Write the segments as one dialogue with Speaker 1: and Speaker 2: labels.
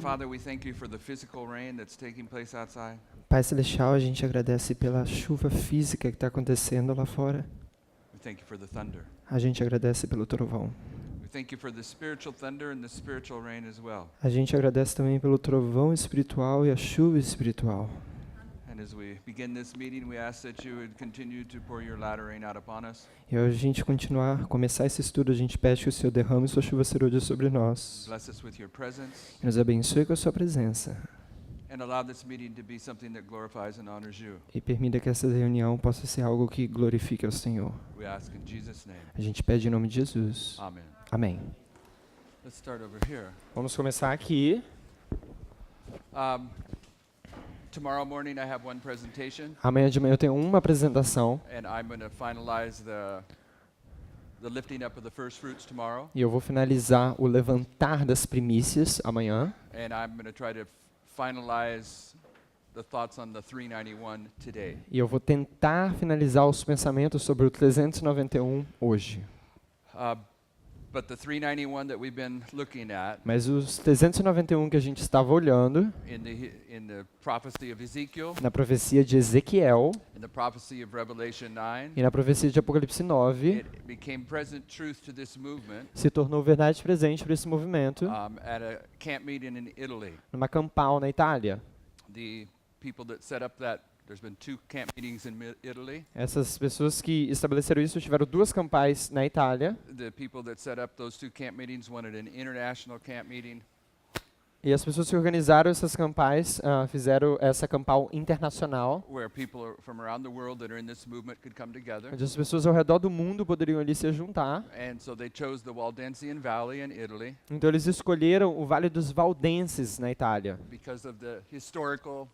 Speaker 1: Father, we thank you for the physical rain that's taking place outside.
Speaker 2: Pai Celestial, a gente agradece pela chuva física que está acontecendo lá fora.
Speaker 1: We thank you for the thunder.
Speaker 2: A gente agradece pelo trovão.
Speaker 1: We thank you for the spiritual thunder and the spiritual rain as well.
Speaker 2: A gente agradece também pelo trovão espiritual e a chuva espiritual.
Speaker 1: And as we begin this meeting, we ask that you would continue to pour your latter rain out upon us.
Speaker 2: E ao a gente começar esse estudo, a gente pede que o Senhor derrame sua chuva serôdia sobre nós.
Speaker 1: Bless us with your presence.
Speaker 2: E nos abençoe com a sua presença.
Speaker 1: And allow this meeting to be something that glorifies and honors you.
Speaker 2: E permita que essa reunião possa ser algo que glorifique ao Senhor.
Speaker 1: We ask in Jesus' name.
Speaker 2: A gente pede em nome de Jesus.
Speaker 1: Amen.
Speaker 2: Amém.
Speaker 1: Let's start over here.
Speaker 2: Vamos começar aqui.
Speaker 1: Tomorrow morning I have one presentation,
Speaker 2: Amanhã de manhã eu tenho uma apresentação.
Speaker 1: and I'm going to finalize the lifting up of the first fruits tomorrow,
Speaker 2: E eu vou finalizar o levantar das primícias amanhã.
Speaker 1: and I'm going to try to finalize the thoughts on the 391 today.
Speaker 2: E eu vou tentar finalizar os pensamentos sobre o 391 hoje.
Speaker 1: But the 391 that we've been looking at
Speaker 2: Mas os 391 que a gente estava olhando
Speaker 1: in the prophecy of Ezekiel,
Speaker 2: na profecia de Ezequiel
Speaker 1: in the prophecy of Revelation 9,
Speaker 2: e na profecia de Apocalipse 9
Speaker 1: it became present truth to this movement
Speaker 2: se tornou verdade presente para esse movimento
Speaker 1: at a camp meeting in Italy.
Speaker 2: numa Campal na Itália.
Speaker 1: The people that set up that, there's been 2 camp meetings in Italy.
Speaker 2: Essas pessoas que estabeleceram isso tiveram 2 campais na Itália.
Speaker 1: The people that set up those 2 camp meetings wanted an international camp meeting.
Speaker 2: E as pessoas que organizaram essas campais fizeram essa campal internacional,
Speaker 1: Where people from around the world that are in this movement could come together.
Speaker 2: onde as pessoas ao redor do mundo poderiam ali se juntar.
Speaker 1: And so they chose the Waldensian Valley in Italy
Speaker 2: Então eles escolheram o Vale dos Valdenses na Itália,
Speaker 1: because of the historical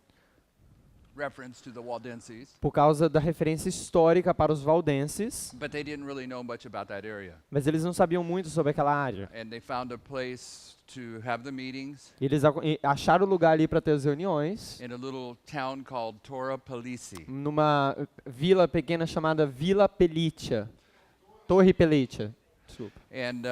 Speaker 1: reference to the Waldenses.
Speaker 2: por causa da referência histórica para os valdenses,
Speaker 1: But they didn't really know much about that area.
Speaker 2: mas eles não sabiam muito sobre aquela área.
Speaker 1: And they found a place to have the meetings
Speaker 2: E eles acharam o lugar ali para ter as reuniões,
Speaker 1: in a little town called Torre Pellice.
Speaker 2: numa vila pequena chamada Vila Pellicia, Torre Pellicia. Desculpa.
Speaker 1: And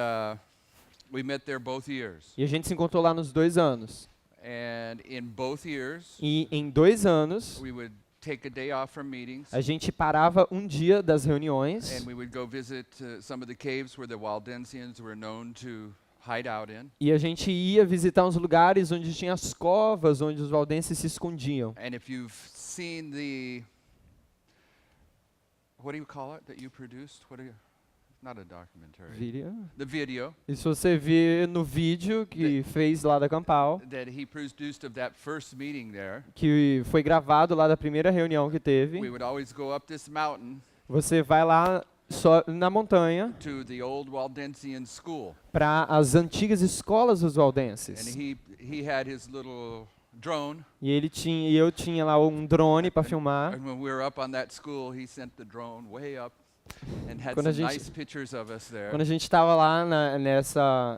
Speaker 1: we met there both years.
Speaker 2: E a gente se encontrou lá nos 2 anos.
Speaker 1: And in both years,
Speaker 2: E em 2 anos,
Speaker 1: we would take a day off from meetings,
Speaker 2: a gente parava um dia das reuniões
Speaker 1: and we would go visit some of the caves where the Waldensians were known to hide out in.
Speaker 2: e a gente ia visitar uns lugares onde tinha as covas onde os valdenses se escondiam.
Speaker 1: And if you've seen what do you call it that you produced? Not a documentary. The video
Speaker 2: E se você ver no vídeo que fez lá da Campal,
Speaker 1: that he produced of that first meeting there,
Speaker 2: que foi gravado lá da primeira reunião que
Speaker 1: we
Speaker 2: teve,
Speaker 1: would always go up this mountain
Speaker 2: você vai lá só na montanha
Speaker 1: to the old Waldensian school.
Speaker 2: para as antigas escolas dos
Speaker 1: And
Speaker 2: valdenses.
Speaker 1: he had his little drone.
Speaker 2: E eu tinha lá um drone para filmar.
Speaker 1: And when we were up on that school, he sent the drone way up and had
Speaker 2: Quando a
Speaker 1: some
Speaker 2: gente-
Speaker 1: nice pictures of us there.
Speaker 2: Quando a gente estava lá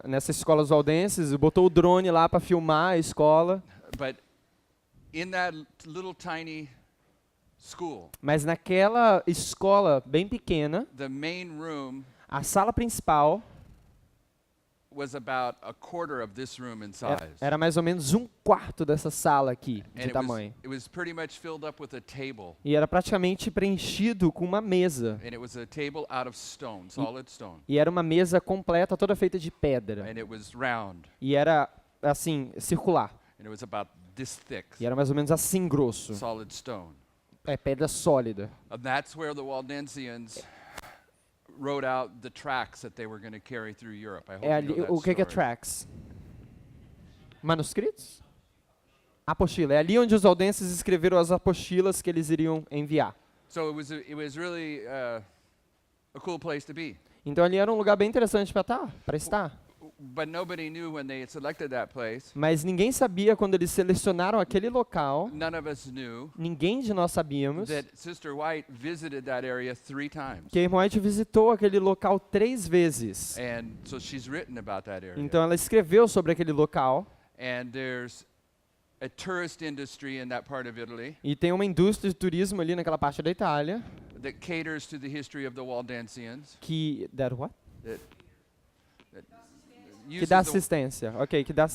Speaker 2: nessa escola dos valdenses, botou o drone lá para filmar a escola.
Speaker 1: But in that little tiny school,
Speaker 2: Mas naquela escola bem pequena,
Speaker 1: the main room
Speaker 2: a sala principal
Speaker 1: was about a quarter of this room in size.
Speaker 2: era mais ou menos 1/4 dessa sala aqui, de
Speaker 1: And
Speaker 2: tamanho.
Speaker 1: it was pretty much filled up with a table.
Speaker 2: E era praticamente preenchido com uma mesa.
Speaker 1: And it was a table out of stone, solid stone.
Speaker 2: E era uma mesa completa, toda feita de pedra.
Speaker 1: And it was round.
Speaker 2: E era, assim, circular.
Speaker 1: And it was about this thick,
Speaker 2: E era mais ou menos assim grosso.
Speaker 1: solid stone.
Speaker 2: É pedra sólida.
Speaker 1: And that's where the Waldensians wrote out the tracts that they were going to carry through Europe. I hope
Speaker 2: É
Speaker 1: you know
Speaker 2: ali,
Speaker 1: that
Speaker 2: o que é
Speaker 1: story.
Speaker 2: tracts? Manuscritos? Apostila. É ali onde os valdenses escreveram as apostilas que eles iriam enviar.
Speaker 1: So it was really a cool place to be.
Speaker 2: Então ali era um lugar bem interessante para estar.
Speaker 1: But nobody knew when they had selected that place.
Speaker 2: Mas ninguém sabia quando eles selecionaram aquele local.
Speaker 1: None of us knew
Speaker 2: Ninguém de nós sabíamos
Speaker 1: that Sister White visited that area 3 times.
Speaker 2: que a irmã White visitou aquele local 3 vezes.
Speaker 1: And so she's written about that area.
Speaker 2: Então ela escreveu sobre aquele local.
Speaker 1: And there's a tourist industry in that part of Italy
Speaker 2: E tem uma indústria de turismo ali naquela parte da Itália
Speaker 1: that caters to the history of the Waldensians.
Speaker 2: que
Speaker 1: That
Speaker 2: que
Speaker 1: uses
Speaker 2: dá
Speaker 1: the-
Speaker 2: assistência. Ok, que dá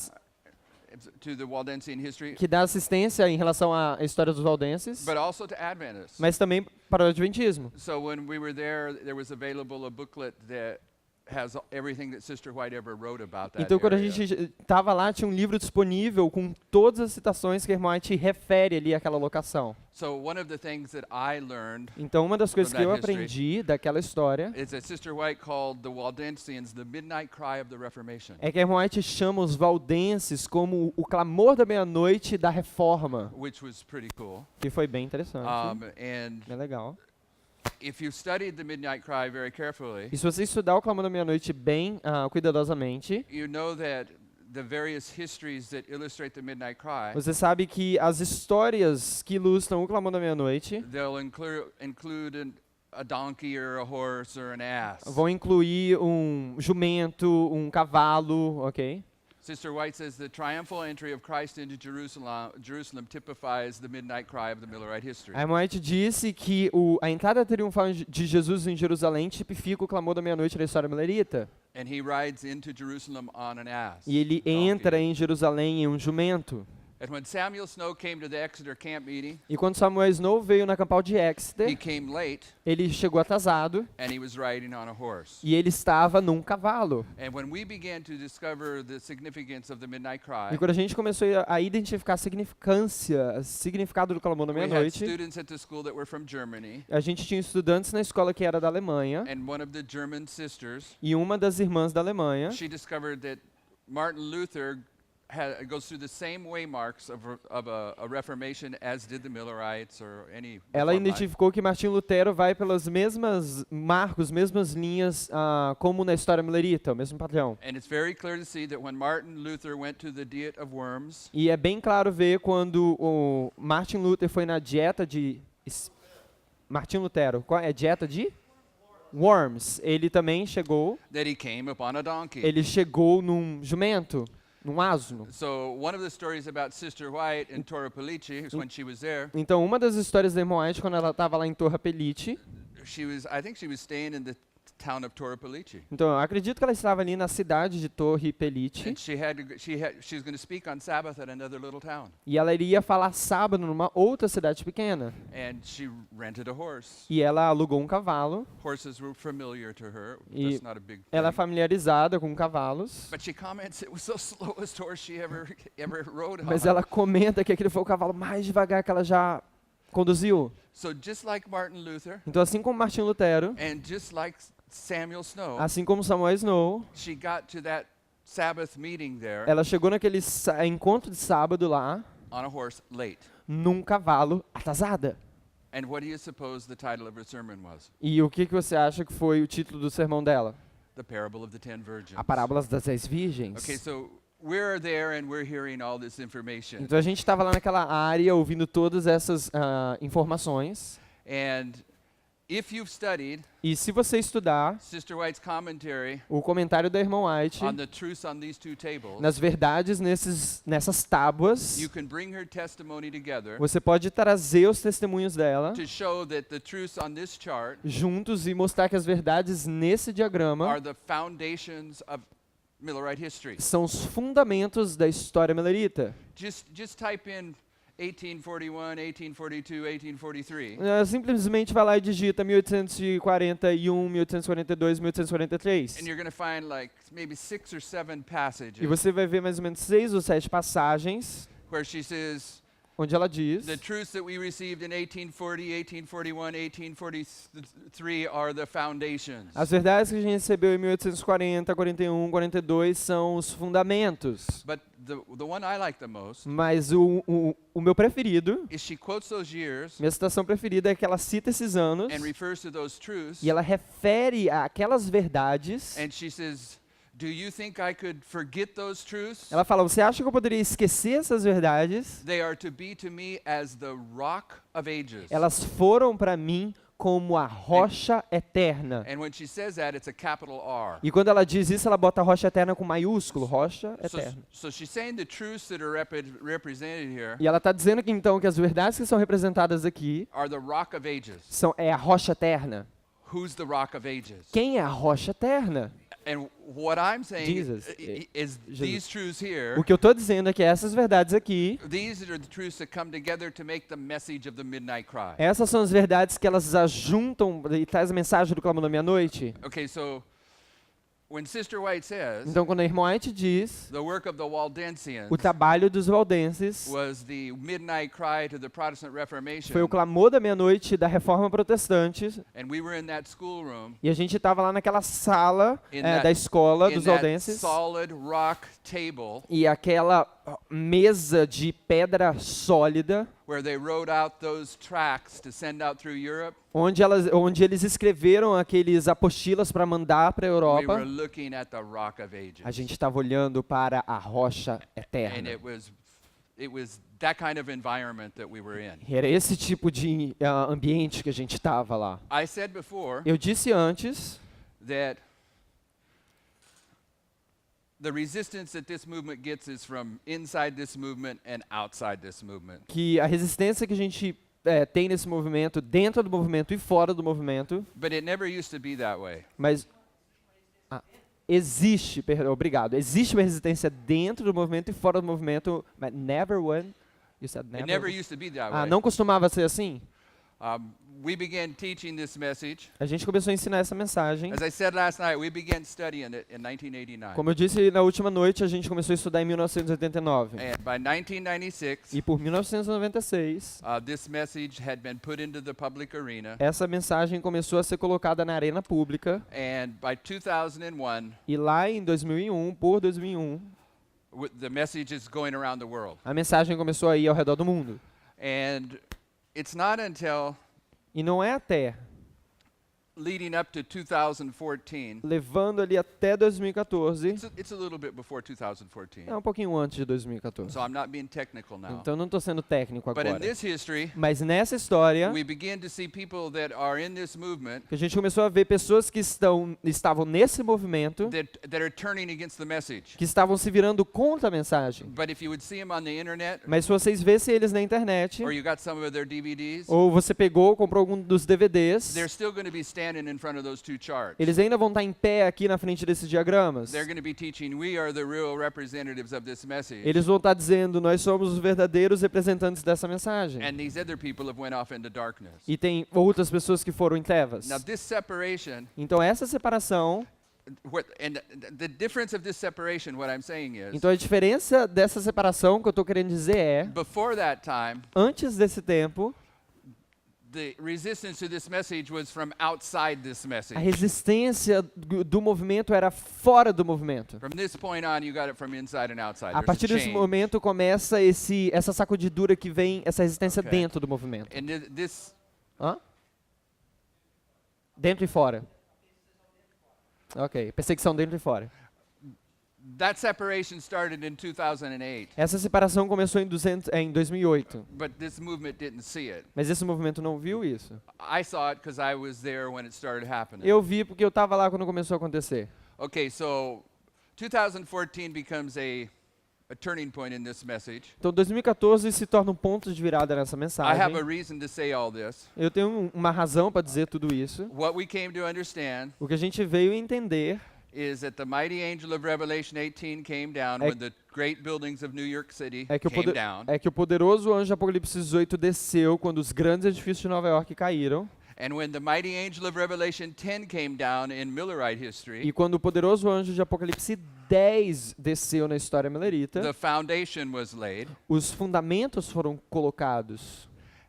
Speaker 1: to the Waldensian history,
Speaker 2: que dá assistência em relação à história dos valdenses,
Speaker 1: but also to Adventists.
Speaker 2: mas também para o Adventismo.
Speaker 1: So when we were there was available a booklet that has everything that Sister White ever wrote about that
Speaker 2: Então, quando a
Speaker 1: area.
Speaker 2: gente estava lá, tinha um livro disponível com todas as citações que a irmã White refere ali àquela locação.
Speaker 1: So one of the things that I learned
Speaker 2: Então, uma das coisas
Speaker 1: From
Speaker 2: que eu
Speaker 1: that history.
Speaker 2: aprendi daquela história
Speaker 1: is that Sister White called the Waldensians the midnight cry of the Reformation,
Speaker 2: é que a irmã White chama os valdenses como o clamor da meia-noite da Reforma,
Speaker 1: which was pretty cool.
Speaker 2: que foi bem interessante,
Speaker 1: And
Speaker 2: bem legal.
Speaker 1: if you studied the midnight cry very carefully,
Speaker 2: E se você estudar o clamor da meia-noite bem cuidadosamente,
Speaker 1: you know that the various histories that illustrate the midnight cry,
Speaker 2: você sabe que as histórias que ilustram o clamor da meia-noite
Speaker 1: they'll include a donkey or a horse or an ass.
Speaker 2: vão incluir um jumento, um cavalo, ok?
Speaker 1: Sister White says the triumphal entry of Christ into Jerusalem typifies the midnight cry of the Millerite history.
Speaker 2: A irmã White disse que a entrada triunfal de Jesus em Jerusalém tipifica o clamor da meia-noite da história milerita.
Speaker 1: And he rides into Jerusalem on an ass.
Speaker 2: E ele
Speaker 1: donkey.
Speaker 2: entra em Jerusalém em um jumento.
Speaker 1: And when Samuel Snow came to the Exeter camp meeting,
Speaker 2: E quando Samuel Snow veio na Campal de
Speaker 1: he
Speaker 2: Exeter,
Speaker 1: came late
Speaker 2: ele chegou atrasado
Speaker 1: and he was riding on a horse.
Speaker 2: e ele estava num cavalo.
Speaker 1: And when we began to discover the significance of the midnight
Speaker 2: E
Speaker 1: cry,
Speaker 2: quando a gente começou a identificar a significado do clamor da
Speaker 1: we had
Speaker 2: meia-noite,
Speaker 1: students at the school that were from Germany,
Speaker 2: a gente tinha estudantes na escola que era da Alemanha,
Speaker 1: and one of the German sisters,
Speaker 2: e uma das irmãs da Alemanha,
Speaker 1: she discovered that Martin Luther goes through the same waymarks of a Reformation as did the Millerites or any.
Speaker 2: ela
Speaker 1: Reformed life.
Speaker 2: identificou que Martinho Lutero vai pelas mesmas marcos, mesmas linhas, como na história milerita, o mesmo padrão.
Speaker 1: And it's very clear to see that when Martin Luther went to the Diet of Worms,
Speaker 2: E é bem claro ver quando o Martin Luther foi na dieta de... Martin Lutero, qual é a dieta de? Worms. Ele também chegou,
Speaker 1: that he came upon a donkey.
Speaker 2: ele chegou num jumento, num asno.
Speaker 1: So one of the stories about Sister White in Torapelice is when she was there.
Speaker 2: Então, uma das histórias da irmã White, quando ela estava lá em Torre Pelite,
Speaker 1: I think she was staying in the town of Torapelice.
Speaker 2: então eu acredito que ela estava ali na cidade de Torre Pelite,
Speaker 1: And she was going to speak on Sabbath at another little town.
Speaker 2: e ela iria falar sábado numa outra cidade pequena.
Speaker 1: And she rented a horse.
Speaker 2: E ela alugou um cavalo,
Speaker 1: Horses were familiar to her.
Speaker 2: E
Speaker 1: That's not a big
Speaker 2: ela é
Speaker 1: thing.
Speaker 2: familiarizada com cavalos,
Speaker 1: But she comments it was the slowest horse she ever rode on.
Speaker 2: mas ela comenta que aquele foi o cavalo mais devagar que ela já conduziu.
Speaker 1: So just like Martin Luther
Speaker 2: Então, assim como Martinho Lutero,
Speaker 1: and just like Samuel Snow,
Speaker 2: assim como Samuel Snow,
Speaker 1: she got to that Sabbath meeting there
Speaker 2: ela chegou naquele encontro de sábado lá,
Speaker 1: on a horse late.
Speaker 2: num cavalo atrasada.
Speaker 1: And what do you suppose the title of her sermon was?
Speaker 2: E o que você acha que foi o título do sermão dela?
Speaker 1: The Parable of the Ten Virgins.
Speaker 2: A Parábola das 10 Virgens.
Speaker 1: Okay, so we're there and we're hearing all this information.
Speaker 2: Então a gente estava lá naquela área ouvindo todas essas informações.
Speaker 1: And if you've studied
Speaker 2: E se você estudar
Speaker 1: Sister White's commentary
Speaker 2: o comentário da irmã White
Speaker 1: on the truths on these two tables,
Speaker 2: nas verdades nessas tábuas,
Speaker 1: you can bring her testimony together
Speaker 2: você pode trazer os testemunhos dela
Speaker 1: to show that the truths on this chart
Speaker 2: juntos e mostrar que as verdades nesse diagrama
Speaker 1: are the foundations of Millerite history.
Speaker 2: são os fundamentos da história milerita.
Speaker 1: Just type in 1841, 1842, 1843.
Speaker 2: Simplesmente vai lá e digita 1841, 1842, 1843.
Speaker 1: And you're going to find like maybe 6 or 7 passages
Speaker 2: E você vai ver mais ou menos 6 ou 7 passagens
Speaker 1: where she says
Speaker 2: onde ela diz
Speaker 1: the truths that we received in 1840, 1841, 1843 are the foundations.
Speaker 2: as verdades que a gente recebeu em 1840, 41, 42 são os fundamentos.
Speaker 1: But the one I like the most
Speaker 2: Mas o meu preferido,
Speaker 1: is she quotes those years
Speaker 2: minha citação preferida é que ela cita esses anos
Speaker 1: and refers to those truths
Speaker 2: e ela refere àquelas verdades.
Speaker 1: and she says, do you think I could forget those truths?
Speaker 2: Ela fala, você acha que eu poderia esquecer essas verdades?
Speaker 1: They are to be to me as the rock of ages.
Speaker 2: Elas foram para mim como a rocha eterna.
Speaker 1: And when she says that, it's a capital R.
Speaker 2: E quando ela diz isso, ela bota a rocha eterna com maiúsculo, rocha eterna.
Speaker 1: So she's saying the truths that are represented here
Speaker 2: E ela está dizendo que então que as verdades que são representadas aqui
Speaker 1: are the rock of ages.
Speaker 2: é a rocha eterna.
Speaker 1: Who's the rock of ages?
Speaker 2: Quem é a rocha eterna?
Speaker 1: And what I'm saying
Speaker 2: Jesus,
Speaker 1: is
Speaker 2: Jesus.
Speaker 1: these truths here,
Speaker 2: O que eu estou dizendo é que essas verdades aqui,
Speaker 1: these are the truths that come together to make the message of the midnight cry.
Speaker 2: essas são as verdades que elas ajuntam e traz a mensagem do clamor da meia-noite.
Speaker 1: Okay, so when Sister White says
Speaker 2: Então, quando a irmã White diz,
Speaker 1: the work of the Waldensians
Speaker 2: o trabalho dos valdenses
Speaker 1: was the midnight cry to the Protestant Reformation,
Speaker 2: foi o clamor da meia-noite da Reforma Protestante,
Speaker 1: and we were in that schoolroom
Speaker 2: e a gente estava lá naquela sala
Speaker 1: In
Speaker 2: da escola
Speaker 1: in
Speaker 2: dos
Speaker 1: that
Speaker 2: valdenses,
Speaker 1: solid rock table
Speaker 2: e aquela mesa de pedra sólida,
Speaker 1: where they wrote out those tracts to send out through Europe.
Speaker 2: onde eles escreveram aqueles apostilas para mandar para a
Speaker 1: We
Speaker 2: Europa.
Speaker 1: were looking at the rock of ages.
Speaker 2: A gente estava olhando para a rocha
Speaker 1: And
Speaker 2: eterna.
Speaker 1: it was that kind of environment that we were in.
Speaker 2: E era esse tipo de ambiente que a gente estava lá.
Speaker 1: I said before
Speaker 2: Eu disse antes
Speaker 1: that the resistance that this movement gets is from inside this movement and outside this movement.
Speaker 2: que a resistência que a gente tem nesse movimento, dentro do movimento e fora do movimento,
Speaker 1: But it never used to be that way.
Speaker 2: mas existe, obrigado, existe uma resistência dentro do movimento e fora do movimento, mas never when, you said
Speaker 1: It
Speaker 2: never.
Speaker 1: never used to be that way.
Speaker 2: Não costumava ser assim?
Speaker 1: We began teaching this message.
Speaker 2: A gente começou a ensinar essa mensagem.
Speaker 1: As I said last night, we began studying it in 1989.
Speaker 2: Como eu disse na última noite, a gente começou a estudar em 1989.
Speaker 1: And by 1996,
Speaker 2: E por 1996,
Speaker 1: this message had been put into the public arena.
Speaker 2: essa mensagem começou a ser colocada na arena pública.
Speaker 1: And by 2001,
Speaker 2: E lá em 2001, por 2001,
Speaker 1: the message is going around the world.
Speaker 2: a mensagem começou a ir ao redor do mundo.
Speaker 1: And it's not until
Speaker 2: E não é até,
Speaker 1: leading up to 2014,
Speaker 2: levando ali até 2014,
Speaker 1: it's a little bit before 2014.
Speaker 2: um pouquinho antes de 2014.
Speaker 1: So I'm not being technical now.
Speaker 2: Então não estou sendo técnico
Speaker 1: But in
Speaker 2: agora.
Speaker 1: this history,
Speaker 2: Mas nessa história,
Speaker 1: we begin to see people that are in this movement
Speaker 2: que a gente começou a ver pessoas que estavam nesse movimento,
Speaker 1: that are turning against the message.
Speaker 2: que estavam se virando contra a mensagem.
Speaker 1: But if you would see them on the internet,
Speaker 2: Mas se vocês vissem eles na internet,
Speaker 1: or you got some of their DVDs,
Speaker 2: ou você pegou, comprou algum dos DVDs,
Speaker 1: they're still going to be standing in front of those two charts.
Speaker 2: eles ainda vão estar em pé aqui na frente desses diagramas.
Speaker 1: They're going to be teaching, we are the real representatives of this message.
Speaker 2: Eles vão estar dizendo, nós somos os verdadeiros representantes dessa mensagem.
Speaker 1: And these other people have went off into darkness.
Speaker 2: E tem outras pessoas que foram em trevas.
Speaker 1: Now this separation,
Speaker 2: Então essa separação,
Speaker 1: and the difference of this separation, what I'm saying is,
Speaker 2: então a diferença dessa separação que eu estou querendo dizer é,
Speaker 1: before that time,
Speaker 2: antes desse tempo,
Speaker 1: the resistance to this message was from outside this
Speaker 2: a
Speaker 1: message.
Speaker 2: resistência do movimento era fora do movimento.
Speaker 1: From this point on, you got it from inside and outside.
Speaker 2: A
Speaker 1: There's
Speaker 2: partir desse
Speaker 1: change.
Speaker 2: momento começa essa sacudidura que vem, essa resistência
Speaker 1: Okay.
Speaker 2: dentro do movimento.
Speaker 1: And this,
Speaker 2: Hã? Dentro e fora. Ok, perseguição dentro e fora.
Speaker 1: that separation started in 2008,
Speaker 2: Essa separação começou em 2008,
Speaker 1: but this movement didn't see it.
Speaker 2: mas esse movimento não viu isso.
Speaker 1: I saw it because I was there when it started happening.
Speaker 2: Eu vi porque eu estava lá quando começou a acontecer.
Speaker 1: Okay, so 2014 becomes a turning point in this message.
Speaker 2: Então 2014 se torna um ponto de virada nessa
Speaker 1: I
Speaker 2: mensagem.
Speaker 1: have a reason to say all this.
Speaker 2: Eu tenho uma razão para dizer tudo isso.
Speaker 1: What we came to understand
Speaker 2: O que a gente veio entender
Speaker 1: is that the mighty angel of Revelation 18 came down when the great buildings of New York City came down.
Speaker 2: é que o poderoso anjo de Apocalipse 18 desceu quando os grandes edifícios de Nova York caíram.
Speaker 1: And when the mighty angel of Revelation 10 came down in Millerite history,
Speaker 2: E quando o poderoso anjo de Apocalipse 10 desceu na história milerita,
Speaker 1: the foundation was laid.
Speaker 2: os fundamentos foram colocados.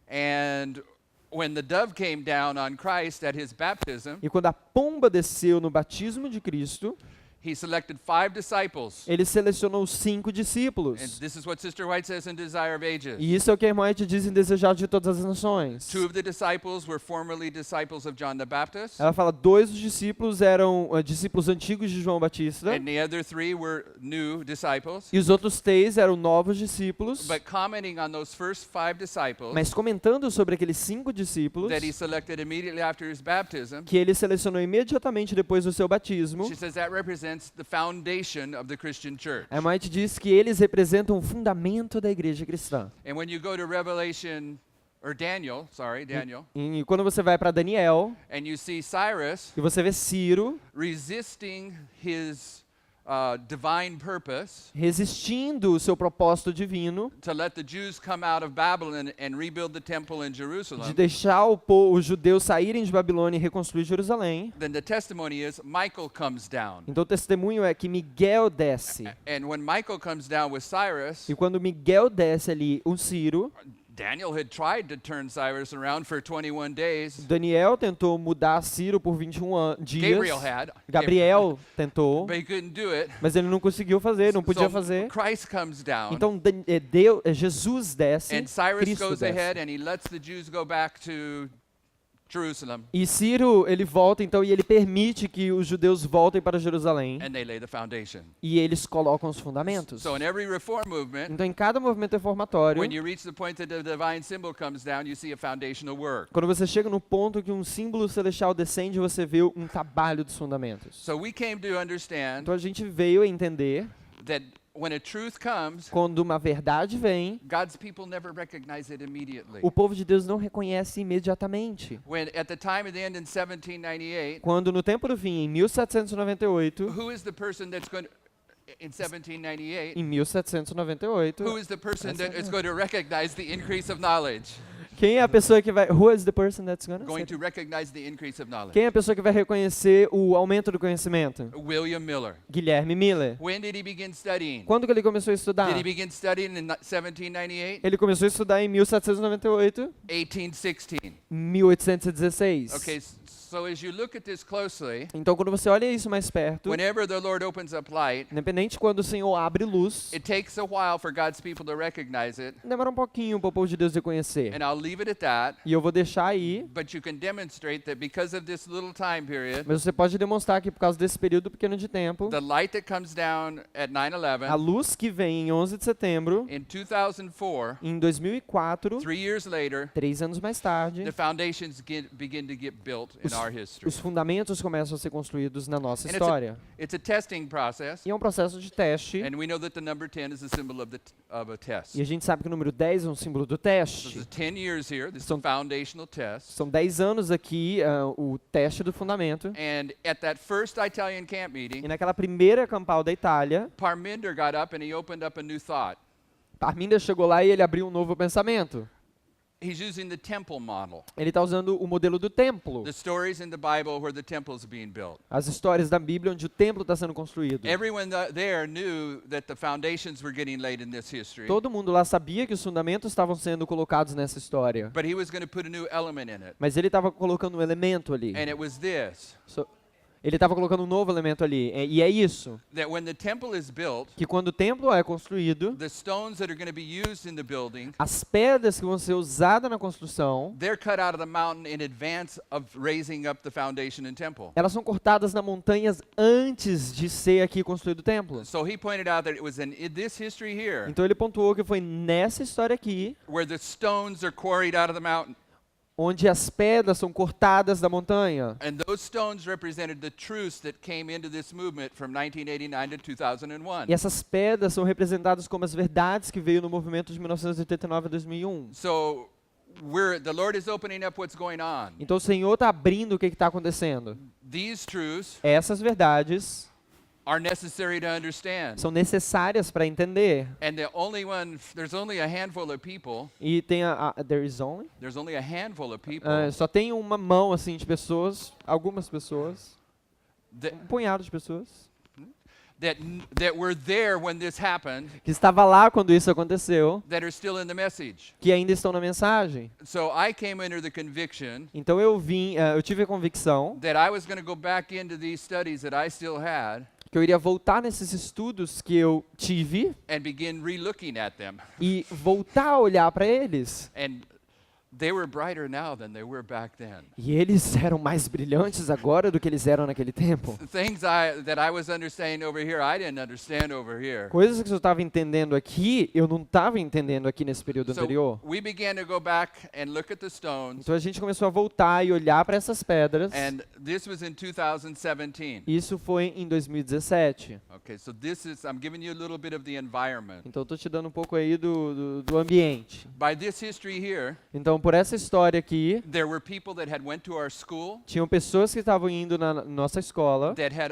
Speaker 1: And when the dove came down on Christ at his baptism,
Speaker 2: E quando a pomba desceu no batismo de Cristo,
Speaker 1: he selected 5 disciples.
Speaker 2: ele selecionou 5
Speaker 1: And
Speaker 2: discípulos.
Speaker 1: this is what Sister White says in Desire of Ages.
Speaker 2: E isso é o que a irmã White diz em Desejado de Todas as Nações.
Speaker 1: 2 of the disciples were formerly disciples of John the Baptist,
Speaker 2: Ela fala, 2 dos discípulos eram discípulos antigos de João Batista,
Speaker 1: and the other 3 were new disciples.
Speaker 2: e os outros 3 eram novos discípulos.
Speaker 1: But commenting on those first 5 disciples
Speaker 2: Mas comentando sobre aqueles 5 discípulos,
Speaker 1: that he selected immediately after his baptism,
Speaker 2: que ele selecionou imediatamente depois do seu batismo,
Speaker 1: she says that represents the foundation of the Christian church.
Speaker 2: a White diz que eles representam o fundamento da igreja cristã.
Speaker 1: And when you go to Revelation or Daniel, sorry, Daniel,
Speaker 2: E quando você vai para Daniel,
Speaker 1: and you see Cyrus
Speaker 2: e você vê Ciro
Speaker 1: resisting his divine purpose
Speaker 2: resistindo o seu propósito divino
Speaker 1: to let the Jews come out of Babylon and rebuild the temple in
Speaker 2: de
Speaker 1: Jerusalem,
Speaker 2: deixar os judeus saírem de Babilônia e reconstruir Jerusalém.
Speaker 1: then the testimony is Michael comes down.
Speaker 2: Então o testemunho é que Miguel desce.
Speaker 1: And when Michael comes down with Cyrus,
Speaker 2: E quando Miguel desce ali, o Ciro,
Speaker 1: Daniel had tried to turn Cyrus around for 21 days.
Speaker 2: Daniel tentou mudar Ciro por 21 dias.
Speaker 1: Gabriel had.
Speaker 2: Gabriel tentou,
Speaker 1: But he couldn't do it.
Speaker 2: mas ele não conseguiu fazer, não podia
Speaker 1: So
Speaker 2: fazer.
Speaker 1: Christ comes down.
Speaker 2: Então Jesus desce,
Speaker 1: And Cyrus
Speaker 2: Cristo
Speaker 1: goes
Speaker 2: desce.
Speaker 1: ahead and he lets the Jews go back to Jerusalem,
Speaker 2: E Ciro, ele volta então e ele permite que os judeus voltem para Jerusalém
Speaker 1: and they lay the foundation.
Speaker 2: e eles colocam os fundamentos.
Speaker 1: So in every reform movement,
Speaker 2: Então em cada movimento reformatório,
Speaker 1: when you reach the point that the divine symbol comes down, you see a foundational work.
Speaker 2: quando você chega no ponto que um símbolo celestial descende, você vê um trabalho dos fundamentos.
Speaker 1: So we came to understand
Speaker 2: Então a gente veio a entender,
Speaker 1: that when a truth comes,
Speaker 2: quando uma verdade vem,
Speaker 1: God's people never recognize it immediately.
Speaker 2: o povo de Deus não reconhece imediatamente.
Speaker 1: When at the time of the end in 1798,
Speaker 2: Quando no tempo do fim, em 1798,
Speaker 1: who is the person that's going to, in 1798,
Speaker 2: em 1798,
Speaker 1: who is the person that is going to recognize the increase of knowledge?
Speaker 2: quem é a pessoa que vai... Who is the person that's
Speaker 1: Going to recognize the increase of knowledge?
Speaker 2: Quem é a pessoa que vai reconhecer o aumento do conhecimento?
Speaker 1: William Miller.
Speaker 2: Guilherme Miller.
Speaker 1: When did he begin studying?
Speaker 2: Quando que ele começou a estudar?
Speaker 1: Did he begin studying in 1798?
Speaker 2: Ele começou a estudar em 1798,
Speaker 1: 1816.
Speaker 2: 1816.
Speaker 1: Okay, so as you look at this closely,
Speaker 2: Então, quando você olha isso mais perto,
Speaker 1: whenever the Lord opens up light,
Speaker 2: independente quando o Senhor abre luz,
Speaker 1: it takes a while for God's people to recognize it,
Speaker 2: demora um pouquinho para o povo de Deus reconhecer.
Speaker 1: and I'll leave it at that.
Speaker 2: E eu vou deixar aí,
Speaker 1: But you can demonstrate that because of this little time period,
Speaker 2: mas você pode demonstrar que por causa desse período pequeno de tempo,
Speaker 1: the light that comes down at
Speaker 2: a
Speaker 1: 9/11
Speaker 2: luz que vem em 11 de setembro,
Speaker 1: in 2004,
Speaker 2: em 2004,
Speaker 1: 3 years later,
Speaker 2: 3 anos mais tarde,
Speaker 1: the foundations begin to get built in our history.
Speaker 2: os fundamentos começam a ser construídos na nossa
Speaker 1: And
Speaker 2: história.
Speaker 1: it's a testing process,
Speaker 2: E é um processo de teste,
Speaker 1: and we know that the number 10 is a symbol of a test.
Speaker 2: e a gente sabe que o número 10 é um símbolo do
Speaker 1: So there's
Speaker 2: teste.
Speaker 1: 10 years here. This is a
Speaker 2: São-
Speaker 1: foundational test.
Speaker 2: São 10 anos aqui, o teste do fundamento.
Speaker 1: And at that first Italian camp
Speaker 2: E
Speaker 1: meeting,
Speaker 2: naquela primeira campal da Itália,
Speaker 1: Parminder got up and he opened up a new thought.
Speaker 2: Parminder chegou lá e ele abriu um novo pensamento.
Speaker 1: He's using the temple model,
Speaker 2: Ele está usando o modelo do templo.
Speaker 1: the stories in the Bible where the temple is being built.
Speaker 2: As histórias da Bíblia onde o templo está sendo construído.
Speaker 1: Everyone there knew that the foundations were getting laid in this history,
Speaker 2: Todo mundo lá sabia que os fundamentos estavam sendo colocados nessa história.
Speaker 1: but he was going to put a new element in it.
Speaker 2: Mas ele estava colocando um elemento ali.
Speaker 1: And it was this,
Speaker 2: Ele estava colocando um novo elemento ali. E é isso,
Speaker 1: that when the temple is built,
Speaker 2: que quando o templo é construído,
Speaker 1: the stones that are going to be used in the building,
Speaker 2: as pedras que vão ser usadas na construção,
Speaker 1: they're cut out of the mountain in advance of raising up the foundation and temple.
Speaker 2: elas são cortadas nas montanhas antes de ser aqui construído o templo.
Speaker 1: So he pointed out that it was in this history here
Speaker 2: Então ele pontuou que foi nessa história aqui,
Speaker 1: where the stones are quarried out of the mountain.
Speaker 2: onde as pedras são cortadas da montanha.
Speaker 1: And those stones represented the truths that came into this movement from 1989 to 2001.
Speaker 2: E essas pedras são representadas como as verdades que veio no movimento de 1989 a 2001.
Speaker 1: So the Lord is opening up what's going on.
Speaker 2: Então o Senhor está abrindo o que está acontecendo.
Speaker 1: These truths
Speaker 2: Essas verdades
Speaker 1: are necessary to understand.
Speaker 2: são necessárias para entender.
Speaker 1: And there's only a handful of people,
Speaker 2: E tem there's only, só tem uma mão assim de pessoas, algumas pessoas,
Speaker 1: that,
Speaker 2: um punhado de pessoas
Speaker 1: that were there when this happened,
Speaker 2: que estava lá quando isso aconteceu,
Speaker 1: that are still in the message.
Speaker 2: que ainda estão na mensagem.
Speaker 1: So I came under the conviction
Speaker 2: Então eu tive a convicção
Speaker 1: that I was going to go back into these studies that I still had
Speaker 2: que eu iria voltar nesses estudos que eu tive
Speaker 1: and begin re-looking at them.
Speaker 2: e voltar a olhar para eles.
Speaker 1: And they were brighter now than they were back then.
Speaker 2: E eles eram mais brilhantes agora do que eles eram naquele tempo.
Speaker 1: Things that I was understanding over here, I didn't understand over here.
Speaker 2: Coisas que eu estava entendendo aqui, eu não estava entendendo aqui nesse período anterior.
Speaker 1: So we began to go back and look at the stones,
Speaker 2: Então a gente começou a voltar e olhar para essas pedras.
Speaker 1: and this was in 2017.
Speaker 2: Isso foi em 2017.
Speaker 1: Okay, so I'm giving you a little bit of the environment.
Speaker 2: Então eu estou te dando um pouco aí do ambiente.
Speaker 1: by this history here,
Speaker 2: Então, por essa história aqui,
Speaker 1: there were people that had went to our school,
Speaker 2: tinham pessoas que estavam indo na nossa escola,
Speaker 1: that had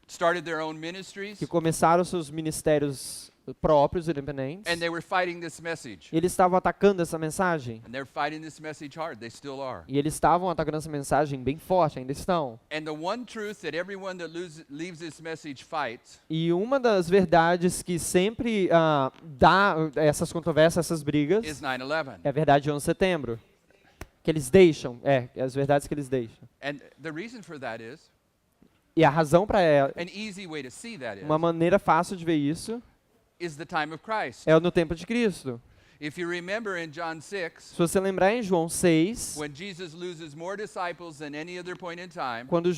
Speaker 1: started their own ministries,
Speaker 2: que começaram seus ministérios próprios, independentes,
Speaker 1: and they were fighting this message.
Speaker 2: e eles estavam atacando essa mensagem.
Speaker 1: And they're fighting this message hard. They still are.
Speaker 2: E eles estavam atacando essa mensagem bem forte, ainda estão.
Speaker 1: And the one truth that everyone that leaves this message fights
Speaker 2: E uma das verdades que sempre dá essas controvérsias, essas brigas,
Speaker 1: is 9/11.
Speaker 2: é a verdade de 11 de setembro. Que eles deixam, as verdades que eles deixam.
Speaker 1: And the reason for that is,
Speaker 2: E a razão para
Speaker 1: an easy way to see that
Speaker 2: uma maneira fácil de ver isso,
Speaker 1: is the time of Christ.
Speaker 2: é no tempo de Cristo.
Speaker 1: If you remember in John 6,
Speaker 2: Se você lembrar em João 6,
Speaker 1: when Jesus loses more disciples than any other point in time,
Speaker 2: quando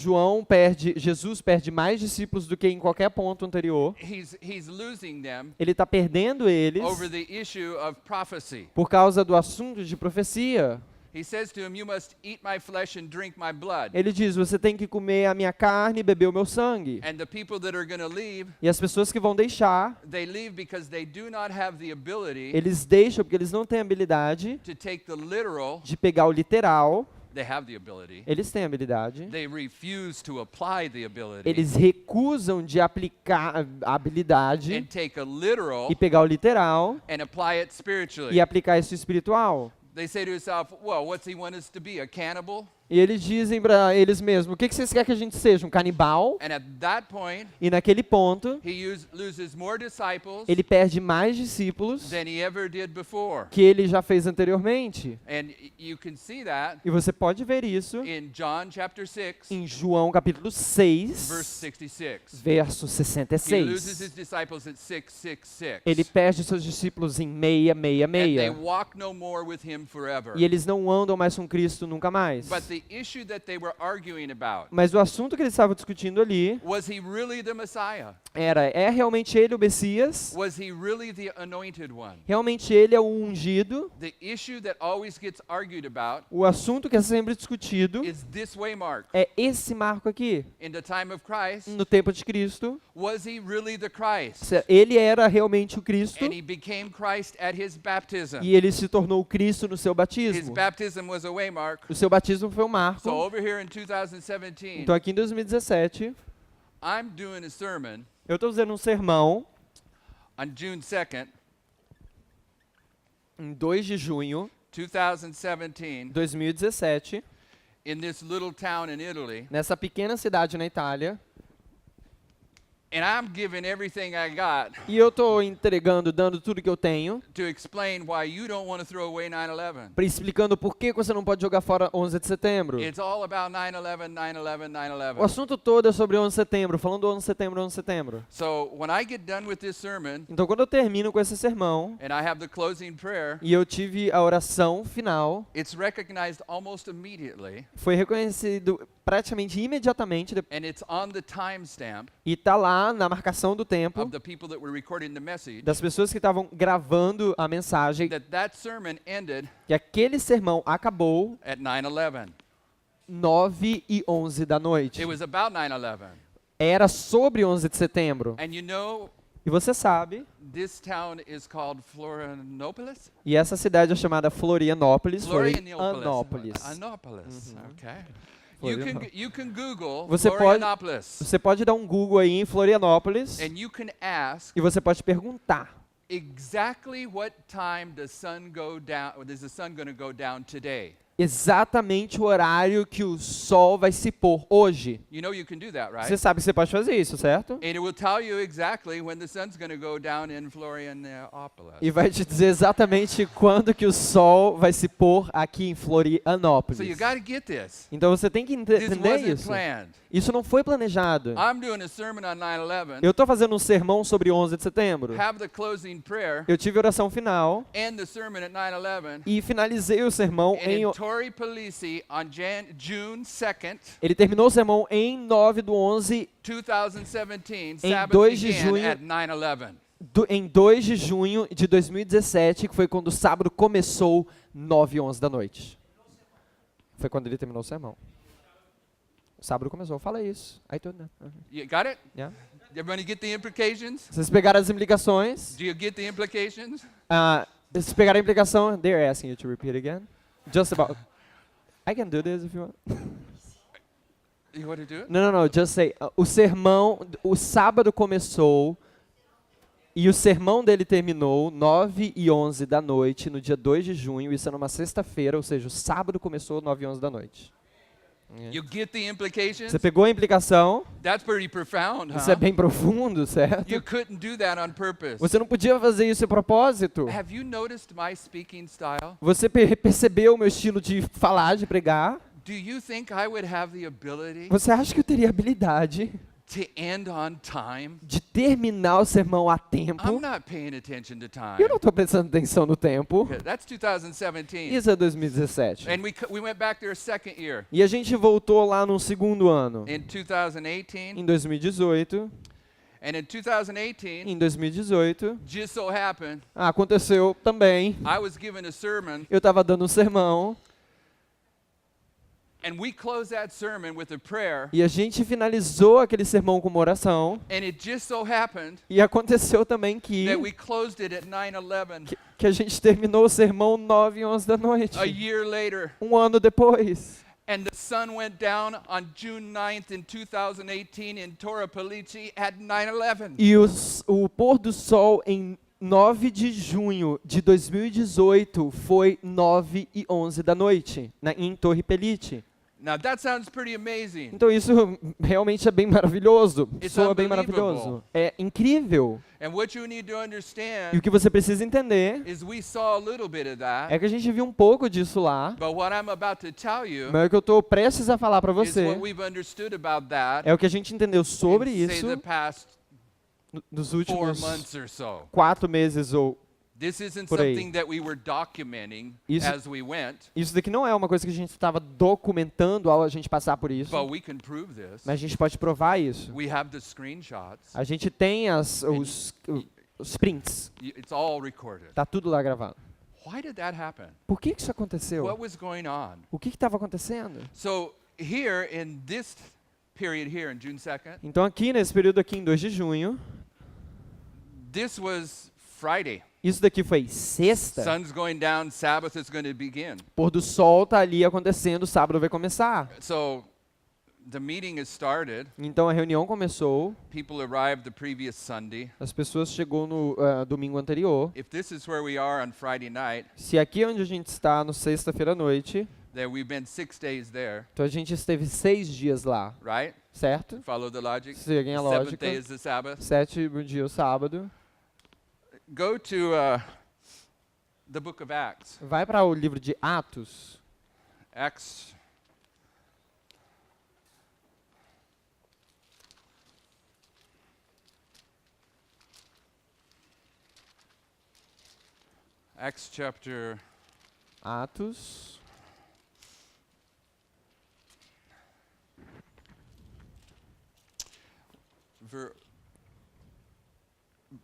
Speaker 2: Jesus perde mais discípulos do que em qualquer ponto anterior,
Speaker 1: he's losing them
Speaker 2: ele está perdendo eles
Speaker 1: over the issue of prophecy.
Speaker 2: por causa do assunto de profecia.
Speaker 1: He says to him, "You must eat my flesh and drink my blood."
Speaker 2: Ele diz, você tem que comer a minha carne e beber o meu sangue.
Speaker 1: And the people that are going to leave,
Speaker 2: E as pessoas que vão deixar,
Speaker 1: they leave because they do not have the ability
Speaker 2: eles deixam porque eles não têm habilidade
Speaker 1: to take the literal.
Speaker 2: de pegar o literal.
Speaker 1: They have the ability.
Speaker 2: Eles têm habilidade.
Speaker 1: They refuse to apply the ability
Speaker 2: Eles recusam de aplicar a habilidade
Speaker 1: and take a literal
Speaker 2: e pegar o literal
Speaker 1: and apply it spiritually.
Speaker 2: e aplicar isso espiritual.
Speaker 1: They say to themselves, "Well, what's he want us to be? A cannibal?"
Speaker 2: E eles dizem para eles mesmos, o que vocês querem que a gente seja? Um canibal?
Speaker 1: And at that point,
Speaker 2: E naquele ponto,
Speaker 1: he loses more disciples
Speaker 2: ele perde mais discípulos
Speaker 1: than he ever did before.
Speaker 2: que ele já fez anteriormente.
Speaker 1: And you can see that
Speaker 2: E você pode ver isso
Speaker 1: in John chapter 6,
Speaker 2: em João capítulo 6,
Speaker 1: verse 66.
Speaker 2: verso
Speaker 1: He loses
Speaker 2: 66.
Speaker 1: his disciples at 666.
Speaker 2: Ele perde seus discípulos em
Speaker 1: And they
Speaker 2: 666.
Speaker 1: walk no more with him forever.
Speaker 2: E eles não andam mais com Cristo nunca mais.
Speaker 1: But the issue that they were arguing about,
Speaker 2: Mas o assunto que eles estavam discutindo ali
Speaker 1: was he really the Messiah?
Speaker 2: é realmente ele o Messias?
Speaker 1: Was he really the anointed one?
Speaker 2: Realmente ele é o ungido?
Speaker 1: The issue that always gets argued about
Speaker 2: O assunto que é sempre discutido
Speaker 1: is this waymark.
Speaker 2: é esse marco aqui.
Speaker 1: In the time of Christ,
Speaker 2: No tempo de Cristo,
Speaker 1: was he really the Christ?
Speaker 2: se ele era realmente o Cristo
Speaker 1: And he became Christ at his baptism.
Speaker 2: e ele se tornou o Cristo no seu
Speaker 1: His
Speaker 2: batismo.
Speaker 1: baptism was a waymark.
Speaker 2: O seu batismo foi um marco.
Speaker 1: So over here in 2017,
Speaker 2: Então aqui em 2017,
Speaker 1: I'm doing a sermon
Speaker 2: eu estou fazendo um sermão
Speaker 1: on June 2nd,
Speaker 2: em 2 de junho
Speaker 1: 2017,
Speaker 2: de 2017,
Speaker 1: in this little town in Italy,
Speaker 2: nessa pequena cidade na Itália,
Speaker 1: and I'm giving everything I got
Speaker 2: e eu estou entregando, dando tudo que eu tenho,
Speaker 1: to explain why you don't want to throw away 9/11.
Speaker 2: explicando por que você não pode jogar fora 11 de setembro.
Speaker 1: It's all about 9/11, 9/11,
Speaker 2: O
Speaker 1: 9/11.
Speaker 2: assunto todo é sobre 11 de setembro, falando 11 de setembro, 11 de setembro.
Speaker 1: So when I get done with this sermon,
Speaker 2: Então quando eu termino com esse sermão,
Speaker 1: and I have the closing prayer,
Speaker 2: e eu tive a oração final,
Speaker 1: it's recognized almost immediately,
Speaker 2: foi reconhecido praticamente imediatamente,
Speaker 1: and it's on the timestamp
Speaker 2: e está lá na marcação do tempo,
Speaker 1: of the people that were recording the message,
Speaker 2: das pessoas que estavam gravando a mensagem,
Speaker 1: that sermon ended
Speaker 2: que aquele sermão acabou
Speaker 1: at 9/11.
Speaker 2: 9h11 da noite.
Speaker 1: It was about 9/11.
Speaker 2: Era sobre 11 de setembro.
Speaker 1: And you know,
Speaker 2: E você sabe,
Speaker 1: this town is called Florianópolis?
Speaker 2: e essa cidade é chamada Florianópolis.
Speaker 1: Florianópolis.
Speaker 2: Florianópolis.
Speaker 1: Okay.
Speaker 2: Florianópolis.
Speaker 1: You can Google
Speaker 2: Você pode-
Speaker 1: Florianópolis,
Speaker 2: Você pode dar um Google aí em Florianópolis
Speaker 1: and you can ask
Speaker 2: e você pode perguntar
Speaker 1: exactly what time does the sun going to go down today?
Speaker 2: exatamente o horário que o sol vai se pôr hoje.
Speaker 1: You know you can do that, right?
Speaker 2: Você sabe que você pode fazer isso, certo?
Speaker 1: And it will tell you exactly when the sun's going to go down in Florianópolis.
Speaker 2: E vai te dizer exatamente quando que o sol vai se pôr aqui em
Speaker 1: So
Speaker 2: Florianópolis.
Speaker 1: you got to get this.
Speaker 2: Então você tem que
Speaker 1: This
Speaker 2: entender
Speaker 1: wasn't
Speaker 2: isso.
Speaker 1: planned.
Speaker 2: Isso não foi planejado.
Speaker 1: I'm doing a sermon on 9/11.
Speaker 2: Eu estou fazendo um sermão sobre 11 de setembro.
Speaker 1: Have the closing prayer
Speaker 2: Eu tive oração final
Speaker 1: and the sermon at 9/11.
Speaker 2: e finalizei o sermão
Speaker 1: And
Speaker 2: em...
Speaker 1: in Torrey Police on June 2nd,
Speaker 2: Ele terminou o sermão em 9/11,
Speaker 1: 2017.
Speaker 2: Em
Speaker 1: Sabbath
Speaker 2: 2 de
Speaker 1: began
Speaker 2: junho-
Speaker 1: at 9/11.
Speaker 2: em 2 de junho de 2017, que foi quando o sábado começou, 9h11 da noite. Foi quando ele terminou o sermão. O sábado começou, fala isso. Aí tudo, né?
Speaker 1: You got it?
Speaker 2: Yeah.
Speaker 1: Everybody get the implications?
Speaker 2: Vocês pegaram as implicações?
Speaker 1: Do you get the implications?
Speaker 2: Se pegar a implicação, they're asking you to repeat again. Just about. I can do this if you want.
Speaker 1: You want to do it?
Speaker 2: No. Just say. O sermão, o sábado começou e o sermão dele terminou 9 e 11 da noite, no dia 2 de junho. Isso é numa sexta-feira, ou seja, o sábado começou 9 e 11 da noite.
Speaker 1: You get the implications?
Speaker 2: Você pegou a implicação?
Speaker 1: That's pretty profound,
Speaker 2: Isso é
Speaker 1: huh?
Speaker 2: bem profundo, certo?
Speaker 1: You couldn't do that on purpose.
Speaker 2: Você não podia fazer isso de propósito.
Speaker 1: Have you noticed my speaking style?
Speaker 2: Você percebeu o meu estilo de falar, de pregar?
Speaker 1: Do you think I would have the ability
Speaker 2: Você acha que eu teria habilidade
Speaker 1: to end on time?
Speaker 2: de terminar o sermão a tempo?
Speaker 1: I'm not paying attention to time.
Speaker 2: Eu não estou prestando atenção no tempo.
Speaker 1: Okay, that's 2017.
Speaker 2: Isso é 2017.
Speaker 1: And we went back there a second year.
Speaker 2: E a gente voltou lá no segundo ano,
Speaker 1: In 2018.
Speaker 2: em 2018.
Speaker 1: And in 2018,
Speaker 2: Em 2018,
Speaker 1: just so happened,
Speaker 2: aconteceu também.
Speaker 1: I was given a sermon,
Speaker 2: Eu estava dando um sermão
Speaker 1: and we closed that sermon with a prayer,
Speaker 2: e a gente finalizou aquele sermão com uma oração.
Speaker 1: and it just so happened
Speaker 2: E aconteceu também que
Speaker 1: that we closed it at 9/11,
Speaker 2: que a gente terminou o sermão 9 e 11 da noite.
Speaker 1: a year later.
Speaker 2: Um ano depois.
Speaker 1: And the sun went down on June 9th in 2018 in Torapalici at 9/11.
Speaker 2: E o pôr do sol em 9 de junho de 2018 foi 9 e 11 da noite, em Torre Pelite.
Speaker 1: Now that sounds pretty amazing.
Speaker 2: Então isso realmente é bem maravilhoso.
Speaker 1: It's
Speaker 2: Soa bem
Speaker 1: unbelievable.
Speaker 2: maravilhoso. É incrível.
Speaker 1: And what you need to
Speaker 2: E o
Speaker 1: understand
Speaker 2: que você precisa entender
Speaker 1: is we saw a little bit of that,
Speaker 2: é que a gente viu um pouco disso lá.
Speaker 1: but what I'm about to tell you
Speaker 2: Mas o que eu estou prestes a falar para
Speaker 1: is
Speaker 2: você
Speaker 1: what we've understood about that
Speaker 2: é o que a gente entendeu sobre
Speaker 1: in, say,
Speaker 2: isso
Speaker 1: the past
Speaker 2: nos
Speaker 1: 4
Speaker 2: últimos
Speaker 1: months or so.
Speaker 2: 4 meses ou
Speaker 1: This isn't
Speaker 2: Por aí.
Speaker 1: something that we were documenting
Speaker 2: Isso-
Speaker 1: as we went,
Speaker 2: isso daqui não é uma coisa que a gente estava documentando ao a gente passar por isso,
Speaker 1: but we can prove this.
Speaker 2: mas a gente pode provar isso.
Speaker 1: We have the screenshots.
Speaker 2: A gente tem os prints,
Speaker 1: It's all recorded.
Speaker 2: tá tudo lá gravado.
Speaker 1: Why did that happen?
Speaker 2: Por que isso aconteceu?
Speaker 1: What was going on?
Speaker 2: O que estava acontecendo?
Speaker 1: So here in this period here in June 2nd,
Speaker 2: Então aqui nesse período aqui em 2 de junho,
Speaker 1: this was Friday.
Speaker 2: isso daqui foi sexta.
Speaker 1: Sun's going down, Sabbath is going to begin.
Speaker 2: Pôr do sol tá ali acontecendo, sábado vai começar.
Speaker 1: So the meeting has started.
Speaker 2: Então a reunião começou,
Speaker 1: People arrived the previous Sunday.
Speaker 2: as pessoas chegou no domingo anterior.
Speaker 1: If this is where we are on Friday night,
Speaker 2: Se aqui é onde a gente está, no sexta-feira à noite,
Speaker 1: then we've been 6 days there,
Speaker 2: então a gente esteve 6 dias lá,
Speaker 1: right?
Speaker 2: certo?
Speaker 1: Follow the logic.
Speaker 2: Seguem a
Speaker 1: Seventh
Speaker 2: lógica.
Speaker 1: day is the Sabbath.
Speaker 2: 7º dia, o sábado.
Speaker 1: Go to the book of Acts.
Speaker 2: Vai para o livro de Atos.
Speaker 1: Acts. Acts chapter
Speaker 2: Atos.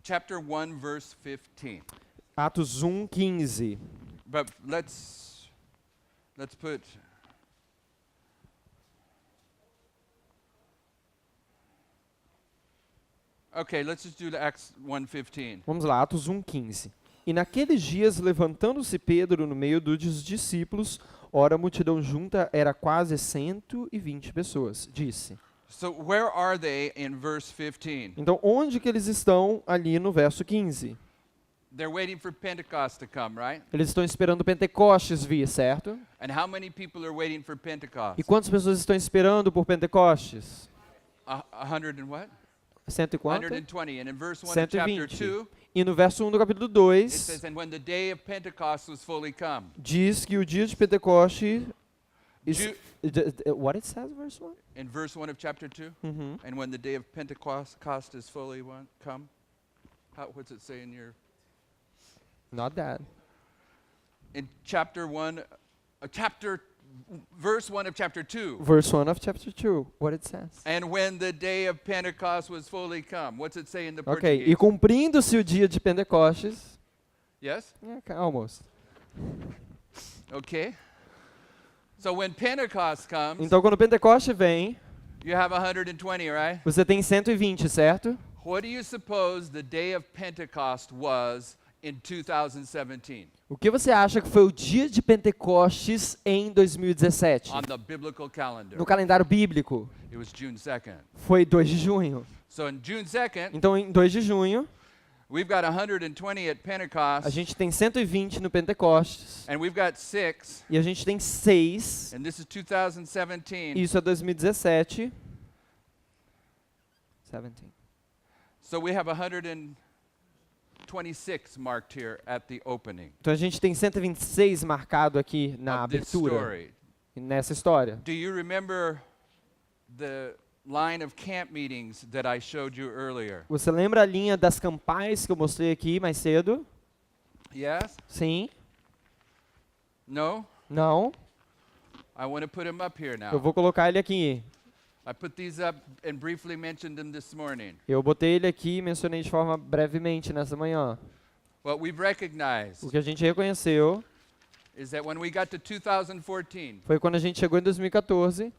Speaker 1: chapter 1 verse 15.
Speaker 2: Atos 1:15.
Speaker 1: But let's put Okay, let's just do the Acts 1:15.
Speaker 2: Vamos lá, Atos 1:15. E naqueles dias, levantando-se Pedro no meio dos discípulos, ora a multidão junta era quase 120 pessoas, disse.
Speaker 1: So where are they in verse 15?
Speaker 2: Então, onde que eles estão ali no verso 15?
Speaker 1: They're waiting for Pentecost to come, right?
Speaker 2: Eles estão esperando Pentecostes vir, certo?
Speaker 1: And how many people are waiting for Pentecost?
Speaker 2: E quantas pessoas estão esperando por Pentecostes?
Speaker 1: 100 and what?
Speaker 2: Cento e quanto?
Speaker 1: 120. And in verse 1 of chapter
Speaker 2: 120.
Speaker 1: 2,
Speaker 2: E no verso 1 do capítulo
Speaker 1: it
Speaker 2: 2,
Speaker 1: says, and when the day of Pentecost was fully come.
Speaker 2: diz que o dia de Pentecoste...
Speaker 1: Ju-
Speaker 2: What it says, verse 1?
Speaker 1: In verse 1 of chapter 2,
Speaker 2: Uhum.
Speaker 1: and when the day of Pentecost is fully come. What's it say in your...
Speaker 2: Not that.
Speaker 1: In chapter 1, verse 1 of chapter 2.
Speaker 2: Verse 1 of chapter 2, what it says.
Speaker 1: And when the day of Pentecost was fully come. What's it say in the
Speaker 2: Ok,
Speaker 1: Portuguese?
Speaker 2: e cumprindo-se o dia de Pentecostes...
Speaker 1: Yes?
Speaker 2: Almost.
Speaker 1: Okay. So when Pentecost comes,
Speaker 2: Então, quando o Pentecoste vem,
Speaker 1: you have 120, right?
Speaker 2: você tem 120, certo?
Speaker 1: What do you suppose the day of Pentecost was in 2017
Speaker 2: O que você acha que foi o dia de Pentecostes em 2017?
Speaker 1: on the biblical calendar?
Speaker 2: No calendário bíblico,
Speaker 1: It was June 2nd.
Speaker 2: foi 2 de junho.
Speaker 1: So in June 2nd,
Speaker 2: Então, em 2 de junho,
Speaker 1: we've got 120 at
Speaker 2: a
Speaker 1: Pentecost,
Speaker 2: gente tem 120 no Pentecostes.
Speaker 1: and we've got 6,
Speaker 2: E a gente tem 6.
Speaker 1: and this is 2017.
Speaker 2: Isso é 2017. 17.
Speaker 1: So we have 126 marked here at the opening
Speaker 2: Então a gente tem 126 marcado aqui na
Speaker 1: of this
Speaker 2: abertura,
Speaker 1: story.
Speaker 2: nessa história.
Speaker 1: Do you remember the line of camp meetings that I showed you earlier?
Speaker 2: Você lembra a linha das campais que eu mostrei aqui mais cedo?
Speaker 1: Yes?
Speaker 2: Sim?
Speaker 1: No?
Speaker 2: Não?
Speaker 1: I want to put them up here
Speaker 2: Eu
Speaker 1: now.
Speaker 2: vou colocar ele aqui.
Speaker 1: I put these up and briefly mentioned them this morning.
Speaker 2: Eu botei ele aqui e mencionei de forma brevemente nessa manhã.
Speaker 1: What we've recognized
Speaker 2: O que a gente reconheceu
Speaker 1: is that when we got to 2014,
Speaker 2: foi quando a gente chegou em 2014.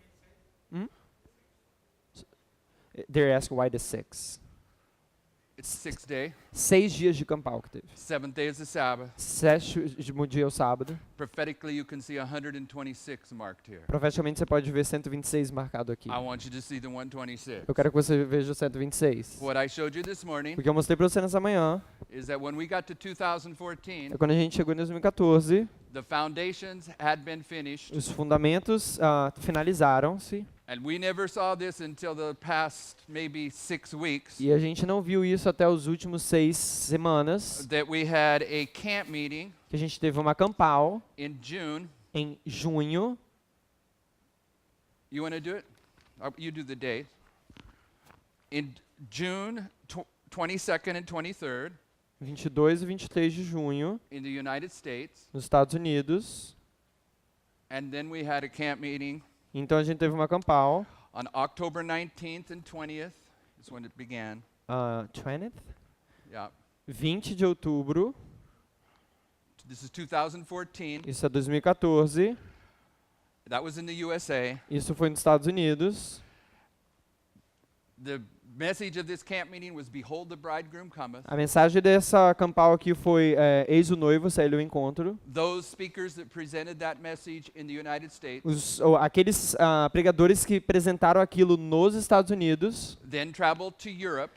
Speaker 2: They're asking why the 6.
Speaker 1: it's 6th day,
Speaker 2: 6 dias de campal que teve.
Speaker 1: 7th day is the Sabbath.
Speaker 2: 7º dia é o sábado.
Speaker 1: Prophetically, you can see 126 marked here.
Speaker 2: Profeticamente você pode ver 126 marcado aqui.
Speaker 1: I want you to see the 126.
Speaker 2: Eu quero que você veja o 126.
Speaker 1: What I showed you this morning
Speaker 2: O que eu mostrei para você nessa manhã
Speaker 1: is that when we got to 2014,
Speaker 2: é quando a gente chegou em 2014,
Speaker 1: the foundations had been finished,
Speaker 2: os fundamentos finalizaram-se
Speaker 1: and we never saw this until the past maybe 6 weeks,
Speaker 2: e a gente não viu isso até os últimos 6 semanas,
Speaker 1: that we had a camp meeting
Speaker 2: que a gente teve uma campal
Speaker 1: in June.
Speaker 2: em junho.
Speaker 1: You want to do it? You do the date. In June 22nd and 23rd
Speaker 2: 22 e 23 de junho,
Speaker 1: in the United States,
Speaker 2: nos Estados Unidos.
Speaker 1: and then we had a camp meeting
Speaker 2: Então a gente teve uma campal,
Speaker 1: on October 19th and 20th is when it began.
Speaker 2: 20th?
Speaker 1: Yeah.
Speaker 2: 20 de outubro,
Speaker 1: This is 2014.
Speaker 2: isso é 2014,
Speaker 1: That was in the USA.
Speaker 2: isso foi nos Estados Unidos.
Speaker 1: The message of this camp meeting was, "Behold, the bridegroom cometh."
Speaker 2: A mensagem dessa campal aqui foi, eis o noivo, saiu ao encontro.
Speaker 1: Those speakers that presented that message in the United States
Speaker 2: Aqueles pregadores que apresentaram aquilo nos Estados Unidos,
Speaker 1: then traveled to Europe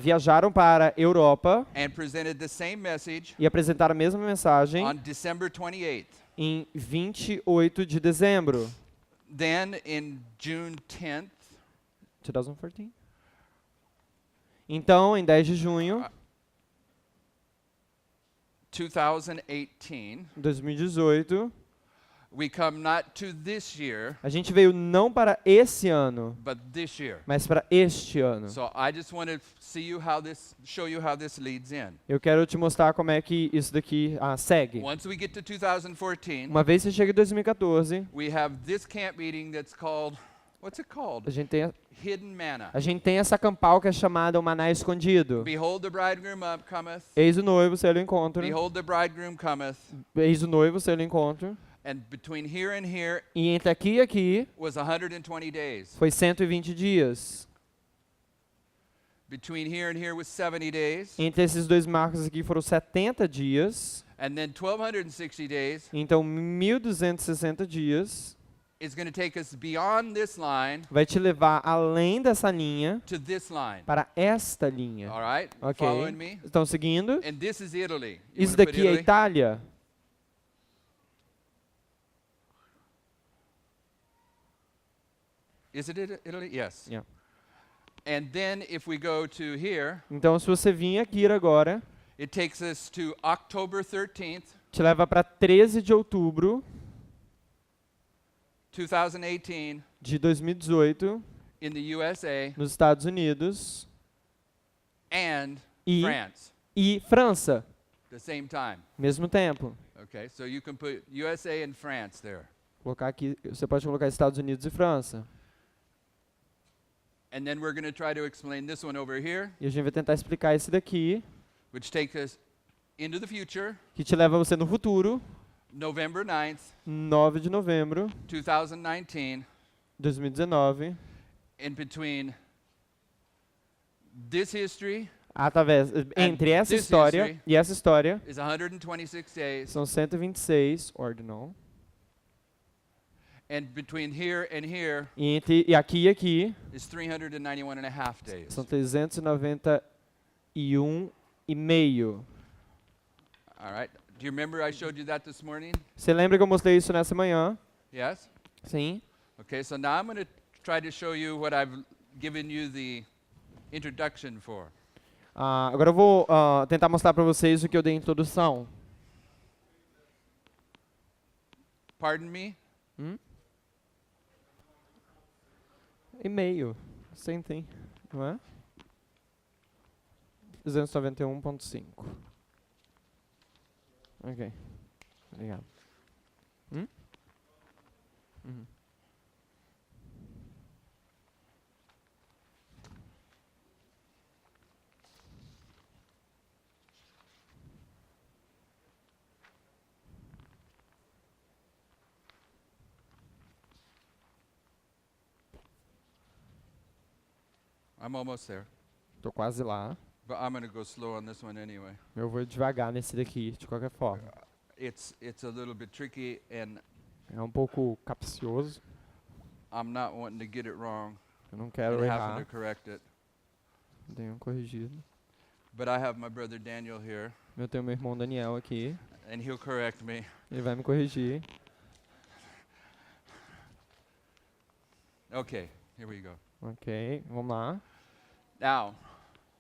Speaker 2: viajaram para a Europa
Speaker 1: and presented the same message
Speaker 2: e apresentaram a mesma mensagem
Speaker 1: on December 28th.
Speaker 2: em 28 de dezembro.
Speaker 1: Then in June 10th,
Speaker 2: 2014? Então, em 10 de junho
Speaker 1: 2018,
Speaker 2: 2018,
Speaker 1: we come not to this year,
Speaker 2: a gente veio não para esse ano,
Speaker 1: but this year.
Speaker 2: mas para este ano.
Speaker 1: So I just want to show you how this leads in.
Speaker 2: Eu quero te mostrar como é que isso daqui segue.
Speaker 1: Once we get to 2014,
Speaker 2: Uma vez você chega em 2014,
Speaker 1: we have this camp meeting that's called, what's it called?
Speaker 2: a
Speaker 1: Hidden Manna.
Speaker 2: gente tem essa campal que é chamada o maná escondido.
Speaker 1: Behold, the bridegroom cometh.
Speaker 2: Eis o noivo, saiu ao encontro.
Speaker 1: Behold, the bridegroom cometh.
Speaker 2: Eis o noivo, saiu ao encontro.
Speaker 1: And between here and here
Speaker 2: E entre aqui e aqui
Speaker 1: was 120 days.
Speaker 2: foi 120 dias.
Speaker 1: Between here and here was 70 days.
Speaker 2: Entre esses dois marcos aqui foram 70 dias.
Speaker 1: And then 1260 days
Speaker 2: Então, 1260 dias
Speaker 1: is going to take us beyond this line
Speaker 2: vai te levar além dessa linha
Speaker 1: to this line.
Speaker 2: para esta linha.
Speaker 1: All right?
Speaker 2: Ok?
Speaker 1: Following me?
Speaker 2: Estão seguindo?
Speaker 1: And this is Italy. You
Speaker 2: Isso
Speaker 1: wanna put
Speaker 2: daqui é
Speaker 1: Italy?
Speaker 2: Itália.
Speaker 1: Is it Italy? Yes.
Speaker 2: Yeah.
Speaker 1: And then if we go to here,
Speaker 2: Então, se você vir aqui agora,
Speaker 1: it takes us to October 13th,
Speaker 2: te leva para 13 de outubro
Speaker 1: 2018
Speaker 2: de 2018,
Speaker 1: in the USA
Speaker 2: nos Estados Unidos
Speaker 1: and
Speaker 2: e,
Speaker 1: France,
Speaker 2: e França,
Speaker 1: the same time.
Speaker 2: mesmo tempo.
Speaker 1: Okay, so you can put USA and France there.
Speaker 2: Colocar aqui, você pode colocar Estados Unidos e França.
Speaker 1: And then we're going to try to explain this one over here,
Speaker 2: E a gente vai tentar explicar esse daqui,
Speaker 1: which takes us into the future,
Speaker 2: que te leva você no futuro,
Speaker 1: November 9th,
Speaker 2: 9 de novembro
Speaker 1: 2019,
Speaker 2: 2019.
Speaker 1: in between this history
Speaker 2: Através, entre essa
Speaker 1: this
Speaker 2: história
Speaker 1: history
Speaker 2: e essa história,
Speaker 1: is 126 days,
Speaker 2: são 126, ordinal,
Speaker 1: and between here and here
Speaker 2: e aqui e aqui,
Speaker 1: is 391 and a half days.
Speaker 2: são 391 e meio.
Speaker 1: All right. Do you remember I showed you that this morning?
Speaker 2: Você lembra que eu mostrei isso nessa manhã?
Speaker 1: Yes?
Speaker 2: Sim.
Speaker 1: Okay, so now I'm going to try to show you what I've given you the introduction for.
Speaker 2: Agora eu vou tentar mostrar para vocês o que eu dei em introdução.
Speaker 1: Pardon me?
Speaker 2: E meio. Same thing, não é? 291.5. Ok. Obrigado.
Speaker 1: I'm almost there,
Speaker 2: Tô quase lá.
Speaker 1: but I'm going to go slow on this one anyway.
Speaker 2: Eu vou devagar nesse daqui, de qualquer forma.
Speaker 1: It's a little bit tricky, and
Speaker 2: É um pouco capcioso.
Speaker 1: I'm not wanting to get it wrong
Speaker 2: Eu não
Speaker 1: and
Speaker 2: quero
Speaker 1: having
Speaker 2: errar.
Speaker 1: to correct it.
Speaker 2: Tenho corrigido.
Speaker 1: But I have my brother Daniel here,
Speaker 2: Eu tenho meu irmão Daniel aqui.
Speaker 1: and he'll correct me.
Speaker 2: Ele vai me corrigir.
Speaker 1: Okay, here we go.
Speaker 2: Ok, vamos lá.
Speaker 1: Now,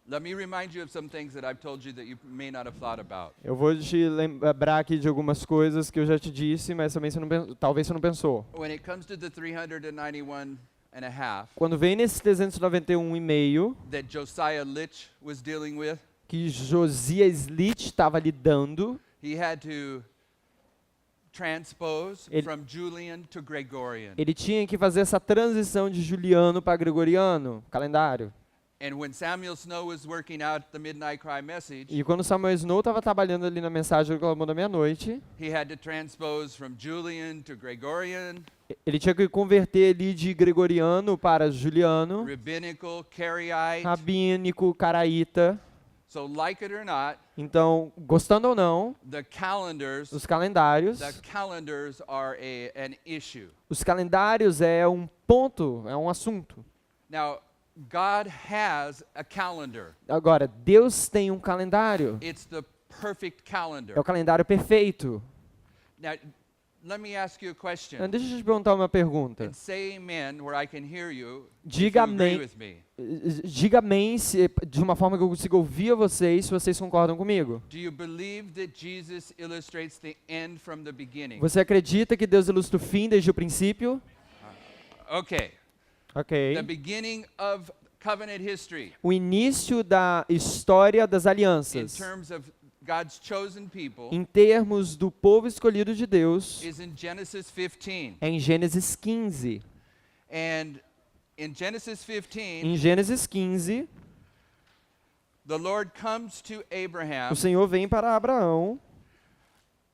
Speaker 1: let me remind you of some things that I've told you that you may not have thought about.
Speaker 2: Eu vou te lembrar aqui de algumas coisas que eu já te disse, mas também talvez você não pensou.
Speaker 1: When it comes to the 391 and a half
Speaker 2: Quando vem nesse 391,5
Speaker 1: that Josiah Litch was dealing with,
Speaker 2: que Josias Litch estava lidando,
Speaker 1: he had to transpose
Speaker 2: Ele-
Speaker 1: from Julian to Gregorian.
Speaker 2: ele tinha que fazer essa transição de Juliano para Gregoriano, calendário.
Speaker 1: And when Samuel Snow was working out the Midnight Cry message,
Speaker 2: E quando Samuel Snow estava trabalhando ali na mensagem do Clamor da Meia-Noite,
Speaker 1: he had to transpose from Julian to Gregorian,
Speaker 2: ele tinha que converter ali de Gregoriano para Juliano,
Speaker 1: rabbinical, Karaite.
Speaker 2: rabínico, caraíta.
Speaker 1: So like it or not,
Speaker 2: Então, gostando ou não,
Speaker 1: the calendars
Speaker 2: os calendários
Speaker 1: are an issue.
Speaker 2: Os calendários é um ponto, é um assunto.
Speaker 1: Now, God has a calendar.
Speaker 2: Agora, Deus tem um calendário.
Speaker 1: It's the perfect calendar.
Speaker 2: É o calendário perfeito.
Speaker 1: Now, let me ask you a question.
Speaker 2: Deixa eu te perguntar uma pergunta.
Speaker 1: And say amen where I can hear you if
Speaker 2: Diga
Speaker 1: you agree
Speaker 2: amém.
Speaker 1: with me.
Speaker 2: Diga amém de uma forma que eu consiga ouvir a vocês, se vocês concordam comigo.
Speaker 1: Do you believe that Jesus illustrates the end from the beginning?
Speaker 2: Você acredita que Deus ilustra o fim desde o princípio?
Speaker 1: Okay.
Speaker 2: Ok.
Speaker 1: The beginning of covenant history
Speaker 2: O início da história das
Speaker 1: in
Speaker 2: alianças,
Speaker 1: terms of God's chosen people
Speaker 2: em termos do povo escolhido de Deus,
Speaker 1: is in Genesis 15.
Speaker 2: é em Gênesis 15.
Speaker 1: And in Genesis 15,
Speaker 2: Em Gênesis 15,
Speaker 1: the Lord comes to Abraham
Speaker 2: o Senhor vem para Abraão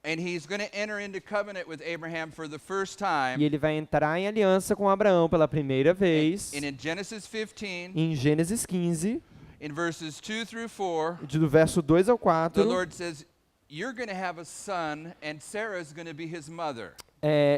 Speaker 1: and he's going to enter into covenant with Abraham for the first time.
Speaker 2: e ele vai entrar em aliança com Abraão pela primeira vez.
Speaker 1: And in Genesis 15,
Speaker 2: Em Gênesis 15,
Speaker 1: in verses 2 through 4,
Speaker 2: do verso 2 ao
Speaker 1: the
Speaker 2: 4,
Speaker 1: Lord says, you're going to have a son and Sarah's going to be his mother.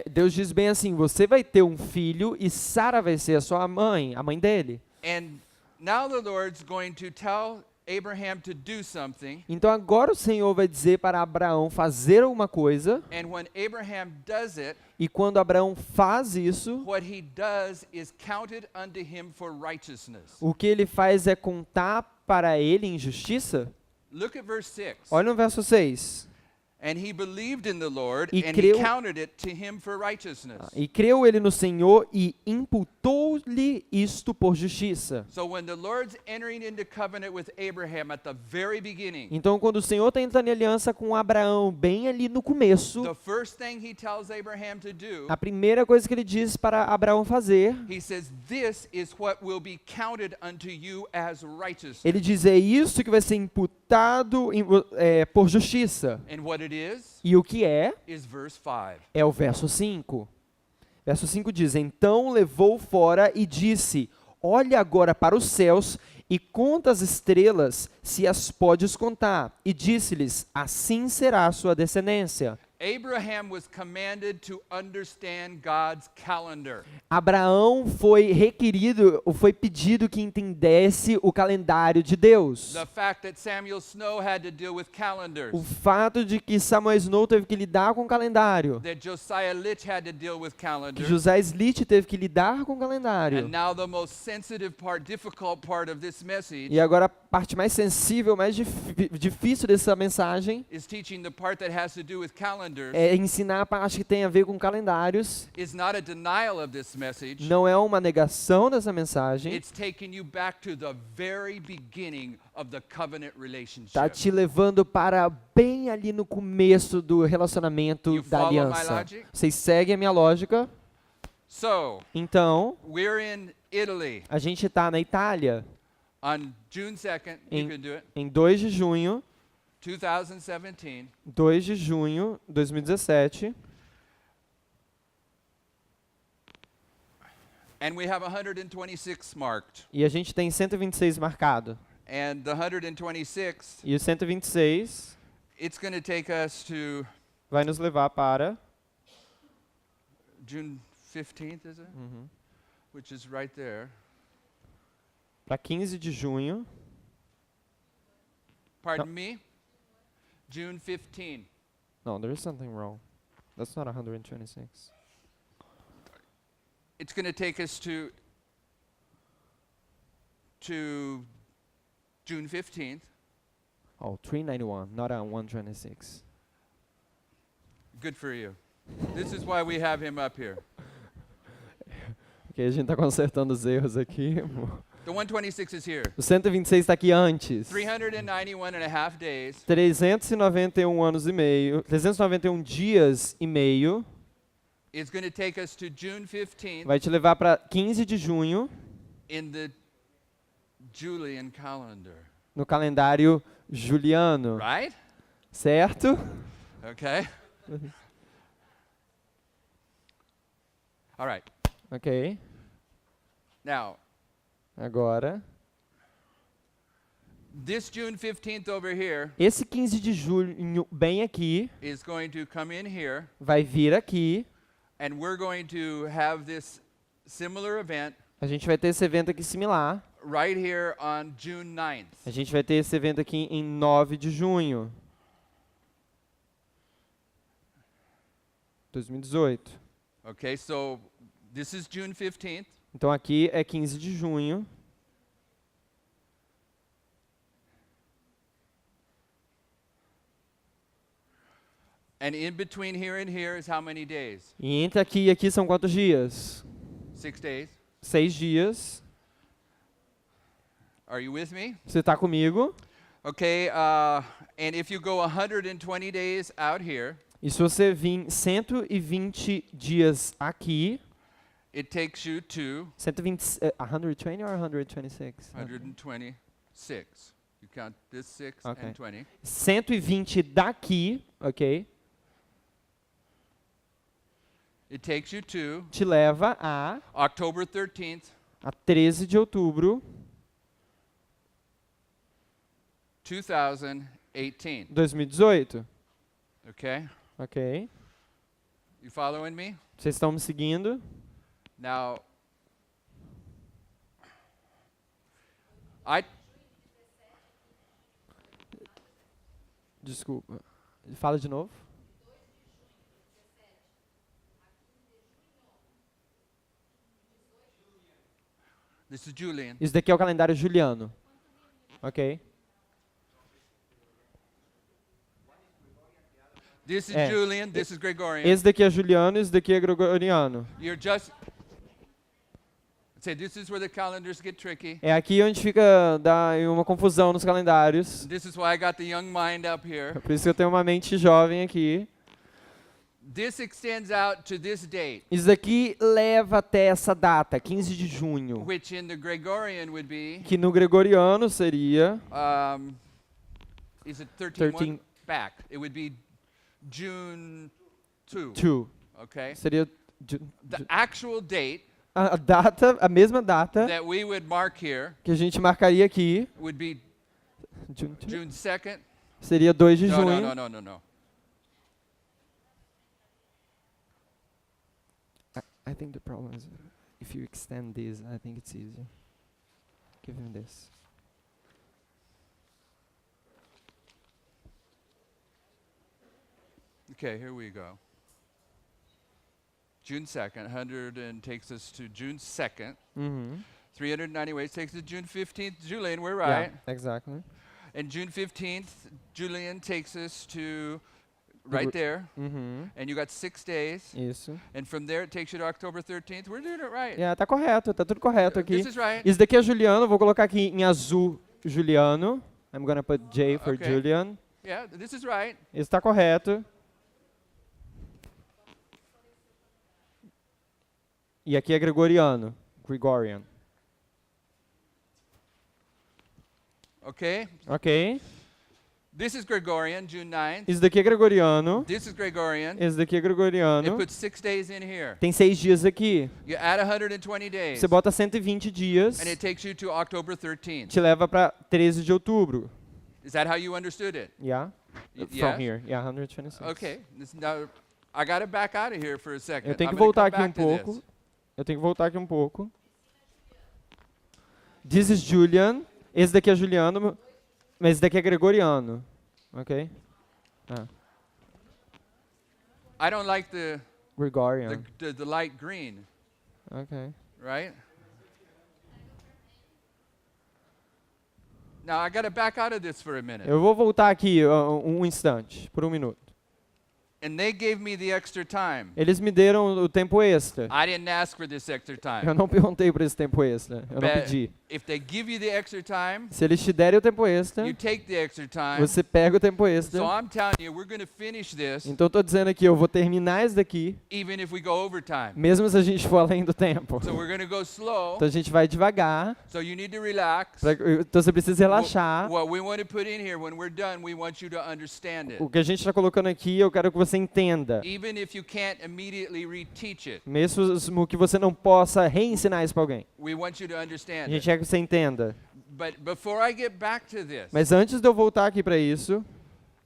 Speaker 2: Deus diz bem assim, você vai ter um filho e Sara vai ser a sua mãe, a mãe dele.
Speaker 1: And now the Lord's going to tell Abraham to do something.
Speaker 2: Então agora o Senhor vai dizer para Abraão fazer alguma coisa,
Speaker 1: And when Abraham does it,
Speaker 2: e quando Abraão faz isso,
Speaker 1: what he does is counted unto him for righteousness.
Speaker 2: o que ele faz é contar para ele em justiça.
Speaker 1: Look at verse 6.
Speaker 2: Olha no verso 6.
Speaker 1: And he believed in the Lord,
Speaker 2: E
Speaker 1: and
Speaker 2: creu-
Speaker 1: he counted it to him for righteousness.
Speaker 2: E creu ele no Senhor e imputou-lhe isto por justiça.
Speaker 1: So when the Lord's entering into covenant with Abraham at the very beginning,
Speaker 2: Então, quando o Senhor está entrando em aliança com Abraão, bem ali no começo,
Speaker 1: the first thing he tells Abraham to do,
Speaker 2: a primeira coisa que ele diz para Abraão fazer,
Speaker 1: he says, this is what will be counted unto you as righteousness.
Speaker 2: ele diz, é isso que vai ser imputado por justiça.
Speaker 1: And what it
Speaker 2: E o que é?
Speaker 1: is verse 5.
Speaker 2: É o verso 5. Verso 5 diz, então levou fora e disse, olha agora para os céus e conta as estrelas, se as podes contar. E disse-lhes, assim será a sua descendência.
Speaker 1: Abraham was commanded to understand God's calendar.
Speaker 2: Abraão foi requerido, ou foi pedido que entendesse o calendário de Deus.
Speaker 1: The fact that Samuel Snow had to deal with calendars.
Speaker 2: O fato de que Samuel Snow teve que lidar com o calendário.
Speaker 1: That Josiah Litch had to deal with
Speaker 2: Que
Speaker 1: calendars.
Speaker 2: José Slith teve que lidar com o
Speaker 1: And
Speaker 2: calendário.
Speaker 1: now the most sensitive part, difficult part of this message
Speaker 2: E agora a parte mais sensível, mais difícil dessa mensagem
Speaker 1: is teaching the part that has to do with calendars.
Speaker 2: é ensinar a parte que tem a ver com calendários.
Speaker 1: Is not a denial of this message.
Speaker 2: Não é uma negação dessa mensagem.
Speaker 1: It's taking you back to the very beginning of the covenant relationship.
Speaker 2: Está te levando para bem ali no começo do relacionamento
Speaker 1: You
Speaker 2: da
Speaker 1: follow my
Speaker 2: aliança.
Speaker 1: logic?
Speaker 2: Vocês seguem a minha lógica?
Speaker 1: So,
Speaker 2: Então,
Speaker 1: we're in Italy
Speaker 2: a gente está na Itália
Speaker 1: on June 2nd, you
Speaker 2: em,
Speaker 1: can do it,
Speaker 2: em 2 de junho,
Speaker 1: 2017.
Speaker 2: 2 de junho de 2017.
Speaker 1: And we have 126 marked.
Speaker 2: E a gente tem 126 marcado.
Speaker 1: And the 126,
Speaker 2: E o 126
Speaker 1: it's going to take us to
Speaker 2: vai nos levar para...
Speaker 1: June 15th, is it?
Speaker 2: Uhum.
Speaker 1: Which is right there.
Speaker 2: Para 15 de junho.
Speaker 1: Pardon me? June 15.
Speaker 2: No, there is something wrong. That's not 126.
Speaker 1: It's going to take us to June 15th.
Speaker 2: Oh, 391, not a 126.
Speaker 1: Good for you. This is why we have him up here.
Speaker 2: Ok, a gente está consertando os erros aqui.
Speaker 1: The 126 is here.
Speaker 2: O 126 está aqui antes.
Speaker 1: 391 and a half days.
Speaker 2: 391 anos e meio, 391 dias e meio.
Speaker 1: It's going to take us to June 15th
Speaker 2: Vai te levar para 15 de junho
Speaker 1: in the Julian calendar.
Speaker 2: no calendário juliano,
Speaker 1: Right?
Speaker 2: certo?
Speaker 1: Okay. All right.
Speaker 2: Ok.
Speaker 1: Now,
Speaker 2: Agora,
Speaker 1: this June 15th over here
Speaker 2: esse 15 de junho bem aqui
Speaker 1: is going to come in here,
Speaker 2: vai vir aqui.
Speaker 1: and we're going to have this similar event
Speaker 2: A gente vai ter esse evento aqui similar.
Speaker 1: right here on June 9th.
Speaker 2: A gente vai ter esse evento aqui em 9 de junho. 2018.
Speaker 1: Okay, so this is June 15th.
Speaker 2: Então aqui é 15 de junho.
Speaker 1: And in between here and here is how many days?
Speaker 2: E entre aqui e aqui são quantos dias?
Speaker 1: 6 days.
Speaker 2: 6 dias.
Speaker 1: Are you with me?
Speaker 2: Você está comigo?
Speaker 1: Okay, and if you go 120 days out here,
Speaker 2: E se você vir 120 dias aqui,
Speaker 1: it takes you to
Speaker 2: 120, 120 or 126?
Speaker 1: 126. You count this 6
Speaker 2: Okay.
Speaker 1: and 20.
Speaker 2: 120 daqui, ok?
Speaker 1: It takes you to
Speaker 2: Te leva a
Speaker 1: October 13th,
Speaker 2: 13 de outubro
Speaker 1: 2018.
Speaker 2: 2018.
Speaker 1: Okay?
Speaker 2: Ok?
Speaker 1: You following me?
Speaker 2: Vocês estão me seguindo?
Speaker 1: Now, I
Speaker 2: Desculpa. Fala de novo.
Speaker 1: this is Julian.
Speaker 2: Isso daqui é o calendário juliano. Ok?
Speaker 1: This is
Speaker 2: Eh,
Speaker 1: Julian, this is Gregorian.
Speaker 2: Esse daqui é juliano, esse daqui é gregoriano.
Speaker 1: You're just say this is where the calendars get tricky.
Speaker 2: É aqui onde dá uma confusão nos calendários.
Speaker 1: This is why I got the young mind up
Speaker 2: É
Speaker 1: here.
Speaker 2: por isso que eu tenho uma mente jovem aqui.
Speaker 1: This extends out to this date,
Speaker 2: Isso daqui leva até essa data, 15 de junho.
Speaker 1: which in the Gregorian would be
Speaker 2: Que no gregoriano seria
Speaker 1: is it 13
Speaker 2: 13.
Speaker 1: back? It would be June 2.
Speaker 2: 2.
Speaker 1: Okay.
Speaker 2: Seria
Speaker 1: The actual date
Speaker 2: a data, a mesma data
Speaker 1: that we would mark here
Speaker 2: que a gente marcaria aqui,
Speaker 1: would be June 2nd.
Speaker 2: seria 2 de
Speaker 1: No,
Speaker 2: junho.
Speaker 1: no, no, no, no, no.
Speaker 2: I think the problem is if you extend this, I think it's easier. Give him this.
Speaker 1: Okay, here we go. June 2nd, 100 and takes us to June 2nd.
Speaker 2: Uhum.
Speaker 1: 390 ways takes us to June 15th. Julian, we're
Speaker 2: Yeah,
Speaker 1: right.
Speaker 2: exactly.
Speaker 1: And June 15th, Julian takes us to right there.
Speaker 2: Uhum.
Speaker 1: And you got 6 days.
Speaker 2: Isso.
Speaker 1: And from there, it takes you to October 13th. We're doing it right.
Speaker 2: Yeah, tá correto, tá tudo correto aqui.
Speaker 1: This is right.
Speaker 2: Isso daqui é Juliano, vou colocar aqui em azul Juliano. I'm gonna put J for
Speaker 1: Okay.
Speaker 2: Julian.
Speaker 1: Yeah, this is right.
Speaker 2: Isso tá correto. E aqui é Gregoriano. Gregorian.
Speaker 1: Okay.
Speaker 2: Ok.
Speaker 1: This is Gregorian, June 9th.
Speaker 2: Isso daqui é Gregoriano.
Speaker 1: This is Gregorian.
Speaker 2: Esse daqui é
Speaker 1: It
Speaker 2: Gregoriano.
Speaker 1: puts 6 days in here.
Speaker 2: Tem 6 dias aqui.
Speaker 1: You add 120 days.
Speaker 2: Você bota 120 dias.
Speaker 1: And it takes you to October 13th.
Speaker 2: Te leva para 13 de outubro.
Speaker 1: Is that how you understood it?
Speaker 2: Yeah?
Speaker 1: Y-
Speaker 2: From
Speaker 1: yes?
Speaker 2: here. Yeah, 126.
Speaker 1: Okay. Now, I got to back out of here for a second.
Speaker 2: Eu tenho que
Speaker 1: I'm gonna
Speaker 2: voltar
Speaker 1: come
Speaker 2: aqui um
Speaker 1: back to
Speaker 2: pouco.
Speaker 1: this.
Speaker 2: Eu tenho que voltar aqui um pouco. This is Julian. Esse daqui é Juliano, mas esse daqui é Gregoriano. Ok? Ah,
Speaker 1: I don't like the
Speaker 2: Gregorian.
Speaker 1: light green,
Speaker 2: Ok.
Speaker 1: right? Now, I got to back out of this for a minute.
Speaker 2: Eu vou voltar aqui um instante, por um minuto.
Speaker 1: And they gave me the extra time.
Speaker 2: Eles me deram o tempo extra.
Speaker 1: I didn't ask for this extra time.
Speaker 2: Eu não perguntei por esse tempo extra. Eu não
Speaker 1: But
Speaker 2: pedi.
Speaker 1: if they give you the extra time,
Speaker 2: Se eles te derem o tempo extra,
Speaker 1: you take the extra time.
Speaker 2: você pega o tempo extra.
Speaker 1: So I'm telling you, we're going to finish this
Speaker 2: Então eu tô dizendo aqui, eu vou terminar isso daqui,
Speaker 1: even if we go overtime.
Speaker 2: mesmo se a gente for além do tempo.
Speaker 1: So we're going to go slow.
Speaker 2: Então a gente vai devagar.
Speaker 1: So you need to relax.
Speaker 2: Então você precisa relaxar.
Speaker 1: What we want to put in here when we're done, we want you to understand it.
Speaker 2: O que a gente está colocando aqui, eu quero que você entenda.
Speaker 1: Even if you can't immediately reteach it,
Speaker 2: Mesmo que você não possa reensinar isso para alguém.
Speaker 1: we want you to
Speaker 2: A
Speaker 1: understand
Speaker 2: gente
Speaker 1: it.
Speaker 2: quer que você entenda.
Speaker 1: But before I get back to this,
Speaker 2: Mas antes de eu voltar aqui para isso,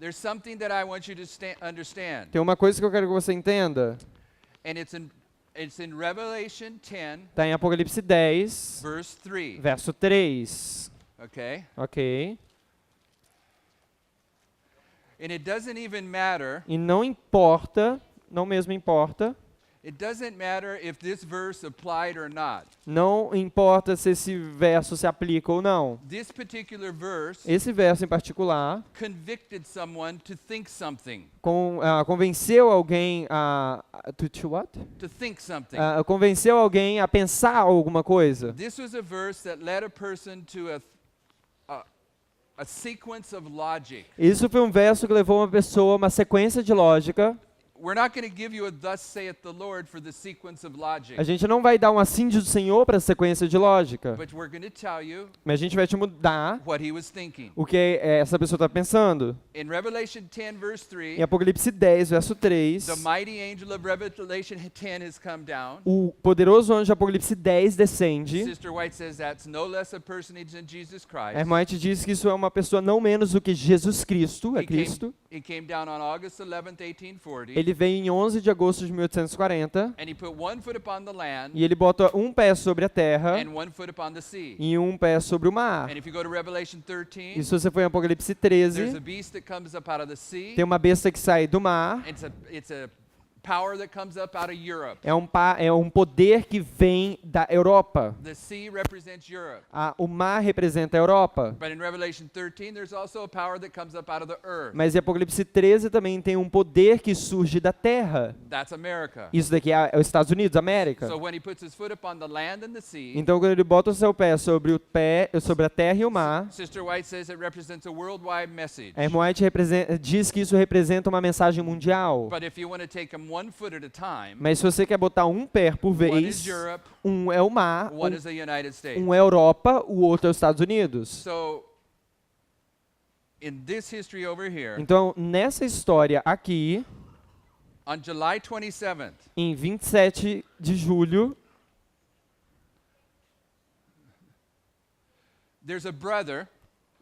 Speaker 1: there's something that I want you to understand.
Speaker 2: tem uma coisa que eu quero que você entenda.
Speaker 1: And it's in Revelation 10,
Speaker 2: Está em Apocalipse 10,
Speaker 1: verse 3.
Speaker 2: verso 3.
Speaker 1: Okay?
Speaker 2: Ok?
Speaker 1: And it doesn't even matter.
Speaker 2: E não importa, não mesmo importa,
Speaker 1: It doesn't matter if this verse applied or not.
Speaker 2: não importa se esse verso se aplica ou não.
Speaker 1: This particular verse
Speaker 2: Esse verso em particular
Speaker 1: convicted someone to think something.
Speaker 2: convenceu alguém a what?
Speaker 1: To think something.
Speaker 2: Convenceu alguém a pensar alguma coisa.
Speaker 1: This was a verse that led a person to a sequence of logic.
Speaker 2: Isso foi um verso que levou uma pessoa a uma sequência de lógica.
Speaker 1: We're not going to give you a thus saith the Lord for the sequence of logic.
Speaker 2: A gente não vai dar um assim diz o Senhor para a sequência de lógica,
Speaker 1: But we're going to tell you
Speaker 2: mas a gente vai te mudar
Speaker 1: what he was thinking.
Speaker 2: o que essa pessoa está pensando.
Speaker 1: In Revelation 10 verse
Speaker 2: Em
Speaker 1: 3,
Speaker 2: Apocalipse 10, verso 3,
Speaker 1: the mighty angel of Revelation 10 has come down.
Speaker 2: o poderoso anjo de Apocalipse 10 descende.
Speaker 1: Sister White says that's no less a personage than Jesus Christ.
Speaker 2: A irmã White diz que isso é uma pessoa não menos do que Jesus Cristo, é Cristo.
Speaker 1: He came down on August 11th, 1840.
Speaker 2: Ele veio em 11 de agosto de 1840
Speaker 1: And he put one foot upon the land
Speaker 2: e ele bota um pé sobre a terra
Speaker 1: and one foot upon the sea.
Speaker 2: e um pé sobre o mar.
Speaker 1: And if you go to Revelation
Speaker 2: E
Speaker 1: 13,
Speaker 2: se você for em Apocalipse
Speaker 1: there's a
Speaker 2: 13,
Speaker 1: beast that comes up out of the sea.
Speaker 2: tem uma besta que sai do mar.
Speaker 1: It's a power that comes up out of Europe.
Speaker 2: É um poder que vem da Europa.
Speaker 1: The sea represents Europe.
Speaker 2: O mar representa a Europa.
Speaker 1: But in Revelation 13, there's also a power that comes up out of the earth.
Speaker 2: Mas em Apocalipse 13 também tem um poder que surge da terra.
Speaker 1: That's America.
Speaker 2: Isso daqui é os Estados Unidos, América.
Speaker 1: So when he puts his foot upon the land and the sea,
Speaker 2: Então quando ele bota o seu pé sobre a terra e o mar,
Speaker 1: Sister White says it represents a worldwide message.
Speaker 2: a irmã White diz que isso representa uma mensagem mundial.
Speaker 1: But if you want to take them one foot at a time,
Speaker 2: Mas se você quer botar um pé por
Speaker 1: one
Speaker 2: vez,
Speaker 1: is Europe,
Speaker 2: um é o mar,
Speaker 1: one is the United States.
Speaker 2: um é a Europa, o outro é os Estados Unidos.
Speaker 1: So in this history over here,
Speaker 2: Então, nessa história aqui,
Speaker 1: on July 27th,
Speaker 2: em 27 de julho,
Speaker 1: there's a brother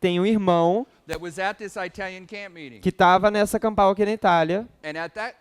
Speaker 2: tem um irmão
Speaker 1: that was at this Italian camp meeting.
Speaker 2: que estava nessa campal aqui na Itália,
Speaker 1: And at that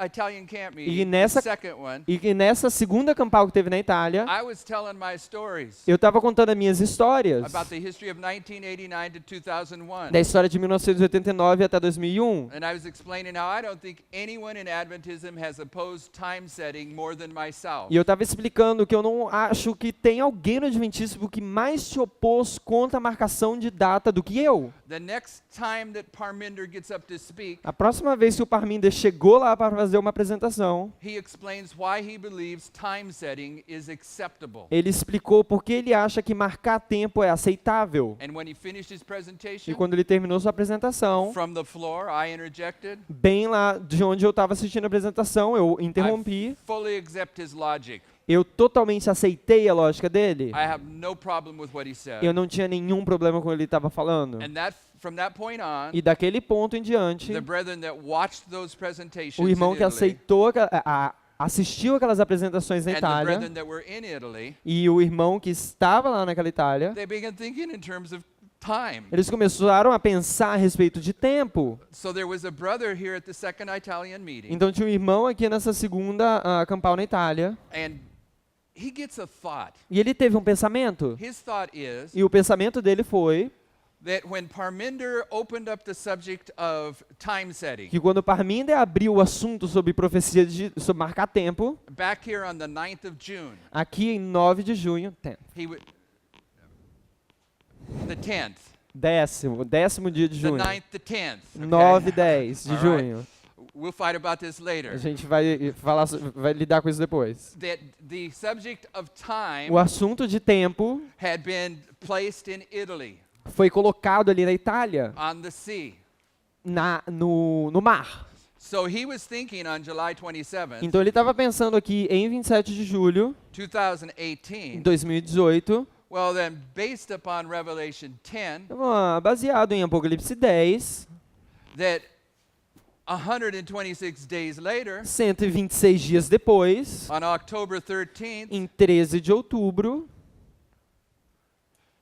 Speaker 1: Italian camp meeting,
Speaker 2: e nessa,
Speaker 1: the second one,
Speaker 2: e nessa segunda campal que teve na Itália,
Speaker 1: I was telling my stories
Speaker 2: eu estava contando as minhas histórias
Speaker 1: about the history of 1989 to 2001.
Speaker 2: da história de 1989 até 2001.
Speaker 1: And I was explaining how I don't think anyone in Adventism has opposed time setting more than myself.
Speaker 2: E eu estava explicando que eu não acho que tem alguém no Adventismo que mais se opôs contra a marcação de data do que eu.
Speaker 1: The next time that Parminder gets up to speak,
Speaker 2: A próxima vez que o Parminder chegou lá para fazer uma apresentação,
Speaker 1: he explains why he believes time setting is acceptable.
Speaker 2: ele explicou por que ele acha que marcar tempo é aceitável.
Speaker 1: And when he finished his
Speaker 2: E
Speaker 1: presentation,
Speaker 2: quando ele terminou sua apresentação,
Speaker 1: from the floor, I interjected.
Speaker 2: bem lá de onde eu estava assistindo a apresentação, eu interrompi.
Speaker 1: I fully accept his logic.
Speaker 2: Eu totalmente aceitei a lógica dele.
Speaker 1: I have no problem with what he said.
Speaker 2: Eu não tinha nenhum problema com o que ele estava falando.
Speaker 1: And from that point on,
Speaker 2: E daquele ponto em diante,
Speaker 1: the brethren that watched those presentations
Speaker 2: o irmão
Speaker 1: in
Speaker 2: que
Speaker 1: Italy,
Speaker 2: aceitou, assistiu aquelas apresentações na
Speaker 1: and the
Speaker 2: Itália,
Speaker 1: brethren that were in Italy,
Speaker 2: e o irmão que estava lá naquela Itália,
Speaker 1: they began thinking in terms of time.
Speaker 2: eles começaram a pensar a respeito de tempo.
Speaker 1: So there was a brother here at the second Italian meeting,
Speaker 2: Então tinha um irmão aqui nessa segunda campal na Itália,
Speaker 1: and he gets a thought.
Speaker 2: e ele teve um pensamento.
Speaker 1: His thought is
Speaker 2: E o pensamento dele foi
Speaker 1: that when Parminder opened up the subject of time setting,
Speaker 2: que quando Parminder abriu o assunto sobre profecia, sobre marcar tempo,
Speaker 1: back here on the 9th of June,
Speaker 2: aqui em 9 de junho,
Speaker 1: he would, the 10th,
Speaker 2: décimo dia de
Speaker 1: the
Speaker 2: junho,
Speaker 1: 9th, the 10th.
Speaker 2: 9 e 10 de
Speaker 1: All right.
Speaker 2: junho.
Speaker 1: We'll fight about this
Speaker 2: A
Speaker 1: later.
Speaker 2: gente vai lidar com isso depois.
Speaker 1: That the subject of time
Speaker 2: O assunto de tempo
Speaker 1: had been placed in Italy,
Speaker 2: foi colocado ali na Itália,
Speaker 1: on the sea.
Speaker 2: no mar.
Speaker 1: So he was thinking on July 27th,
Speaker 2: Então ele estava pensando aqui em 27 de julho de
Speaker 1: 2018,
Speaker 2: 2018,
Speaker 1: well then, based upon Revelation 10,
Speaker 2: baseado em Apocalipse 10,
Speaker 1: that 126 days later,
Speaker 2: 126 dias depois,
Speaker 1: on October 13th,
Speaker 2: em 13 de outubro,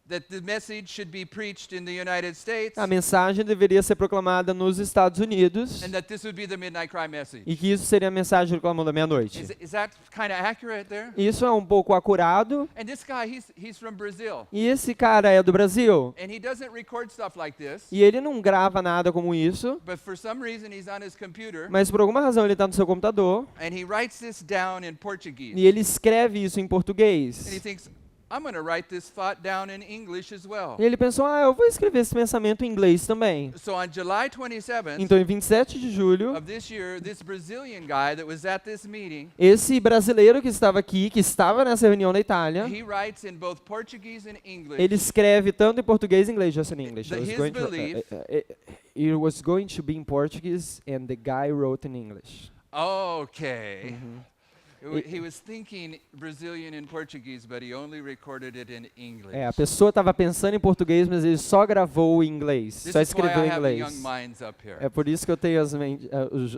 Speaker 1: that the message should be preached in the United States,
Speaker 2: a mensagem deveria ser proclamada nos Estados Unidos
Speaker 1: and that this would be the Midnight Cry message.
Speaker 2: e que isso seria a mensagem do clamor da meia-noite.
Speaker 1: Is that kind of accurate there?
Speaker 2: Isso é um pouco acurado.
Speaker 1: And this guy, he's from Brazil,
Speaker 2: E esse cara é do Brasil.
Speaker 1: and he doesn't record stuff like this,
Speaker 2: E ele não grava nada como isso,
Speaker 1: but for some reason he's on his computer,
Speaker 2: mas por alguma razão ele está no seu computador
Speaker 1: and he writes this down in Portuguese.
Speaker 2: e ele escreve isso em
Speaker 1: And he
Speaker 2: português.
Speaker 1: thinks, I'm going to write this thought down in English as well.
Speaker 2: E ele pensou, eu vou escrever esse pensamento em inglês também.
Speaker 1: So on July 27th
Speaker 2: Então, em 27 de julho,
Speaker 1: of this year, this Brazilian guy that was at this meeting,
Speaker 2: esse brasileiro que estava aqui, que estava nessa reunião na Itália,
Speaker 1: he writes in both Portuguese and English.
Speaker 2: ele escreve tanto em português e inglês, just in English.
Speaker 1: His belief-
Speaker 2: It was going to be in Portuguese and the guy wrote in English.
Speaker 1: Okay. He was thinking Brazilian and Portuguese, but he only recorded it in English.
Speaker 2: A pessoa estava pensando em português, mas ele só gravou em inglês,
Speaker 1: This
Speaker 2: só
Speaker 1: is why I
Speaker 2: escreveu em
Speaker 1: have the young
Speaker 2: inglês.
Speaker 1: minds up here.
Speaker 2: É por isso que eu tenho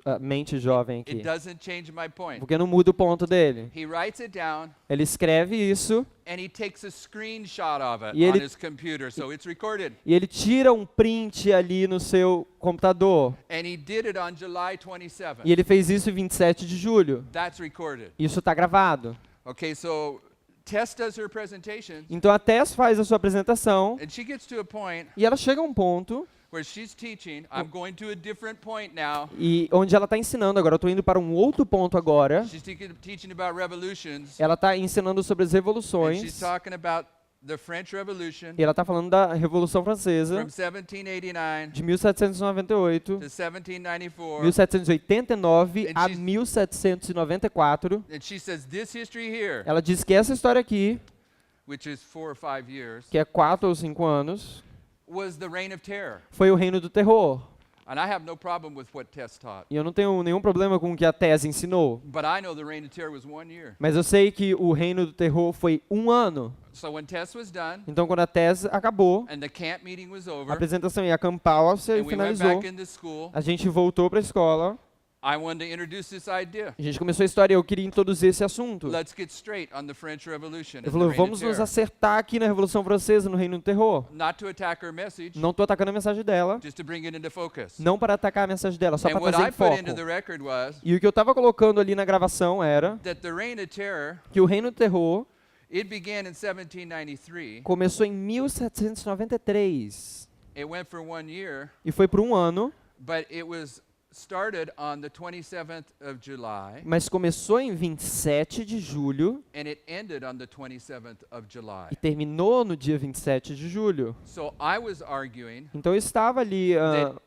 Speaker 2: a mente jovem
Speaker 1: It
Speaker 2: aqui.
Speaker 1: doesn't change my point.
Speaker 2: Porque não muda o ponto dele.
Speaker 1: He writes it down,
Speaker 2: Ele escreve isso
Speaker 1: and he takes a screenshot of it
Speaker 2: E
Speaker 1: on
Speaker 2: ele-
Speaker 1: his computer, so it's recorded.
Speaker 2: e ele tira um print ali no seu computador.
Speaker 1: And he did it on July 27th.
Speaker 2: E ele fez isso em 27 de julho.
Speaker 1: That's recorded.
Speaker 2: Isso está gravado.
Speaker 1: Okay, so Tess does her presentation,
Speaker 2: Então a Tess faz a sua apresentação
Speaker 1: and she gets to a point
Speaker 2: e ela chega a um ponto
Speaker 1: where she's teaching. I'm going to a different point now.
Speaker 2: e onde ela está ensinando. Agora eu estou indo para um outro ponto agora.
Speaker 1: She's teaching about revolutions,
Speaker 2: Ela está ensinando sobre as
Speaker 1: and she's
Speaker 2: revoluções.
Speaker 1: talking about the French Revolution
Speaker 2: E ela está falando da Revolução Francesa
Speaker 1: from 1789
Speaker 2: de 1798,
Speaker 1: to 1794.
Speaker 2: 1789
Speaker 1: And
Speaker 2: a
Speaker 1: she's-
Speaker 2: 1794.
Speaker 1: And she says this history here,
Speaker 2: Ela diz que essa história aqui,
Speaker 1: which is 4 or 5 years,
Speaker 2: que é 4 ou 5 anos,
Speaker 1: was the reign of terror.
Speaker 2: foi o reino do terror.
Speaker 1: And I have no problem with what Tess taught.
Speaker 2: E eu não tenho nenhum problema com o que a Tese ensinou.
Speaker 1: But I know the reign of terror was 1 year.
Speaker 2: Mas eu sei que o reino do terror foi 1 ano.
Speaker 1: So when Tess was done,
Speaker 2: Então, quando a Tese acabou,
Speaker 1: and the camp meeting was
Speaker 2: a
Speaker 1: over,
Speaker 2: apresentação ia acampar,
Speaker 1: and we went
Speaker 2: finalizou.
Speaker 1: back into school,
Speaker 2: A gente voltou para a escola.
Speaker 1: I wanted to introduce this idea.
Speaker 2: A gente começou a história e eu queria introduzir esse assunto.
Speaker 1: Let's get straight on the French Revolution and
Speaker 2: Ele
Speaker 1: the
Speaker 2: falou,
Speaker 1: Reign of
Speaker 2: vamos nos
Speaker 1: Terror.
Speaker 2: acertar aqui na Revolução Francesa, no Reino do Terror.
Speaker 1: Not to attack her message,
Speaker 2: Não estou atacando a mensagem dela,
Speaker 1: just to bring it into focus.
Speaker 2: não para atacar a mensagem dela, só
Speaker 1: And
Speaker 2: para
Speaker 1: what
Speaker 2: trazer
Speaker 1: I
Speaker 2: em
Speaker 1: put
Speaker 2: foco.
Speaker 1: into the record was
Speaker 2: E o que eu estava colocando ali na gravação era
Speaker 1: that the Reign of Terror,
Speaker 2: que o Reino do Terror
Speaker 1: it began in 1793.
Speaker 2: começou em 1793
Speaker 1: It went for 1 year,
Speaker 2: e foi por um ano,
Speaker 1: but it was started on the 27th of July,
Speaker 2: mas começou em 27 de julho
Speaker 1: and it ended on the 27th of July.
Speaker 2: e terminou no dia 27 de julho.
Speaker 1: So I was arguing
Speaker 2: Então eu estava ali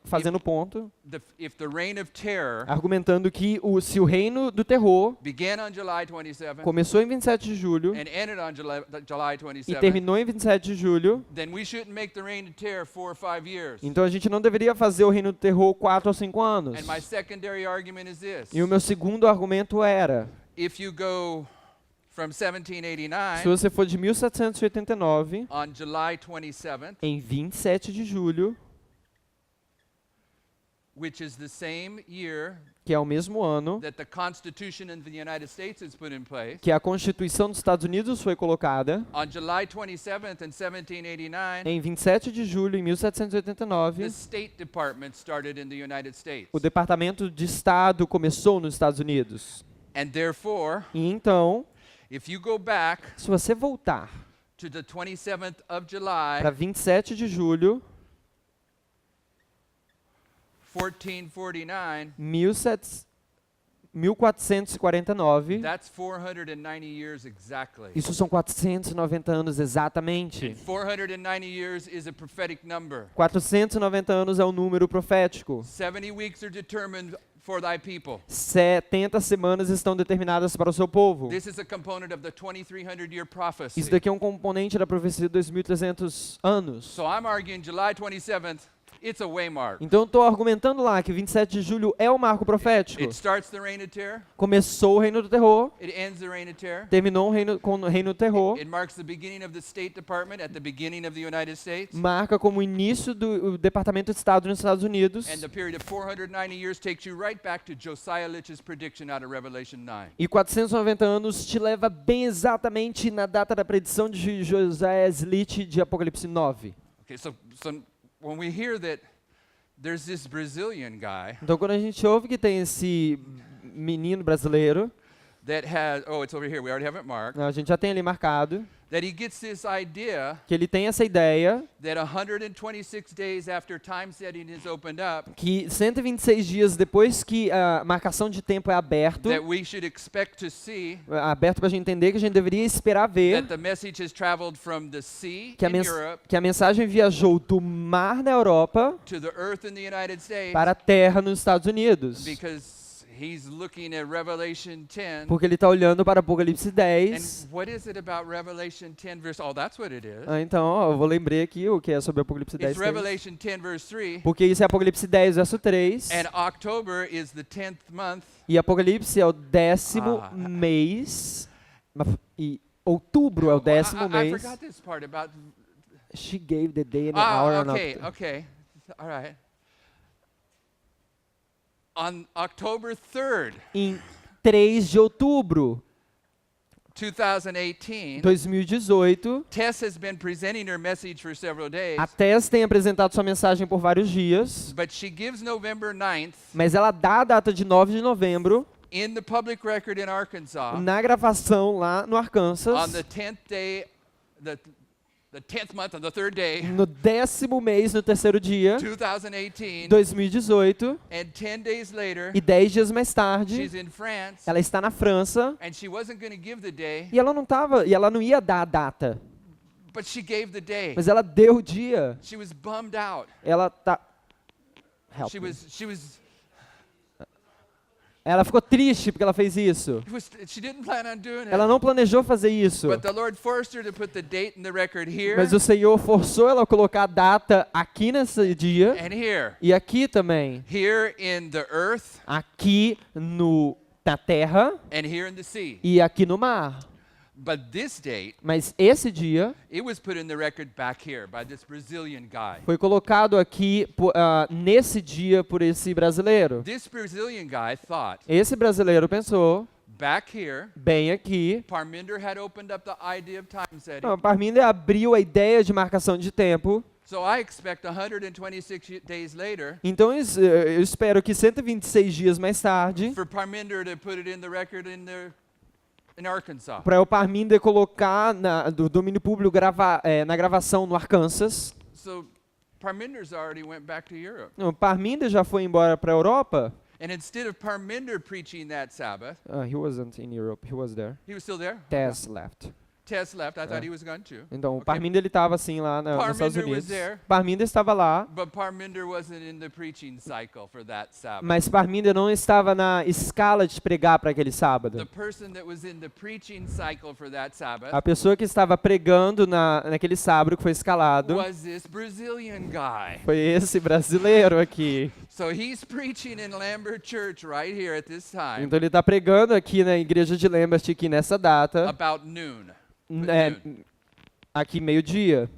Speaker 2: fazendo ponto,
Speaker 1: if the Reign of Terror
Speaker 2: argumentando que se o Reino do Terror
Speaker 1: began on July 27th
Speaker 2: começou em 27 de julho
Speaker 1: and ended on July
Speaker 2: e
Speaker 1: 27th,
Speaker 2: terminou em 27 de julho,
Speaker 1: then we shouldn't make the Reign of Terror 4 or 5 years.
Speaker 2: então a gente não deveria fazer o Reino do Terror 4 ou 5 anos.
Speaker 1: And my secondary argument is this.
Speaker 2: E o meu segundo argumento era,
Speaker 1: If you go from
Speaker 2: se
Speaker 1: 1789
Speaker 2: você for de 1789,
Speaker 1: on July 27th,
Speaker 2: em 27 de julho,
Speaker 1: which is the same year
Speaker 2: que é o mesmo ano
Speaker 1: that the Constitution of the United States is put in place,
Speaker 2: que a Constituição dos Estados Unidos foi colocada,
Speaker 1: on July 27th in 1789,
Speaker 2: em 27 de julho em
Speaker 1: the
Speaker 2: 1789,
Speaker 1: State Department started in the United States.
Speaker 2: o Departamento de Estado começou nos Estados Unidos.
Speaker 1: And therefore,
Speaker 2: E então,
Speaker 1: if you go back
Speaker 2: se você voltar
Speaker 1: to the 27th of July,
Speaker 2: para 27 de julho,
Speaker 1: 1449,
Speaker 2: 1449,
Speaker 1: that's 490 years exactly.
Speaker 2: isso são 490 anos exatamente.
Speaker 1: 490 years is a prophetic number.
Speaker 2: 490 anos é o número profético.
Speaker 1: 70 weeks are determined for thy people.
Speaker 2: 70 semanas estão determinadas para o seu povo.
Speaker 1: This is a component of the 2300-year prophecy.
Speaker 2: Isso daqui é um componente da profecia de 2300 anos.
Speaker 1: So I'm arguing July 27th, it's a waymark.
Speaker 2: Então eu estou argumentando lá que 27 de julho é o marco profético.
Speaker 1: It starts the reign of terror,
Speaker 2: Começou o Reino do Terror,
Speaker 1: it ends the reign of terror.
Speaker 2: terminou com o Reino do Terror,
Speaker 1: It marks the beginning of the State Department at the beginning of the United States.
Speaker 2: marca como o início do Departamento de Estado nos Estados Unidos.
Speaker 1: And the period of 490 years takes you right back to Josiah Litch's prediction out of Revelation 9.
Speaker 2: E 490 anos te leva bem exatamente na data da predição de José Slitch de Apocalipse 9.
Speaker 1: Okay, so when we hear that there's this Brazilian guy
Speaker 2: Então quando a gente ouve que tem esse menino brasileiro,
Speaker 1: that has, oh, it's over here, we already have it marked,
Speaker 2: a gente já tem ali marcado,
Speaker 1: that he gets this idea
Speaker 2: que ele tem essa ideia
Speaker 1: that 126 days after time setting is opened up,
Speaker 2: que 126 dias depois que a marcação de tempo é aberto
Speaker 1: that we should expect to see
Speaker 2: para a gente entender que a gente deveria esperar ver
Speaker 1: that the message has traveled from the sea
Speaker 2: que
Speaker 1: in Europe
Speaker 2: que a mensagem viajou do mar na Europa
Speaker 1: to the earth in the United States,
Speaker 2: para a terra nos Estados Unidos.
Speaker 1: because he's looking at Revelation 10.
Speaker 2: Porque ele está olhando para Apocalipse 10.
Speaker 1: And what is it about Revelation 10 verse? Oh, that's what it is.
Speaker 2: Então, eu vou lembrar aqui o que é sobre Apocalipse 10.
Speaker 1: It's Revelation 10 verse 3.
Speaker 2: Porque isso é Apocalipse 10, verso 3.
Speaker 1: And October is the 10th month.
Speaker 2: E Apocalipse é o 10º mês. E outubro é o 10º
Speaker 1: I
Speaker 2: mês.
Speaker 1: forgot this part about.
Speaker 2: She gave the day and the hour.
Speaker 1: Okay. All right. On October 3rd,
Speaker 2: Em 3 de outubro
Speaker 1: 2018,
Speaker 2: 2018,
Speaker 1: Tess has been presenting her message for several days,
Speaker 2: a Tess tem apresentado sua mensagem por vários dias,
Speaker 1: but she gives November 9th
Speaker 2: mas ela dá a data de 9 de novembro
Speaker 1: in the public record in Arkansas
Speaker 2: na gravação lá no
Speaker 1: on
Speaker 2: Arkansas,
Speaker 1: the 10th day, the 10th month on the 3rd day,
Speaker 2: no 10º mês, no terceiro dia,
Speaker 1: 2018,
Speaker 2: 2018,
Speaker 1: and 10 days later,
Speaker 2: e 10 dias mais tarde,
Speaker 1: she's in France,
Speaker 2: ela está na França,
Speaker 1: and she wasn't going to give the day,
Speaker 2: e ela não ia dar a data,
Speaker 1: but she gave the day.
Speaker 2: mas ela deu o dia.
Speaker 1: She was bummed out.
Speaker 2: Ela tá Help
Speaker 1: She
Speaker 2: me.
Speaker 1: was
Speaker 2: Ela ficou triste porque ela fez isso.
Speaker 1: she didn't plan on doing it.
Speaker 2: Ela não planejou fazer isso.
Speaker 1: But the Lord forced her to put the date in the record here
Speaker 2: Mas o Senhor forçou ela a colocar a data aqui nesse dia
Speaker 1: and here.
Speaker 2: e aqui também.
Speaker 1: Here in the earth
Speaker 2: Aqui na terra
Speaker 1: and here in the sea.
Speaker 2: e aqui no mar.
Speaker 1: But this date,
Speaker 2: Mas esse dia
Speaker 1: it was put in the record back here by this Brazilian guy.
Speaker 2: foi colocado aqui nesse dia por esse brasileiro.
Speaker 1: This Brazilian guy thought,
Speaker 2: Esse brasileiro pensou,
Speaker 1: back here,
Speaker 2: bem aqui,
Speaker 1: Parminder had opened up the idea of time setting.
Speaker 2: Parminder abriu a ideia de marcação de tempo.
Speaker 1: So I expect 126 days later
Speaker 2: Então eu espero que 126 dias mais tarde,
Speaker 1: for Parminder to put it in the record in Arkansas.
Speaker 2: para o Parminder colocar do domínio público na gravação no Arkansas.
Speaker 1: So Parminder's already went back to Europe.
Speaker 2: O Parminder já foi embora para a Europa.
Speaker 1: And instead of Parminder preaching that Sabbath,
Speaker 2: He wasn't in Europe, he was there.
Speaker 1: he was still there.
Speaker 2: Tess left.
Speaker 1: Tess left. I thought he was gone too.
Speaker 2: Então, o
Speaker 1: Okay.
Speaker 2: Parminder ele estava assim lá nos Estados
Speaker 1: Parminder was
Speaker 2: Unidos.
Speaker 1: there.
Speaker 2: Parminder estava lá,
Speaker 1: But Parminder wasn't in the preaching cycle for that Sabbath.
Speaker 2: mas Parminder não estava na escala de pregar para aquele
Speaker 1: The
Speaker 2: sábado.
Speaker 1: person that was in the preaching cycle for that Sabbath
Speaker 2: A pessoa que estava pregando naquele sábado que foi escalado
Speaker 1: was this Brazilian guy.
Speaker 2: foi esse brasileiro aqui.
Speaker 1: So he's preaching in Lambert Church right here at this time
Speaker 2: Então ele está pregando aqui na igreja de Lambert aqui nessa data,
Speaker 1: about noon.
Speaker 2: aqui meio-dia.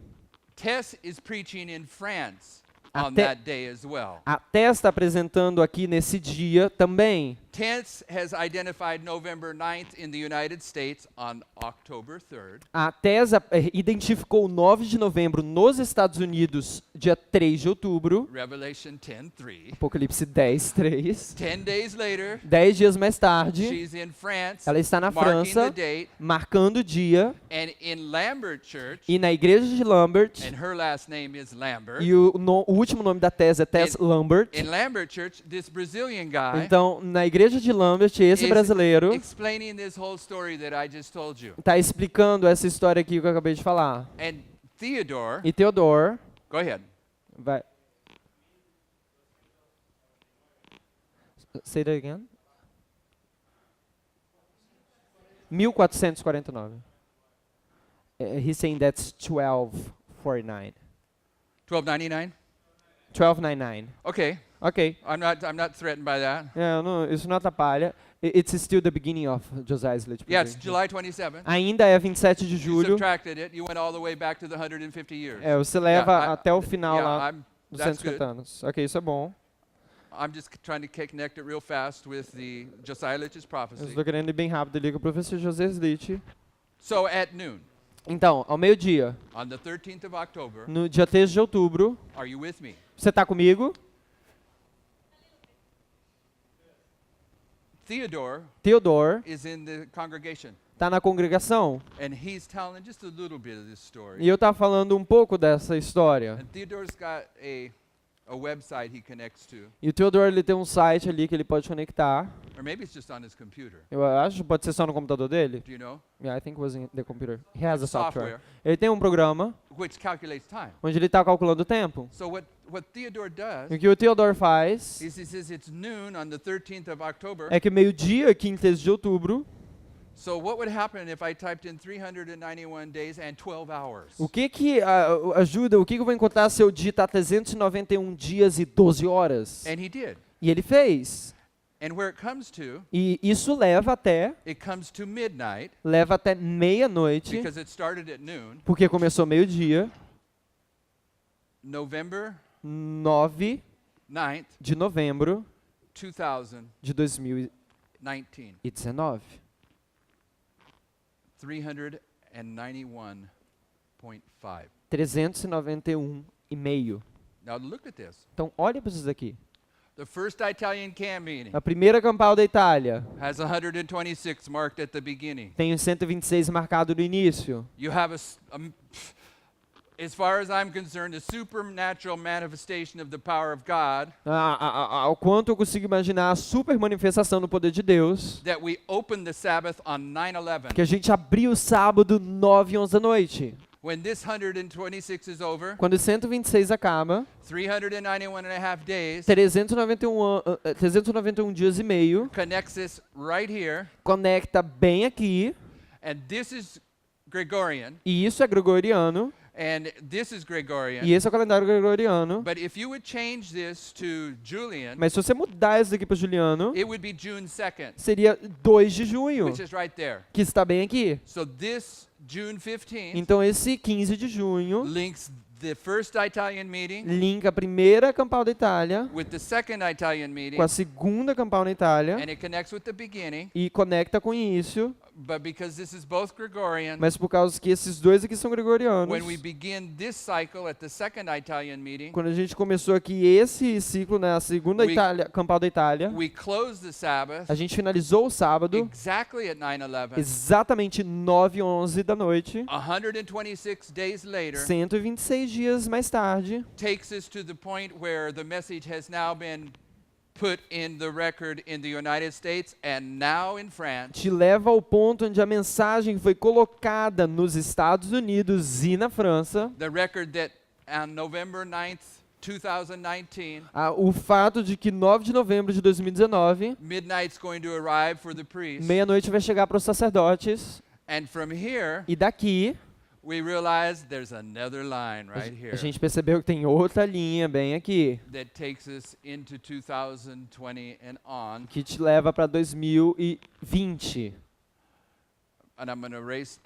Speaker 1: Tess is preaching in France on
Speaker 2: Até-
Speaker 1: that day as well.
Speaker 2: A Tess está apresentando aqui nesse dia também.
Speaker 1: Tess has identified November 9th in the United States on October 3rd.
Speaker 2: A Tess identificou o 9 de novembro nos Estados Unidos, dia 3 de outubro.
Speaker 1: Revelation 10:3.
Speaker 2: Apocalipse 10, 3.
Speaker 1: 10 days later,
Speaker 2: 10 dias mais tarde,
Speaker 1: she's in France,
Speaker 2: ela está na
Speaker 1: marking
Speaker 2: França,
Speaker 1: the date,
Speaker 2: marcando o dia,
Speaker 1: and in Lambert Church,
Speaker 2: e na igreja de Lambert,
Speaker 1: and her last name is Lambert.
Speaker 2: e o último nome da Tess é Tess Lambert.
Speaker 1: In Lambert Church, this Brazilian guy
Speaker 2: Então, na igreja de Lambert, esse
Speaker 1: is
Speaker 2: brasileiro
Speaker 1: explaining this whole story that I just told you.
Speaker 2: está explicando essa história aqui que eu acabei de falar.
Speaker 1: And Theodore,
Speaker 2: E Theodore
Speaker 1: go ahead.
Speaker 2: vai... Say that again. 1449. He's saying that's 1249.
Speaker 1: 1299.
Speaker 2: 1299.
Speaker 1: Okay,
Speaker 2: Ok.
Speaker 1: I'm not threatened by that.
Speaker 2: Isso não atrapalha. It's still the beginning of Josiah's liturgy.
Speaker 1: Yeah, it's July 27th.
Speaker 2: Ainda é 27 de
Speaker 1: You
Speaker 2: julho.
Speaker 1: subtracted it. You went all the way back to the 150 years.
Speaker 2: Você leva
Speaker 1: Yeah,
Speaker 2: até o final lá dos
Speaker 1: that's
Speaker 2: 150
Speaker 1: good.
Speaker 2: anos. Ok, isso é bom.
Speaker 1: I'm just trying to connect it real fast with the Josiah Litch's
Speaker 2: Eu
Speaker 1: prophecy.
Speaker 2: estou querendo ir bem rápido ali com o professor José Slit.
Speaker 1: So at noon,
Speaker 2: Então, ao meio-dia,
Speaker 1: on the 13th of October,
Speaker 2: no dia 13 de outubro,
Speaker 1: are you with me?
Speaker 2: você está comigo? Theodore
Speaker 1: is in the congregation,
Speaker 2: está na congregação.
Speaker 1: and he's telling just a little bit of this story.
Speaker 2: E eu estava falando um pouco dessa história.
Speaker 1: And Theodore's got a website he connects to,
Speaker 2: E o Theodore ele tem um site ali que ele pode conectar.
Speaker 1: or maybe it's just on his computer.
Speaker 2: Eu acho que pode ser só no computador dele.
Speaker 1: Do you know?
Speaker 2: Yeah, I think it was in the computer. He has a software.
Speaker 1: Software
Speaker 2: Ele tem um programa
Speaker 1: which calculates time.
Speaker 2: onde ele está calculando o tempo.
Speaker 1: So what Theodore does
Speaker 2: E o que o Theodore faz
Speaker 1: is he says it's noon on the 13th of October.
Speaker 2: é que meio-dia, 15 de outubro,
Speaker 1: So what would happen if I typed in 391 days and 12 hours?
Speaker 2: o que ajuda, o que eu vou encontrar se eu digitar 391 dias e 12 horas?
Speaker 1: And he did.
Speaker 2: E ele fez.
Speaker 1: And where it comes to,
Speaker 2: E isso
Speaker 1: it comes to midnight
Speaker 2: leva até meia-noite,
Speaker 1: because it started at noon,
Speaker 2: porque começou meio-dia,
Speaker 1: November
Speaker 2: 9
Speaker 1: 9th,
Speaker 2: de novembro
Speaker 1: 2019.
Speaker 2: de 2019.
Speaker 1: 391.5.
Speaker 2: 391,5.
Speaker 1: Now look at this.
Speaker 2: Então, olha para isso daqui.
Speaker 1: The first Italian camp meeting
Speaker 2: A primeira campal da Itália
Speaker 1: has 126 marked at the beginning.
Speaker 2: tem os 126 marcado no início.
Speaker 1: You have as far as I'm concerned, a supernatural manifestation of the power of God
Speaker 2: Ao quanto eu consigo imaginar a super manifestação do poder de Deus,
Speaker 1: that we opened the Sabbath on 9/11.
Speaker 2: que a gente abriu o sábado 9 e 11 da noite.
Speaker 1: When this 126 is over,
Speaker 2: Quando o 126 acaba,
Speaker 1: 391 and a half days
Speaker 2: 391 dias e meio,
Speaker 1: connects us right here,
Speaker 2: conecta bem aqui,
Speaker 1: and this is Gregorian,
Speaker 2: e isso é gregoriano,
Speaker 1: And this is Gregorian.
Speaker 2: E esse é o calendário gregoriano.
Speaker 1: But if you would change this to Julian,
Speaker 2: Mas se você mudar isso daqui para Juliano,
Speaker 1: it would be June 2nd,
Speaker 2: seria 2 de junho,
Speaker 1: which is right there.
Speaker 2: que está bem aqui.
Speaker 1: So this June 15th
Speaker 2: Então esse 15 de junho
Speaker 1: links the first Italian meeting
Speaker 2: linka a primeira Campal da Itália
Speaker 1: with the second Italian meeting,
Speaker 2: com a segunda Campal na Itália
Speaker 1: and it connects with the beginning.
Speaker 2: e conecta com isso,
Speaker 1: But because this is both Gregorian,
Speaker 2: mas por causa que esses dois aqui são gregorianos.
Speaker 1: when we begin this cycle at the second Italian meeting,
Speaker 2: Quando a gente começou aqui esse ciclo na segunda Campal da Itália,
Speaker 1: we close the Sabbath
Speaker 2: a gente finalizou o sábado
Speaker 1: exactly at 9/11.
Speaker 2: exatamente 9:11 da noite.
Speaker 1: 126 days later
Speaker 2: 126 dias mais tarde,
Speaker 1: takes us to the point where the message has now been put in the record in the United States and now in France.
Speaker 2: te leva ao ponto onde a mensagem foi colocada nos Estados Unidos e na França.
Speaker 1: The record that on November 9th, 2019,
Speaker 2: O fato de que 9 de novembro de 2019,
Speaker 1: midnight's going to arrive for the priests.
Speaker 2: meia-noite vai chegar para os sacerdotes.
Speaker 1: And from here,
Speaker 2: E daqui,
Speaker 1: we realize there's another line right
Speaker 2: a
Speaker 1: here
Speaker 2: gente percebeu que tem outra linha bem aqui,
Speaker 1: that takes us into 2020 and on.
Speaker 2: que te leva para 2020.
Speaker 1: And I'm going to erase.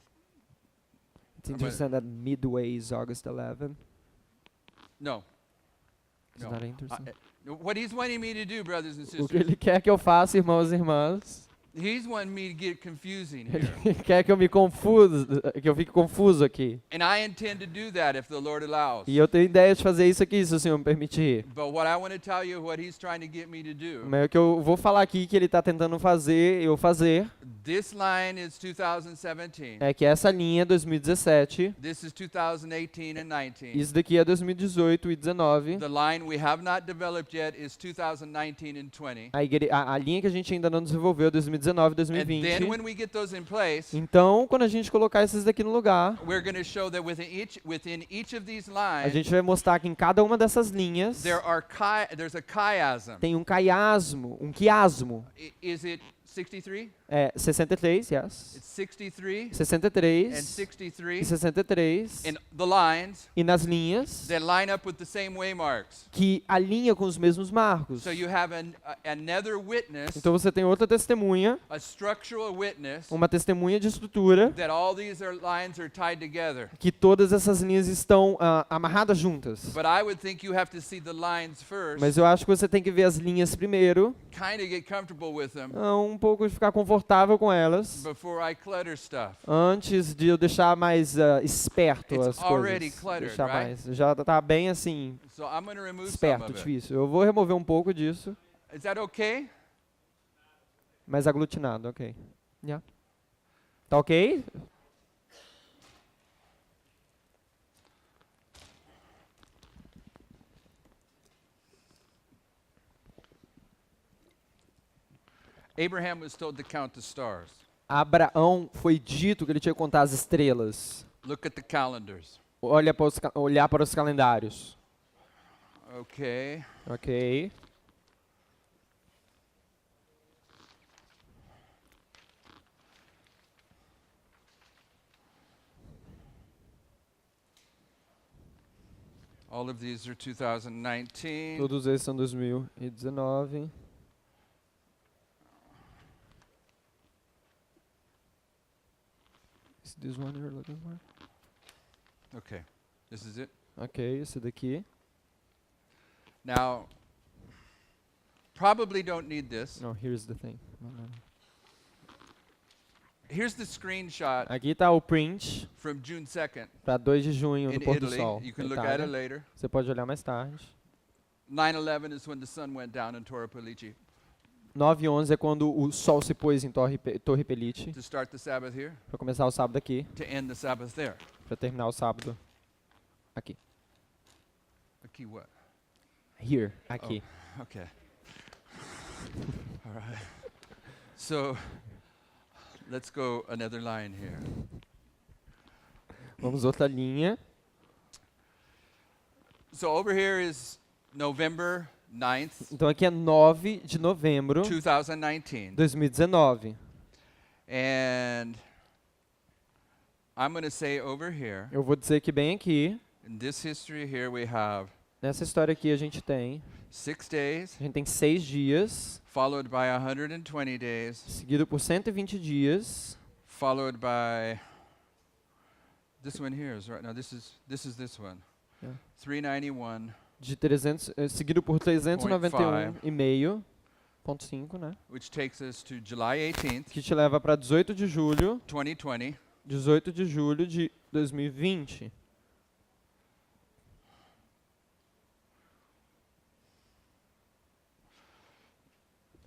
Speaker 2: It's interesting that midway is August 11.
Speaker 1: No.
Speaker 2: It's
Speaker 1: No.
Speaker 2: not interesting.
Speaker 1: What he's wanting me to do, brothers and
Speaker 2: O que
Speaker 1: sisters,
Speaker 2: ele quer que eu faça, irmãos e irmãs,
Speaker 1: he's wanting me to get confusing here.
Speaker 2: ele quer que eu fique confuso aqui.
Speaker 1: And I intend to do that if the Lord allows.
Speaker 2: E eu tenho ideia de fazer isso aqui, se o Senhor me permitir.
Speaker 1: But what I want to tell you, what he's trying to get me to do,
Speaker 2: Mas o que eu vou falar aqui que ele está tentando fazer,
Speaker 1: this line is 2017.
Speaker 2: é que essa linha é 2017,
Speaker 1: This is 2018 and 19.
Speaker 2: isso daqui é 2018 e 19.
Speaker 1: The line we have not developed yet is 2019 and 20.
Speaker 2: A linha que a gente ainda não desenvolveu é 2019 e
Speaker 1: And then
Speaker 2: 2020.
Speaker 1: when we get those in place,
Speaker 2: Então, quando a gente colocar esses daqui no lugar,
Speaker 1: we're going to show that within each of these
Speaker 2: a
Speaker 1: lines,
Speaker 2: gente vai mostrar que em cada uma dessas linhas
Speaker 1: there's a chiasm.
Speaker 2: tem um quiasmo.
Speaker 1: Is it 63?
Speaker 2: 63, yes.
Speaker 1: It's 63 and
Speaker 2: 63 e
Speaker 1: 63
Speaker 2: 63.
Speaker 1: in the lines
Speaker 2: E nas linhas
Speaker 1: that line up with the same waymarks.
Speaker 2: que alinha com os mesmos marcos.
Speaker 1: So you have another witness,
Speaker 2: Então você tem outra testemunha,
Speaker 1: a structural witness,
Speaker 2: uma testemunha de estrutura,
Speaker 1: that all these lines are tied together.
Speaker 2: que todas essas linhas estão amarradas juntas.
Speaker 1: But I would think you have to see the lines first,
Speaker 2: Mas eu acho que você tem que ver as linhas primeiro,
Speaker 1: kind of get comfortable with them
Speaker 2: um pouco de ficar confortável com elas,
Speaker 1: before I clutter stuff.
Speaker 2: antes de eu deixar mais esperto
Speaker 1: It's
Speaker 2: as
Speaker 1: already
Speaker 2: coisas.
Speaker 1: cluttered,
Speaker 2: Deixar
Speaker 1: right?
Speaker 2: mais, já tá bem assim,
Speaker 1: So I'm going to remove some
Speaker 2: esperto,
Speaker 1: of it.
Speaker 2: difícil. Eu vou remover um pouco disso,
Speaker 1: Is that okay?
Speaker 2: mais aglutinado, ok. Yeah. Tá ok?
Speaker 1: Abraham was told to count the stars.
Speaker 2: Abraão foi dito que ele tinha que contar as estrelas.
Speaker 1: Look at the calendars.
Speaker 2: Olhar para os calendários.
Speaker 1: Okay.
Speaker 2: Ok.
Speaker 1: All of these are 2019.
Speaker 2: Todos esses são 2019. Is this one you're looking for?
Speaker 1: Okay. This is it.
Speaker 2: Ok, esse daqui.
Speaker 1: Now, probably don't need this.
Speaker 2: No, here's the thing. No.
Speaker 1: Here's the screenshot
Speaker 2: Aqui está o print
Speaker 1: from June 2nd
Speaker 2: para 2 de junho
Speaker 1: in
Speaker 2: no pôr do
Speaker 1: Italy.
Speaker 2: sol.
Speaker 1: You can
Speaker 2: na
Speaker 1: look at it
Speaker 2: Itália.
Speaker 1: later.
Speaker 2: Você pode olhar mais tarde.
Speaker 1: 9/11 is when the sun went down in Torre Pellice.
Speaker 2: 9:11 é quando o sol se pôs em Torre Pellice,
Speaker 1: To start the Sabbath here,
Speaker 2: para começar o sábado aqui,
Speaker 1: to end the Sabbath there.
Speaker 2: para terminar o sábado aqui.
Speaker 1: Aqui what?
Speaker 2: Here, aqui.
Speaker 1: Okay. All right. So, let's go another line here.
Speaker 2: Vamos outra linha.
Speaker 1: So over here is November 9th,
Speaker 2: Então aqui é 9 de novembro
Speaker 1: 2019.
Speaker 2: 2019.
Speaker 1: And I'm going to say over here,
Speaker 2: Eu vou dizer que bem aqui,
Speaker 1: in this history here we have
Speaker 2: nessa história aqui a gente tem
Speaker 1: 6 days,
Speaker 2: A gente tem 6 dias,
Speaker 1: followed by 120 days,
Speaker 2: seguido por 120 dias,
Speaker 1: followed by this one here is right now. This is this one.
Speaker 2: Yeah.
Speaker 1: 391.
Speaker 2: de 300, seguido por 391,5, ponto 5, né?
Speaker 1: Which takes us to July 18th,
Speaker 2: Que te leva para 18 de julho,
Speaker 1: 2020.
Speaker 2: 18 de julho de 2020.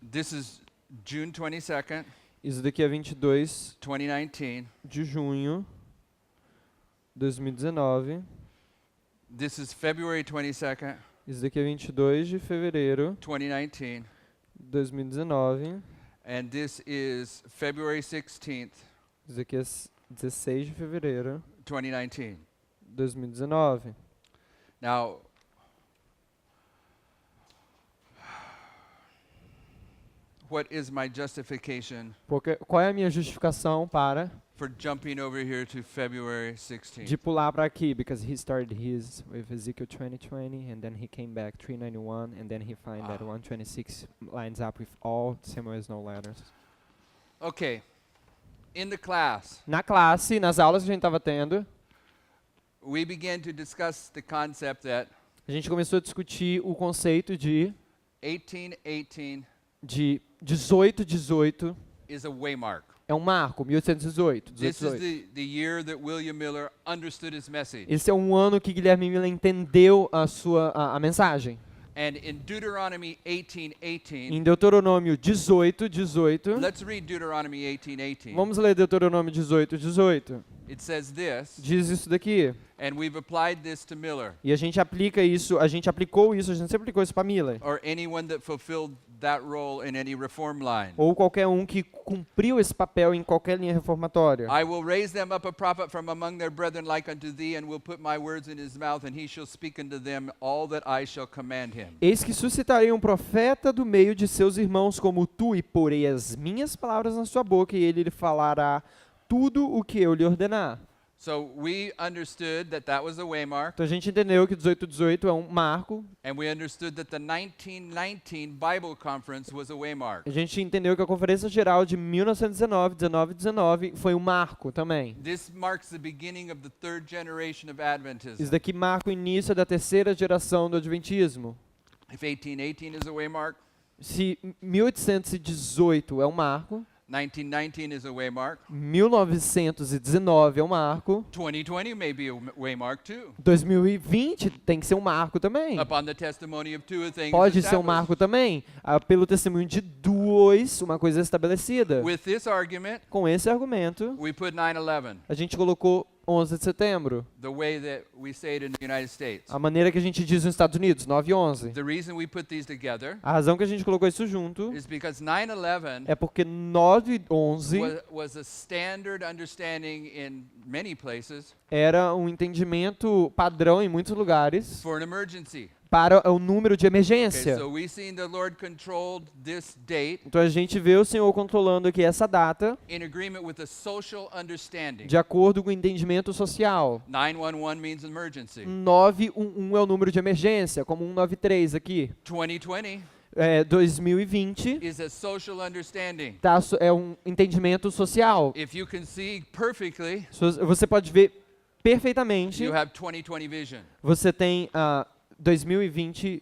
Speaker 1: This is June 22nd,
Speaker 2: Isso daqui é 22
Speaker 1: 2019.
Speaker 2: de junho 2019.
Speaker 1: This is February 22nd,
Speaker 2: Isso daqui é 22 de fevereiro
Speaker 1: 2019.
Speaker 2: 2019.
Speaker 1: And this is February 16th,
Speaker 2: Isso daqui é 16 de fevereiro
Speaker 1: 2019.
Speaker 2: 2019.
Speaker 1: Now, what is my justification
Speaker 2: Porque, qual é a minha justificação para
Speaker 1: for jumping over here to February 16th?
Speaker 2: de pular para aqui? Because he started his with Ezekiel 20:20, and then he came back 391, and then he find that 126 lines up with all Samuel's no letters.
Speaker 1: Okay. In the class,
Speaker 2: Na classe, nas aulas que a gente estava tendo,
Speaker 1: we began to discuss the concept that
Speaker 2: a gente começou a discutir o conceito de
Speaker 1: 1818
Speaker 2: 1818
Speaker 1: is a waymark.
Speaker 2: é um marco, 1818.
Speaker 1: This is
Speaker 2: 1818.
Speaker 1: the year that William Miller understood his message.
Speaker 2: Esse é um ano que Guilherme Miller entendeu a mensagem.
Speaker 1: And in Deuteronomy 18:18,
Speaker 2: Em Deuteronômio 18:18,
Speaker 1: let's read Deuteronomy 18:18.
Speaker 2: vamos ler Deuteronômio 18:18.
Speaker 1: It says this,
Speaker 2: Diz isso daqui.
Speaker 1: and we've applied this to Miller,
Speaker 2: E a gente aplica isso, a gente aplicou isso, a gente sempre aplicou isso para Miller.
Speaker 1: or anyone that fulfilled that role in any reform line.
Speaker 2: Ou qualquer um que cumpriu esse papel em qualquer linha reformatória.
Speaker 1: I will raise them up a prophet from among their brethren like unto thee, and will put my words in his mouth, and he shall speak unto them all that I shall command him.
Speaker 2: Eis que suscitarei um profeta do meio de seus irmãos como tu, e porei as minhas palavras na sua boca, e ele lhe falará tudo o que eu lhe ordenar.
Speaker 1: So we understood that that was a waymark,
Speaker 2: Então a gente entendeu que 1818 é um marco.
Speaker 1: and we understood that the 1919 Bible Conference was a waymark.
Speaker 2: A gente entendeu que a Conferência Geral de 1919 foi um marco também.
Speaker 1: This marks the beginning of the third generation of Adventism.
Speaker 2: Isso daqui marca o início da terceira geração do Adventismo.
Speaker 1: If 1818 is a waymark,
Speaker 2: Se 1818 é um marco,
Speaker 1: 1919 is a waymark,
Speaker 2: 1919 é um marco,
Speaker 1: 2020 may be a waymark too.
Speaker 2: 2020 tem que ser um marco também.
Speaker 1: Upon the testimony of two things
Speaker 2: Pode ser um
Speaker 1: established.
Speaker 2: marco também, pelo testemunho de dois, uma coisa estabelecida.
Speaker 1: With this argument,
Speaker 2: Com esse argumento,
Speaker 1: we put 9/11,
Speaker 2: a gente colocou 11 de setembro,
Speaker 1: the way that we say it in the United States.
Speaker 2: a maneira que a gente diz nos Estados Unidos, 9/11.
Speaker 1: The reason we put these together
Speaker 2: A razão que a gente colocou isso junto
Speaker 1: is because 9/11
Speaker 2: é porque 9/11
Speaker 1: was a standard understanding in many places
Speaker 2: era um entendimento padrão em muitos lugares
Speaker 1: for an emergency.
Speaker 2: para o número de
Speaker 1: Okay,
Speaker 2: emergência.
Speaker 1: so we seen the Lord controlled this date
Speaker 2: Então a gente vê o Senhor controlando aqui essa data
Speaker 1: in agreement with the social understanding.
Speaker 2: de acordo com o entendimento social.
Speaker 1: 911 means emergency.
Speaker 2: 911 é o número de emergência, como 193 aqui.
Speaker 1: 2020
Speaker 2: 2020
Speaker 1: is a social understanding.
Speaker 2: é um entendimento social.
Speaker 1: If you can see perfectly,
Speaker 2: Você pode ver perfeitamente.
Speaker 1: you have 2020 vision.
Speaker 2: Você tem 2020.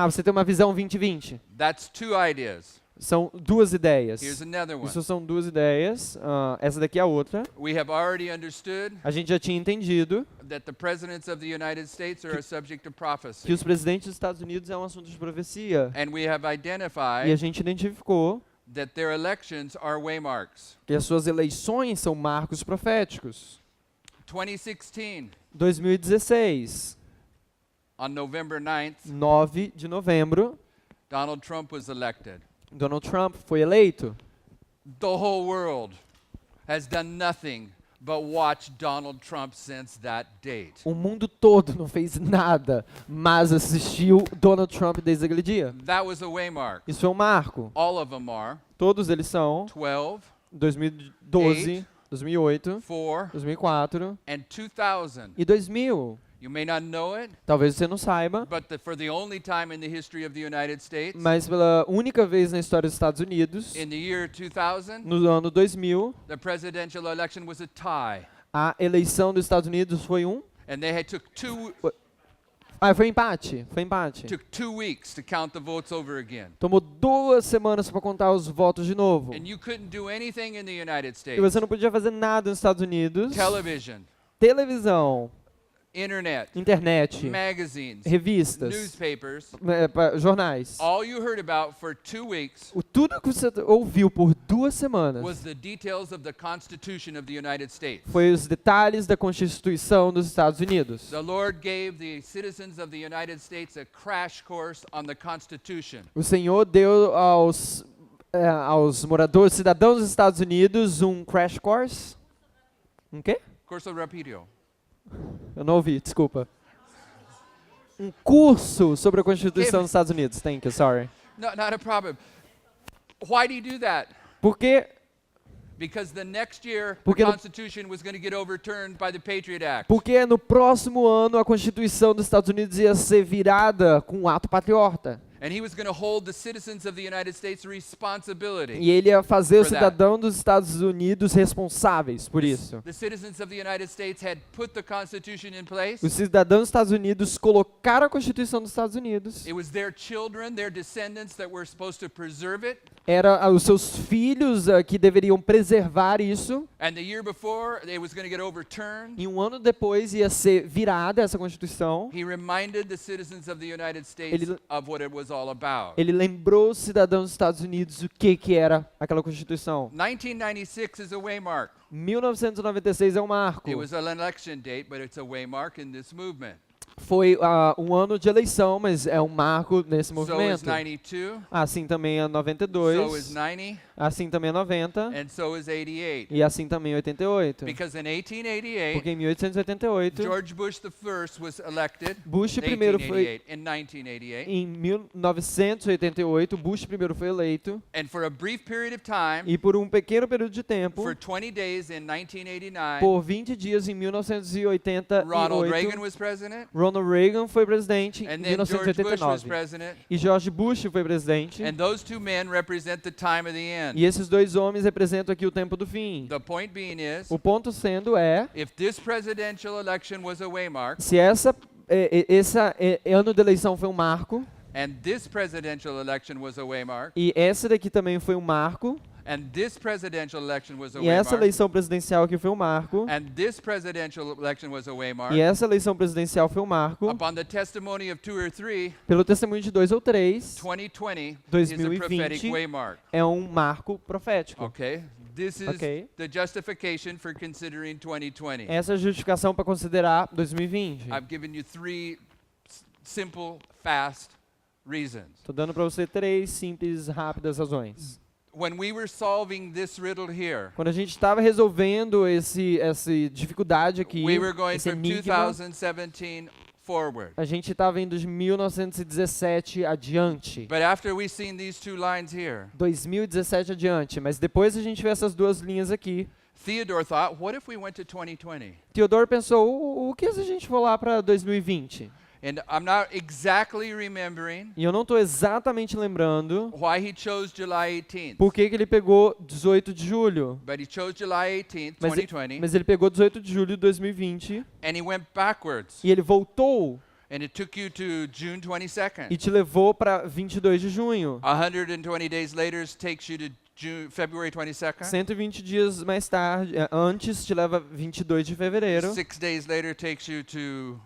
Speaker 2: Você tem uma visão 2020.
Speaker 1: That's two ideas.
Speaker 2: São duas ideias.
Speaker 1: Here's another one.
Speaker 2: Isso são duas ideias. Essa daqui é a outra.
Speaker 1: We have already understood
Speaker 2: A gente já tinha entendido
Speaker 1: that the presidents of the United States are a subject of
Speaker 2: que
Speaker 1: prophecy.
Speaker 2: os presidentes dos Estados Unidos é um assunto de profecia.
Speaker 1: And we have
Speaker 2: E a
Speaker 1: identified
Speaker 2: gente identificou
Speaker 1: that their elections are waymarks.
Speaker 2: que as suas eleições são marcos proféticos.
Speaker 1: 2016,
Speaker 2: 2016,
Speaker 1: on November 9th,
Speaker 2: 9 de novembro,
Speaker 1: Donald Trump was elected.
Speaker 2: Donald Trump foi eleito.
Speaker 1: The whole world has done nothing but watch Donald Trump since that date.
Speaker 2: O mundo todo não fez nada, mas assistiu Donald Trump desde aquele dia.
Speaker 1: That was a waymark.
Speaker 2: Isso é um marco.
Speaker 1: All of them are
Speaker 2: Todos eles são
Speaker 1: 12,
Speaker 2: 2012, 2008,
Speaker 1: 4,
Speaker 2: 2004
Speaker 1: and 2000.
Speaker 2: e 2000.
Speaker 1: You may not know it,
Speaker 2: Talvez você não saiba,
Speaker 1: but for the only time in the history of the United States,
Speaker 2: mas pela única vez na história dos Estados Unidos,
Speaker 1: in the year 2000,
Speaker 2: no ano 2000,
Speaker 1: the presidential election was a tie.
Speaker 2: a eleição dos Estados Unidos foi
Speaker 1: And they had
Speaker 2: foi empate, foi empate.
Speaker 1: took 2 weeks to count the votes over again.
Speaker 2: Tomou 2 semanas para contar os votos de novo.
Speaker 1: And you couldn't do anything in the United
Speaker 2: E
Speaker 1: States.
Speaker 2: você não podia fazer nada nos Estados Unidos.
Speaker 1: Television,
Speaker 2: Televisão,
Speaker 1: internet,
Speaker 2: internet,
Speaker 1: magazines,
Speaker 2: revistas,
Speaker 1: newspapers.
Speaker 2: jornais.
Speaker 1: All you heard about for 2 weeks
Speaker 2: Tudo que você ouviu por 2 semanas
Speaker 1: was the details of the Constitution of the United States.
Speaker 2: foi os detalhes da Constituição dos Estados Unidos.
Speaker 1: The Lord gave the citizens of the United States a crash course on the Constitution.
Speaker 2: O Senhor deu aos moradores, cidadãos dos Estados Unidos, um crash course. Um quê?
Speaker 1: Corso rapido.
Speaker 2: Eu não ouvi, desculpa. Um curso sobre a Constituição dos Estados Unidos. Thank you, sorry.
Speaker 1: No, not a problem. Why do you do that?
Speaker 2: Porque
Speaker 1: Because the next year, the
Speaker 2: Porque no-
Speaker 1: Constitution was going to get overturned by the Patriot Act.
Speaker 2: Porque no próximo ano a Constituição dos Estados Unidos ia ser virada com um ato patriota.
Speaker 1: And he was going to hold the citizens of the United States responsibility.
Speaker 2: E ele ia fazer os
Speaker 1: For that.
Speaker 2: cidadãos dos Estados Unidos responsáveis por isso.
Speaker 1: The citizens of the United States had put the Constitution in place.
Speaker 2: Os cidadãos dos Estados Unidos colocaram a Constituição dos Estados Unidos.
Speaker 1: It was their children, their descendants that were supposed to preserve it.
Speaker 2: Era os seus filhos que deveriam preservar isso.
Speaker 1: And the year before, it was going to get overturned.
Speaker 2: E um ano depois ia ser virada essa Constituição.
Speaker 1: He reminded the citizens of the United States
Speaker 2: Ele-
Speaker 1: of what it was all about.
Speaker 2: Ele lembrou os cidadãos dos Estados Unidos o que era aquela Constituição.
Speaker 1: 1996 is a waymark.
Speaker 2: 1996 é um marco.
Speaker 1: It was an election date, but it's a waymark in this movement.
Speaker 2: Foi um ano de eleição, mas é um marco nesse
Speaker 1: So is
Speaker 2: movimento.
Speaker 1: 92,
Speaker 2: Assim também é
Speaker 1: so is
Speaker 2: 92,
Speaker 1: 90,
Speaker 2: assim também é 90
Speaker 1: and so is 88.
Speaker 2: e assim também é 88.
Speaker 1: Because in 1888,
Speaker 2: Porque em 1888,
Speaker 1: George Bush I was elected.
Speaker 2: Bush primeiro foi
Speaker 1: 1888, in 1988.
Speaker 2: em 1988, Bush primeiro foi eleito
Speaker 1: And for a brief period of time,
Speaker 2: e por um pequeno período de tempo,
Speaker 1: for 20 days in 1989,
Speaker 2: por 20 dias em 1988,
Speaker 1: Ronald Reagan was president,
Speaker 2: Ronald Reagan foi presidente em
Speaker 1: and then George Bush was
Speaker 2: 1989
Speaker 1: president.
Speaker 2: e George Bush foi presidente.
Speaker 1: And those two men represent the time of the end.
Speaker 2: E esses dois homens representam aqui o tempo do fim.
Speaker 1: The point being is,
Speaker 2: O ponto sendo
Speaker 1: if this presidential election was a waymark,
Speaker 2: se esse ano de eleição foi um marco,
Speaker 1: and this presidential election was a waymark,
Speaker 2: e essa daqui também foi um marco,
Speaker 1: and this presidential election was a
Speaker 2: e essa
Speaker 1: waymark,
Speaker 2: eleição presidencial aqui foi um marco,
Speaker 1: and this presidential election was a waymark,
Speaker 2: e essa eleição presidencial foi um marco,
Speaker 1: upon the testimony of 2 or 3,
Speaker 2: pelo testemunho de 2 ou 3,
Speaker 1: 2020 is a
Speaker 2: 2020
Speaker 1: prophetic waymark.
Speaker 2: é um marco profético.
Speaker 1: Okay? This is
Speaker 2: Okay.
Speaker 1: the justification for considering 2020.
Speaker 2: Essa é a justificação para considerar 2020.
Speaker 1: I've given you 3 simple, fast reasons.
Speaker 2: Estou dando para você 3 simples, rápidas razões.
Speaker 1: When we were solving this riddle here,
Speaker 2: Quando a gente estava resolvendo essa dificuldade aqui,
Speaker 1: we were going
Speaker 2: esse
Speaker 1: from
Speaker 2: enigma,
Speaker 1: 2017 forward.
Speaker 2: a gente estava indo de 1917 adiante.
Speaker 1: But after we've seen these 2 lines here,
Speaker 2: 2017 adiante, mas depois a gente vê essas 2 linhas aqui.
Speaker 1: Theodore thought, what if we went to 2020?
Speaker 2: Teodoro pensou, o que se a gente for lá para 2020?
Speaker 1: And I'm not exactly remembering
Speaker 2: E eu não estou exatamente lembrando
Speaker 1: why he chose July 18th.
Speaker 2: por que ele pegou 18 de julho.
Speaker 1: But he chose July 18th,
Speaker 2: Mas,
Speaker 1: 2020,
Speaker 2: mas ele pegou 18 de julho de 2020
Speaker 1: and he went backwards.
Speaker 2: e ele voltou
Speaker 1: And it took you to June 22nd.
Speaker 2: e te levou para 22 de junho.
Speaker 1: 120 days later takes you to February 22nd.
Speaker 2: 120 dias mais tarde, antes te leva 22 de fevereiro.
Speaker 1: 6 days later takes you to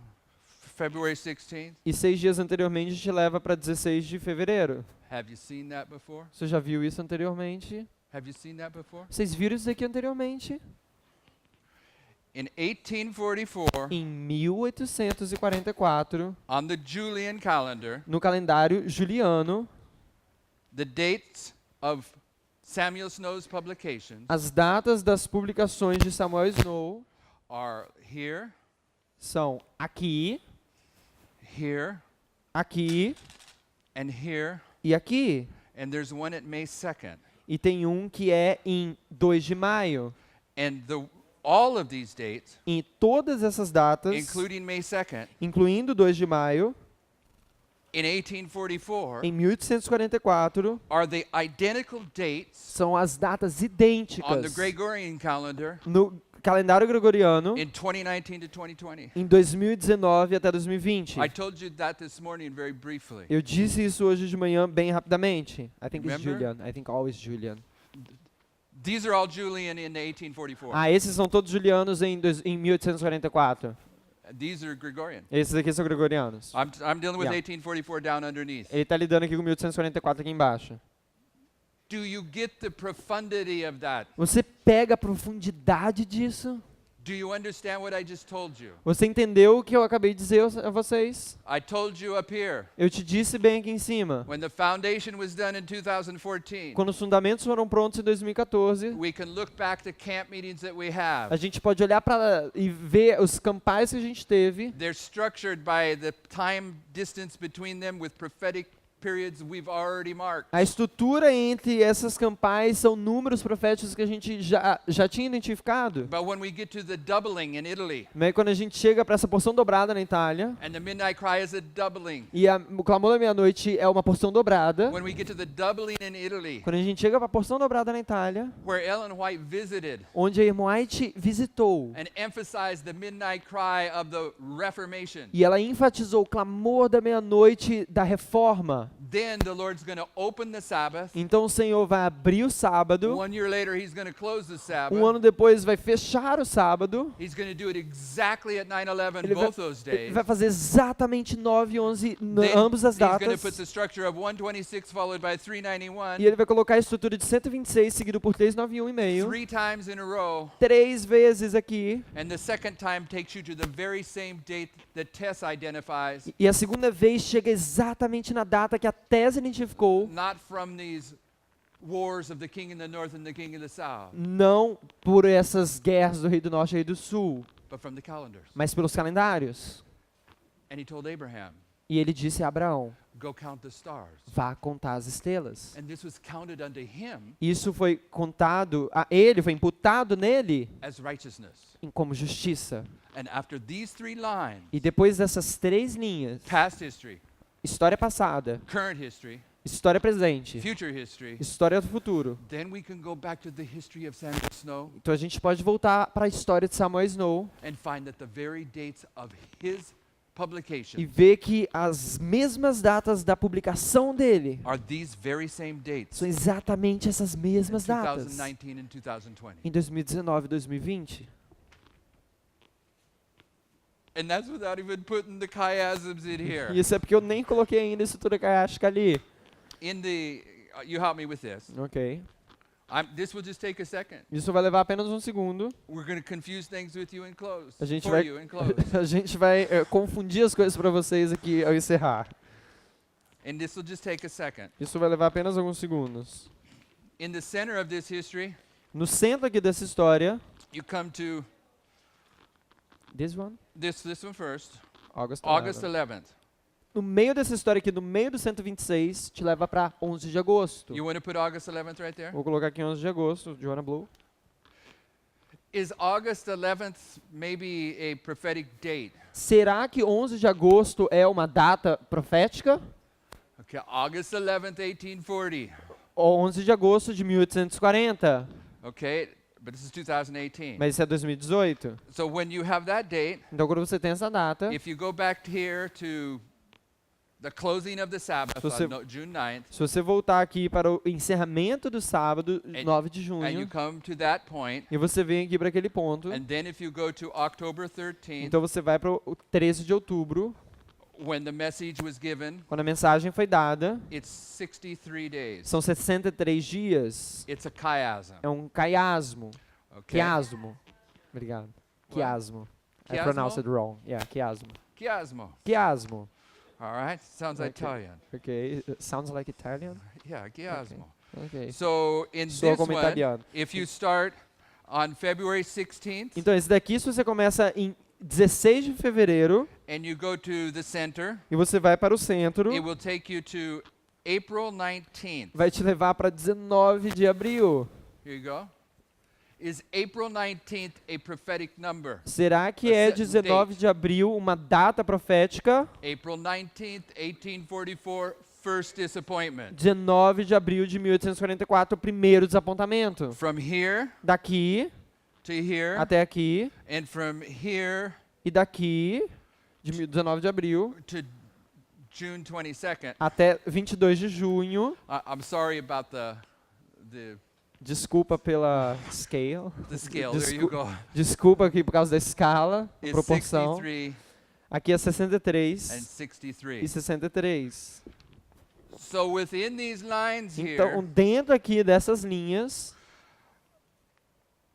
Speaker 1: February 16th.
Speaker 2: E 6 dias anteriormente te leva para 16 de fevereiro.
Speaker 1: Have you seen that before?
Speaker 2: Você já viu isso anteriormente?
Speaker 1: Have you seen that before?
Speaker 2: Vocês viram isso aqui anteriormente?
Speaker 1: In 1844,
Speaker 2: Em 1844,
Speaker 1: on the Julian calendar,
Speaker 2: no calendário juliano,
Speaker 1: the dates of Samuel Snow's publications
Speaker 2: as datas das publicações de Samuel Snow
Speaker 1: are here,
Speaker 2: são aqui,
Speaker 1: here,
Speaker 2: aqui
Speaker 1: and here,
Speaker 2: e aqui.
Speaker 1: and there's one at May 2nd.
Speaker 2: E tem um que é em 2 de maio.
Speaker 1: And all of these dates,
Speaker 2: Em todas essas datas,
Speaker 1: including May 2nd,
Speaker 2: incluindo 2 de maio,
Speaker 1: in 1844,
Speaker 2: em 1844,
Speaker 1: are the identical dates
Speaker 2: são as datas
Speaker 1: on the
Speaker 2: idênticas
Speaker 1: Gregorian calendar
Speaker 2: no calendário gregoriano
Speaker 1: in 2019 to 2020.
Speaker 2: em 2019 até 2020.
Speaker 1: I told you that this morning very briefly.
Speaker 2: Eu disse isso hoje de manhã bem rapidamente. I think it's
Speaker 1: Remember?
Speaker 2: Julian. I think always Julian.
Speaker 1: These are all Julian in 1844.
Speaker 2: Ah, esses são todos julianos em 1844.
Speaker 1: These are Gregorian.
Speaker 2: Esses aqui são gregorianos.
Speaker 1: I'm dealing with
Speaker 2: Yeah.
Speaker 1: 1844 down underneath.
Speaker 2: Ele está lidando aqui com 1844 aqui embaixo.
Speaker 1: Do you get the profundity of that?
Speaker 2: Você pega a profundidade disso?
Speaker 1: Do you understand what I just told you?
Speaker 2: Você entendeu o que eu acabei de dizer a vocês?
Speaker 1: I told you up here,
Speaker 2: Eu te disse bem aqui em cima.
Speaker 1: when the foundation was done in 2014,
Speaker 2: Quando os fundamentos foram prontos em 2014,
Speaker 1: we can look back to camp meetings that we have.
Speaker 2: a gente pode olhar para e ver os campais que a gente teve.
Speaker 1: They're structured by the time distance between them with prophetic periods we've already marked.
Speaker 2: A estrutura entre essas campais são números proféticos que a gente já tinha identificado.
Speaker 1: But when we get to the doubling in Italy,
Speaker 2: Mas quando a gente chega para essa porção dobrada na Itália,
Speaker 1: and the midnight cry is a doubling.
Speaker 2: e o clamor da meia-noite é uma porção dobrada,
Speaker 1: When we get to the doubling in Italy,
Speaker 2: quando a gente chega para a porção dobrada na Itália,
Speaker 1: where Ellen White visited
Speaker 2: onde a irmã White visitou,
Speaker 1: and emphasized the midnight cry of the Reformation,
Speaker 2: e ela enfatizou o clamor da meia-noite da reforma,
Speaker 1: then the Lord's going to open the Sabbath.
Speaker 2: então o Senhor vai abrir o sábado,
Speaker 1: 1 year later, He's going to close the Sabbath.
Speaker 2: um ano depois vai fechar o sábado,
Speaker 1: He's going to do it exactly at 9/11,
Speaker 2: ele
Speaker 1: both those
Speaker 2: ele
Speaker 1: days.
Speaker 2: vai fazer exatamente 9 e 11
Speaker 1: Then
Speaker 2: ambas as
Speaker 1: He's going to
Speaker 2: datas,
Speaker 1: put the structure of 126 followed by 391,
Speaker 2: e ele vai colocar a estrutura de 126 seguido por 391 e meio,
Speaker 1: 3 times in a row.
Speaker 2: 3 vezes aqui,
Speaker 1: And the second time takes you to the very same date that Tess identifies,
Speaker 2: e a segunda vez chega exatamente na data que a Tese identificou,
Speaker 1: not from these wars of the king in the north and the king in the south,
Speaker 2: não por essas guerras do Rei do Norte e Rei do Sul,
Speaker 1: but from the calendars.
Speaker 2: mas pelos calendários.
Speaker 1: And He told Abraham,
Speaker 2: E ele disse a Abraão,
Speaker 1: go count the stars.
Speaker 2: vá contar as estrelas.
Speaker 1: And this was counted unto him
Speaker 2: Isso foi contado a ele, foi imputado nele
Speaker 1: as righteousness.
Speaker 2: como justiça.
Speaker 1: And after these 3 lines,
Speaker 2: E depois dessas 3 linhas,
Speaker 1: past history,
Speaker 2: história passada,
Speaker 1: current history,
Speaker 2: história presente,
Speaker 1: future history,
Speaker 2: história do futuro.
Speaker 1: then we can go back to the history of Samuel Snow
Speaker 2: Então a gente pode voltar para a história de Samuel Snow
Speaker 1: and find that the very dates of his publication
Speaker 2: e ver que as mesmas datas da publicação dele
Speaker 1: are these very same dates
Speaker 2: são exatamente essas
Speaker 1: in
Speaker 2: mesmas datas
Speaker 1: 2019 and 2020.
Speaker 2: em 2019 e 2020.
Speaker 1: And that's without even putting the chiasms in here.
Speaker 2: E isso é porque eu nem coloquei ainda a estrutura chiástica ali.
Speaker 1: In the, you help me with this.
Speaker 2: Ok.
Speaker 1: This will just take a second.
Speaker 2: Isso vai levar apenas um segundo.
Speaker 1: We're going to confuse things with you and close.
Speaker 2: A gente
Speaker 1: For
Speaker 2: vai,
Speaker 1: you and close.
Speaker 2: a gente vai confundir as coisas para vocês aqui ao encerrar.
Speaker 1: And this will just take a second.
Speaker 2: Isso vai levar apenas alguns segundos.
Speaker 1: In the center of this history,
Speaker 2: No centro aqui dessa história,
Speaker 1: you come to
Speaker 2: this one,
Speaker 1: this one first,
Speaker 2: August
Speaker 1: August
Speaker 2: 11.
Speaker 1: 11th.
Speaker 2: No meio dessa história aqui, no meio do 126, te leva para 11 de agosto.
Speaker 1: You want to put August 11th right there?
Speaker 2: Vou colocar aqui 11 de agosto, Joanna Blue.
Speaker 1: Is August 11th maybe a prophetic date?
Speaker 2: Será que 11 de agosto é uma data profética?
Speaker 1: Okay, August 11th, 1840.
Speaker 2: Ou 11 de agosto de 1840?
Speaker 1: Okay, but this is 2018.
Speaker 2: Mas isso é 2018.
Speaker 1: So when you have that date,
Speaker 2: Então quando você tem essa data,
Speaker 1: if you go back here to the closing of the Sabbath
Speaker 2: Você-
Speaker 1: on June 9th,
Speaker 2: se você voltar aqui para o encerramento do sábado, 9 de
Speaker 1: and you
Speaker 2: junho,
Speaker 1: come to that point,
Speaker 2: e você vem aqui para aquele ponto,
Speaker 1: and then if you go to October 13th,
Speaker 2: então você vai para o 13 de outubro,
Speaker 1: when the message was given,
Speaker 2: quando a mensagem foi dada,
Speaker 1: it's 63 days.
Speaker 2: são 63 dias.
Speaker 1: It's a chiasm.
Speaker 2: É um quiasmo.
Speaker 1: Okay?
Speaker 2: Quiasmo. Obrigado. Quiasmo. I
Speaker 1: Chiasmo?
Speaker 2: pronounced it wrong. Yeah, quiasmo.
Speaker 1: Chiasmo.
Speaker 2: Quiasmo.
Speaker 1: All right, sounds
Speaker 2: Okay.
Speaker 1: Italian.
Speaker 2: Okay, it sounds like Italian.
Speaker 1: Yeah, chiasmo.
Speaker 2: Okay.
Speaker 1: So in
Speaker 2: Soa
Speaker 1: this
Speaker 2: como
Speaker 1: one,
Speaker 2: italiano.
Speaker 1: if you start on February 16th
Speaker 2: Então esse daqui, se você começa em 16 de fevereiro
Speaker 1: and you go to the center,
Speaker 2: e você vai para o centro,
Speaker 1: it will take you to April 19th.
Speaker 2: vai te levar para 19 de abril.
Speaker 1: Here you go. Is April 19th a prophetic number?
Speaker 2: Será que
Speaker 1: A
Speaker 2: é
Speaker 1: certain
Speaker 2: 19
Speaker 1: date.
Speaker 2: de abril uma data profética?
Speaker 1: April 19th, 1844, first disappointment.
Speaker 2: 19 de abril de 1844, o primeiro desapontamento.
Speaker 1: From here
Speaker 2: Daqui
Speaker 1: to here,
Speaker 2: até aqui,
Speaker 1: and from here
Speaker 2: e daqui, de 19 de abril,
Speaker 1: to June 22nd.
Speaker 2: até 22 de junho.
Speaker 1: I'm sorry about the
Speaker 2: Desculpa pela scale.
Speaker 1: scale. There you go.
Speaker 2: Desculpa aqui por causa da escala,
Speaker 1: It's
Speaker 2: proporção.
Speaker 1: 63
Speaker 2: Aqui é
Speaker 1: and
Speaker 2: 63 e
Speaker 1: 63.
Speaker 2: 63.
Speaker 1: So within these lines
Speaker 2: Então,
Speaker 1: here,
Speaker 2: dentro aqui dessas linhas,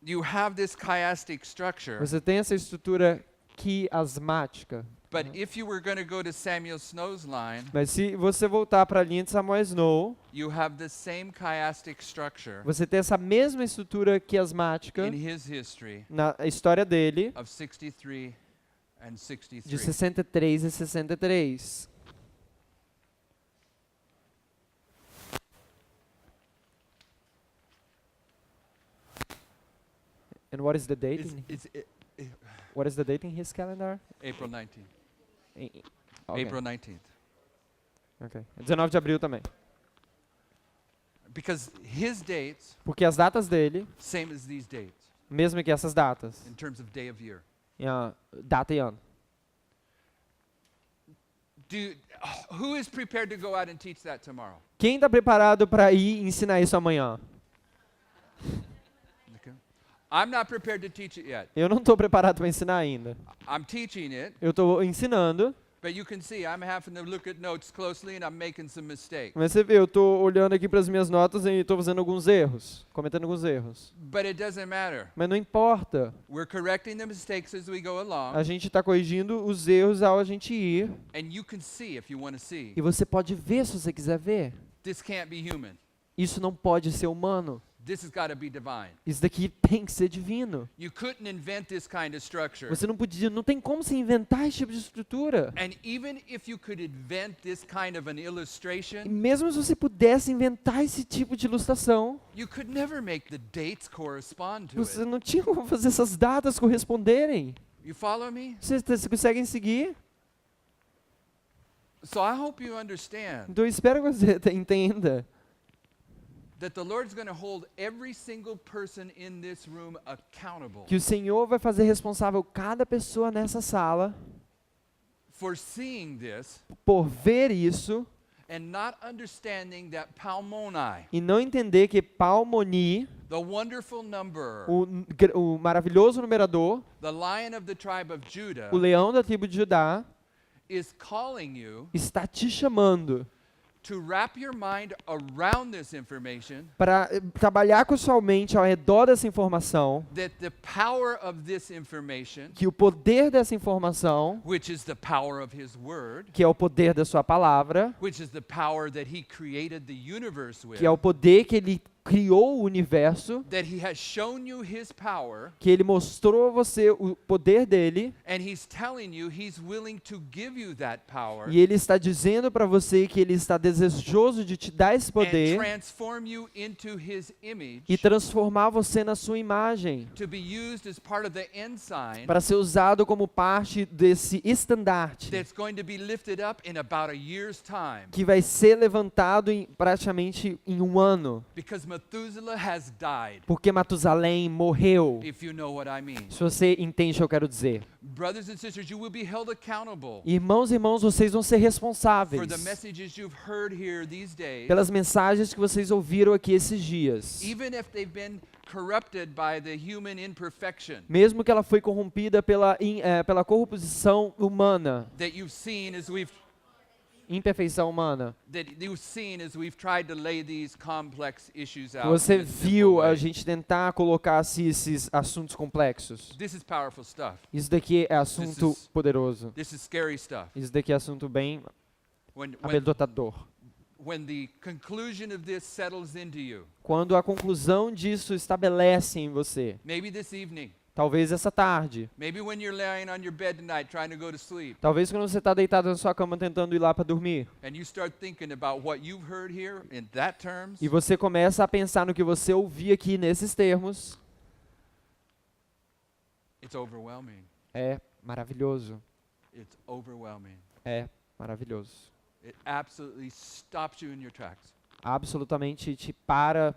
Speaker 1: you have this chiastic structure.
Speaker 2: você tem essa estrutura quiasmática.
Speaker 1: But if you were going to go to Samuel Snow's line,
Speaker 2: Mas se você voltar para a linha de Samuel Snow,
Speaker 1: you have the same chiastic structure
Speaker 2: você tem essa mesma estrutura quiasmática
Speaker 1: in his history
Speaker 2: na história dele,
Speaker 1: of 63 and
Speaker 2: de
Speaker 1: 63.
Speaker 2: 63 e 63. And what is the date? What is the date in his calendar?
Speaker 1: April 19th.
Speaker 2: Okay.
Speaker 1: April 19th.
Speaker 2: Okay. 19 de abril também.
Speaker 1: Because his dates,
Speaker 2: Porque as datas dele,
Speaker 1: same as these dates
Speaker 2: mesmo que essas datas,
Speaker 1: in terms of day of year.
Speaker 2: Data e ano.
Speaker 1: Who is prepared to go out and teach that tomorrow?
Speaker 2: Quem está preparado para ir ensinar isso amanhã?
Speaker 1: Okay. I'm not prepared to teach it yet.
Speaker 2: Eu não estou preparado para ensinar ainda.
Speaker 1: I'm teaching it,
Speaker 2: Eu estou ensinando,
Speaker 1: but you can see I'm having to look at notes closely and I'm making some mistakes.
Speaker 2: mas você vê, eu estou olhando aqui para as minhas notas e estou fazendo alguns erros, cometendo alguns erros.
Speaker 1: But it doesn't matter.
Speaker 2: Mas não importa.
Speaker 1: We're correcting the mistakes as we go along,
Speaker 2: A gente está corrigindo os erros ao a gente ir.
Speaker 1: and you can see if you want to see.
Speaker 2: E você pode ver se você quiser ver.
Speaker 1: This can't be human.
Speaker 2: Isso não pode ser humano.
Speaker 1: This has got to be divine.
Speaker 2: Isso daqui tem que ser divino.
Speaker 1: You couldn't invent this kind of structure.
Speaker 2: Você não tem como se inventar esse tipo de estrutura.
Speaker 1: And even if you could invent this kind of an
Speaker 2: E
Speaker 1: illustration,
Speaker 2: mesmo se você pudesse inventar esse tipo de ilustração,
Speaker 1: you could never make the dates correspond to
Speaker 2: você
Speaker 1: it.
Speaker 2: não tinha como fazer essas datas corresponderem.
Speaker 1: You follow me?
Speaker 2: Vocês conseguem seguir?
Speaker 1: So I hope you understand
Speaker 2: Então eu espero que você entenda
Speaker 1: that the Lord's going to hold every single person in this room accountable
Speaker 2: que o Senhor vai fazer responsável cada pessoa nessa sala
Speaker 1: for seeing this
Speaker 2: por ver isso
Speaker 1: and not understanding that Palmoni,
Speaker 2: e não entender que Palmoni,
Speaker 1: the wonderful number,
Speaker 2: o maravilhoso numerador,
Speaker 1: the Lion of the tribe of Judah,
Speaker 2: o leão da tribo de Judá,
Speaker 1: is calling you
Speaker 2: está te chamando
Speaker 1: to wrap your mind around this information,
Speaker 2: para trabalhar com sua mente ao redor dessa informação,
Speaker 1: that the power of this information,
Speaker 2: que o poder dessa informação,
Speaker 1: which is the power of His Word,
Speaker 2: que é o poder da sua palavra,
Speaker 1: which is the power that He created the universe with,
Speaker 2: que é o poder que ele criou o universo,
Speaker 1: that He has shown you His power,
Speaker 2: que ele mostrou a você o poder dele,
Speaker 1: and He's telling you He's willing to give you that power
Speaker 2: e ele está dizendo para você que ele está desejoso de te dar esse
Speaker 1: and
Speaker 2: poder
Speaker 1: transform you into His image
Speaker 2: e transformar você na sua imagem,
Speaker 1: to be used as part of the ensign
Speaker 2: para ser usado como parte desse estandarte
Speaker 1: that's going to be lifted up in about a year's time,
Speaker 2: que vai ser levantado praticamente em um ano,
Speaker 1: because Methuselah has died,
Speaker 2: porque Matusalém morreu.
Speaker 1: if you know what I mean.
Speaker 2: Se você entende o que eu quero dizer.
Speaker 1: Brothers and sisters, you will be held accountable
Speaker 2: Irmãos e irmãos, vocês vão ser
Speaker 1: for
Speaker 2: responsáveis
Speaker 1: the messages you've heard here these days,
Speaker 2: pelas mensagens que vocês ouviram aqui esses dias.
Speaker 1: even if they've been corrupted by the human imperfection
Speaker 2: Mesmo que ela foi corrompida pela corrupção humana,
Speaker 1: that you've seen as
Speaker 2: imperfeição humana.
Speaker 1: we've tried to lay these complex issues out.
Speaker 2: Você
Speaker 1: in a simple
Speaker 2: viu a
Speaker 1: way.
Speaker 2: gente tentar colocar esses assuntos complexos.
Speaker 1: This is powerful stuff.
Speaker 2: Isso daqui é assunto
Speaker 1: is-
Speaker 2: poderoso.
Speaker 1: This is scary stuff.
Speaker 2: Isso daqui é assunto bem
Speaker 1: When
Speaker 2: amedrontador.
Speaker 1: the conclusion of this settles into you,
Speaker 2: Quando a conclusão disso estabelece em você,
Speaker 1: maybe this evening,
Speaker 2: talvez essa tarde,
Speaker 1: maybe when you're laying on your bed tonight trying to go to sleep,
Speaker 2: talvez quando você está deitado na sua cama tentando ir lá para dormir,
Speaker 1: and you start thinking about what you've heard here in that terms,
Speaker 2: e você começa a pensar no que você ouviu aqui nesses termos,
Speaker 1: It's overwhelming.
Speaker 2: É maravilhoso.
Speaker 1: It's overwhelming.
Speaker 2: É maravilhoso.
Speaker 1: It absolutely stops you in your tracks.
Speaker 2: Absolutamente te para.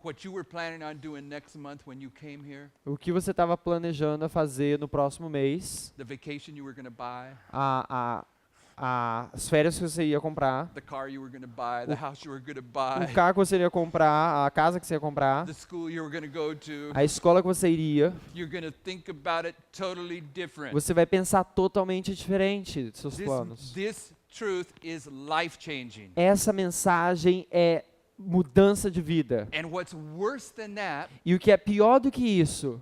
Speaker 1: What you were planning on doing next month when you came here,
Speaker 2: O que você estava planejando a fazer no próximo mês,
Speaker 1: the vacation you were going to buy,
Speaker 2: as férias que você ia comprar,
Speaker 1: the car you were going to buy, the house you were going to buy,
Speaker 2: o carro que você ia comprar, a casa que você ia comprar,
Speaker 1: the school you were going to go to,
Speaker 2: a escola que você iria,
Speaker 1: you're going to think about it totally different.
Speaker 2: você vai pensar totalmente diferente dos seus planos.
Speaker 1: This truth is life-changing.
Speaker 2: Essa mensagem é mudança de vida.
Speaker 1: And what's worse than that
Speaker 2: E o que é pior do que isso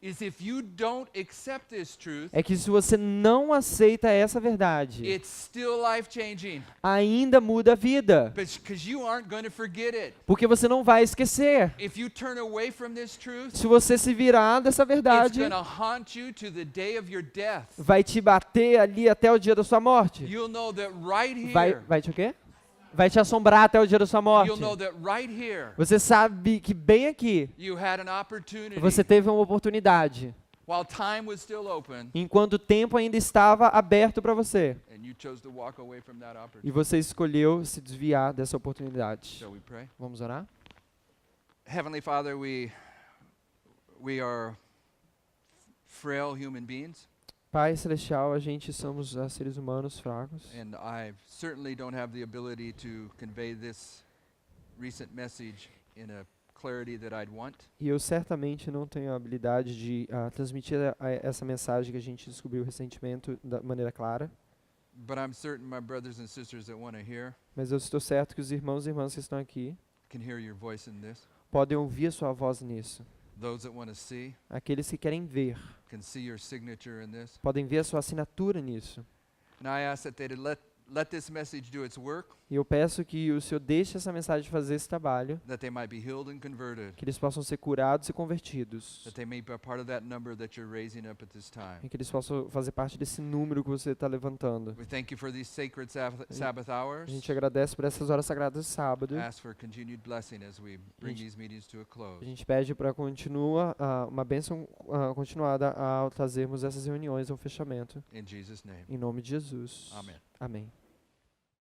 Speaker 1: is if you don't accept this truth,
Speaker 2: é que se você não aceita essa verdade,
Speaker 1: it's still life-changing
Speaker 2: ainda muda a vida,
Speaker 1: because you aren't going to forget it.
Speaker 2: porque você não vai esquecer.
Speaker 1: If you turn away from this truth,
Speaker 2: Se você se virar dessa
Speaker 1: it's
Speaker 2: verdade,
Speaker 1: going to haunt you to the day of your death.
Speaker 2: vai te bater ali até o dia da sua morte.
Speaker 1: You'll know that right
Speaker 2: Vai
Speaker 1: here,
Speaker 2: te o quê? Vai te assombrar até o dia da sua morte.
Speaker 1: you'll know that right here,
Speaker 2: Você sabe que bem aqui
Speaker 1: you had an opportunity
Speaker 2: você teve uma oportunidade,
Speaker 1: while time was still open,
Speaker 2: enquanto o tempo ainda estava aberto para você,
Speaker 1: and you chose to walk away from that
Speaker 2: e
Speaker 1: opportunity.
Speaker 2: você escolheu se desviar dessa oportunidade.
Speaker 1: Shall we pray?
Speaker 2: Vamos orar?
Speaker 1: Heavenly Father, we are frail human beings,
Speaker 2: Pai Celestial, a gente somos seres humanos fracos.
Speaker 1: and I certainly don't have the ability to convey this recent message in a clarity that I'd want.
Speaker 2: E eu certamente não tenho a habilidade de transmitir essa mensagem que a gente descobriu recentemente da maneira clara.
Speaker 1: But I'm certain my brothers and sisters that want to hear
Speaker 2: Mas eu estou certo que os irmãos e irmãs que estão aqui
Speaker 1: can hear your voice in this.
Speaker 2: podem ouvir a sua voz nisso.
Speaker 1: Those that want to see
Speaker 2: Aqueles que querem ver,
Speaker 1: can see your signature in this.
Speaker 2: podem ver a sua assinatura nisso.
Speaker 1: And I ask that they'd let this message do its work,
Speaker 2: E eu peço que o Senhor deixe essa mensagem fazer esse trabalho,
Speaker 1: that they might be healed and converted,
Speaker 2: que eles possam ser curados e convertidos,
Speaker 1: that they may be a part of that number that you're raising up at this time.
Speaker 2: e que eles possam fazer parte desse número que você está levantando.
Speaker 1: We thank you for these sacred Sabbath
Speaker 2: A
Speaker 1: hours.
Speaker 2: gente agradece por essas horas sagradas de sábado.
Speaker 1: Ask for continued blessing as we bring these meetings to a
Speaker 2: A
Speaker 1: close.
Speaker 2: gente pede para uma bênção continuada ao trazermos essas reuniões ao fechamento.
Speaker 1: In Jesus' name,
Speaker 2: Em nome de Jesus.
Speaker 1: amen.
Speaker 2: Amém.